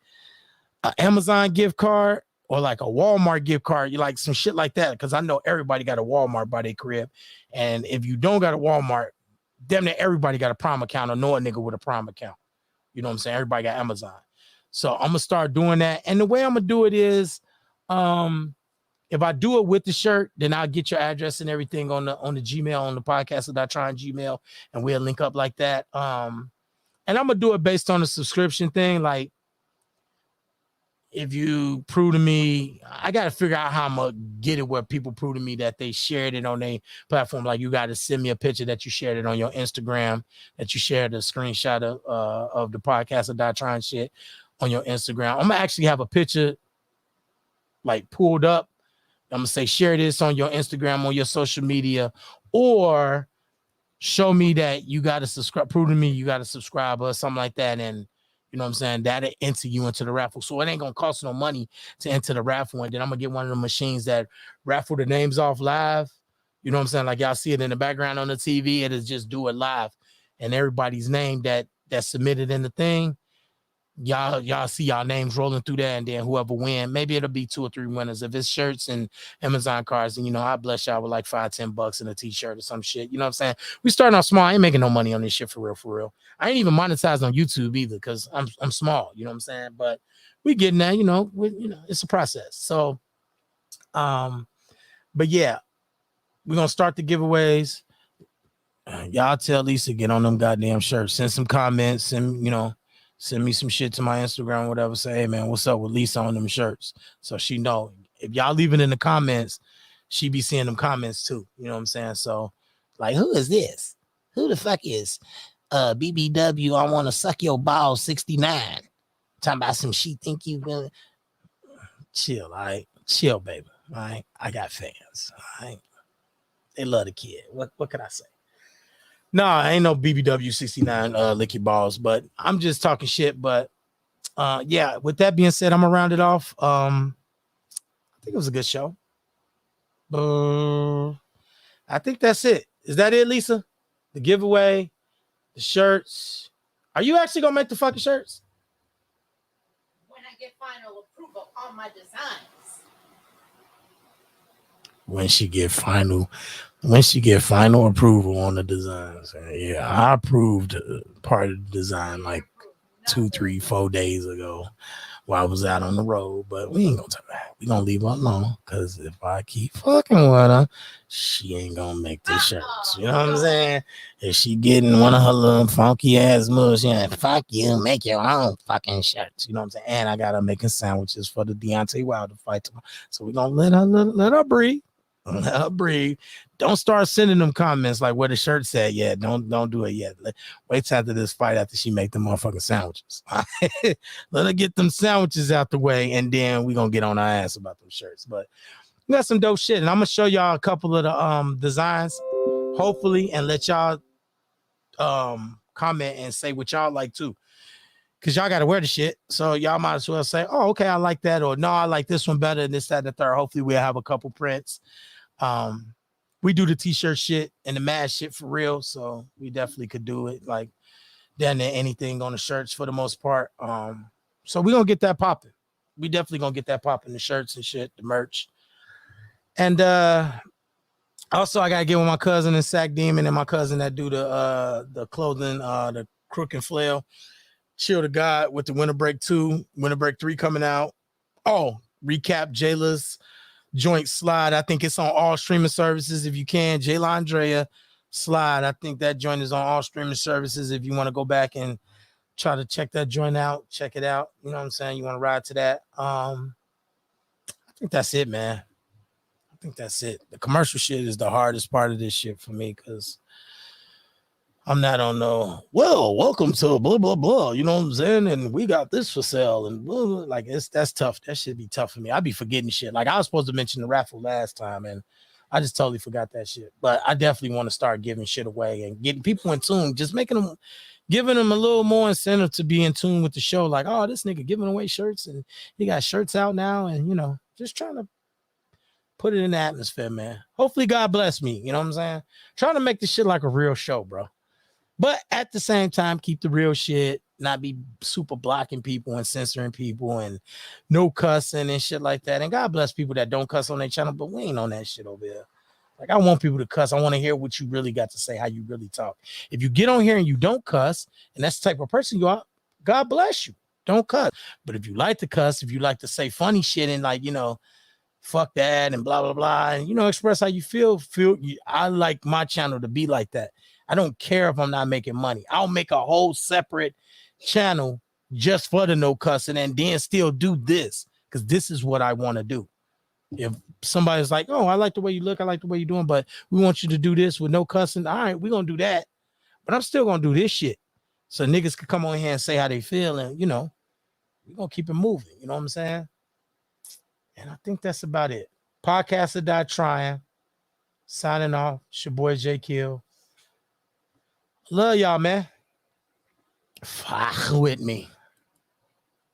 an Amazon gift card or like a Walmart gift card. You like some shit like that. Because I know everybody got a Walmart by their crib. And if you don't got a Walmart, damn near everybody got a Prime account or know a nigga with a Prime account. You know what I'm saying? Everybody got Amazon. So I'm going to start doing that. And the way I'm going to do it is, if I do it with the shirt, then I'll get your address and everything on the Gmail, on the podcast.trying Gmail, and we'll link up like that. And I'm going to do it based on the subscription thing. Like, if you prove to me, I got to figure out how I'm going to get it where people prove to me that they shared it on their platform. Like, you got to send me a picture that you shared it on your Instagram, that you shared a screenshot of the podcast.trying shit on your Instagram. I'm going to actually have a picture like pulled up. I'm going to say, share this on your Instagram, on your social media, or show me that you got to subscribe, prove to me you got to subscribe or something like that. And you know what I'm saying? That'll enter you into the raffle. So it ain't going to cost no money to enter the raffle. And then I'm going to get one of the machines that raffle the names off live. You know what I'm saying? Like y'all see it in the background on the TV. It'll just do it live. And everybody's name that's submitted in the thing, y'all see y'all names rolling through there, and then whoever win, maybe it'll be 2 or 3 winners. If it's shirts and Amazon cards, and you know, I bless y'all with like $5-10 in a t-shirt or some shit. You know what I'm saying? We starting off small. I ain't making no money on this shit for real. I ain't even monetized on YouTube either because I'm small. You know what I'm saying? But we getting there. You know, it's a process. So, but yeah, we're gonna start the giveaways. Y'all tell Lisa get on them goddamn shirts. Send some comments and send me some shit to my Instagram, whatever. Say, hey, man, what's up with Lisa on them shirts? So she know. If y'all leave it in the comments, she be seeing them comments too. You know what I'm saying? So, like, who is this? Who the fuck is BBW? I want to suck your balls 69. Talking about some she think you will. Chill, all right? Chill, baby. All right? I got fans. All right? They love the kid. What can I say? No, ain't no BBW 69 lick your balls, but I'm just talking shit. But yeah, with that being said, I'm gonna round it off. I think it was a good show. I think that's it. Is that it, Lisa? The giveaway, the shirts. Are you actually gonna make the fucking shirts? When I get final approval on my designs. When she get final approval on the designs. Yeah, I approved part of the design like 2, 3, 4 days ago while I was out on the road, but we ain't gonna talk about it. We gonna leave her alone, because if I keep fucking with her, she ain't gonna make the shirts. You know what I'm saying? If she getting one of her little funky ass moves, yeah, fuck you, make your own fucking shirts. You know what I'm saying? And I gotta make sandwiches for the Deontay Wilder fight tomorrow. So we gonna let her breathe. Let her breathe. Don't start sending them comments like where the shirt's at yet. Don't do it yet. Wait till after this fight, after she make the motherfucking sandwiches. Let her get them sandwiches out the way, and then we gonna get on our ass about them shirts. But we got some dope shit, and I'm gonna show y'all a couple of the designs, hopefully, and let y'all comment and say what y'all like too. Cause y'all gotta wear the shit. So y'all might as well say, oh, okay, I like that, or no, I like this one better than this, that, and the third. Hopefully we'll have a couple prints. We do the t-shirt shit and the mask shit for real, so we definitely could do it like than anything on the shirts for the most part. So we're gonna get that popping. We definitely gonna get that popping, the shirts and shit, the merch. And also I gotta get with my cousin and Sack Demon and my cousin that do the clothing, the Crook and Flail. Chill to God with the Winter Break 2, Winter Break 3 coming out. Oh, recap Jayla's joint Slide. I think it's on all streaming services if you can. Jayla Andrea Slide. I think that joint is on all streaming services if you want to go back and try to check that joint out. Check it out. You know what I'm saying? You want to ride to that. I think that's it, man. I think that's it. The commercial shit is the hardest part of this shit for me, because I'm not on no, well, welcome to blah, blah, blah. You know what I'm saying? And we got this for sale. And blah, blah. Like, that's tough. That should be tough for me. I be forgetting shit. Like, I was supposed to mention the raffle last time, and I just totally forgot that shit. But I definitely want to start giving shit away and getting people in tune, just giving them a little more incentive to be in tune with the show. Like, oh, this nigga giving away shirts, and he got shirts out now. And, you know, just trying to put it in the atmosphere, man. Hopefully God bless me. You know what I'm saying? Trying to make this shit like a real show, bro. But at the same time, keep the real shit, not be super blocking people and censoring people and no cussing and shit like that. And God bless people that don't cuss on their channel, but we ain't on that shit over here. Like, I want people to cuss. I want to hear what you really got to say, how you really talk. If you get on here and you don't cuss, and that's the type of person you are, God bless you. Don't cuss. But if you like to cuss, if you like to say funny shit and, like, you know, fuck that and blah, blah, blah, and, you know, express how you feel, I like my channel to be like that. I don't care if I'm not making money. I'll make a whole separate channel just for the no cussing and then still do this, because this is what I want to do. If somebody's like, oh, I like the way you look, I like the way you're doing, but we want you to do this with no cussing, all right, we're going to do that. But I'm still going to do this shit. So niggas can come on here and say how they feel, and, you know, we're going to keep it moving. You know what I'm saying? And I think that's about it. Podcaster Die Trying. Signing off. It's your boy J Kill. Love y'all, man. Fuck with me.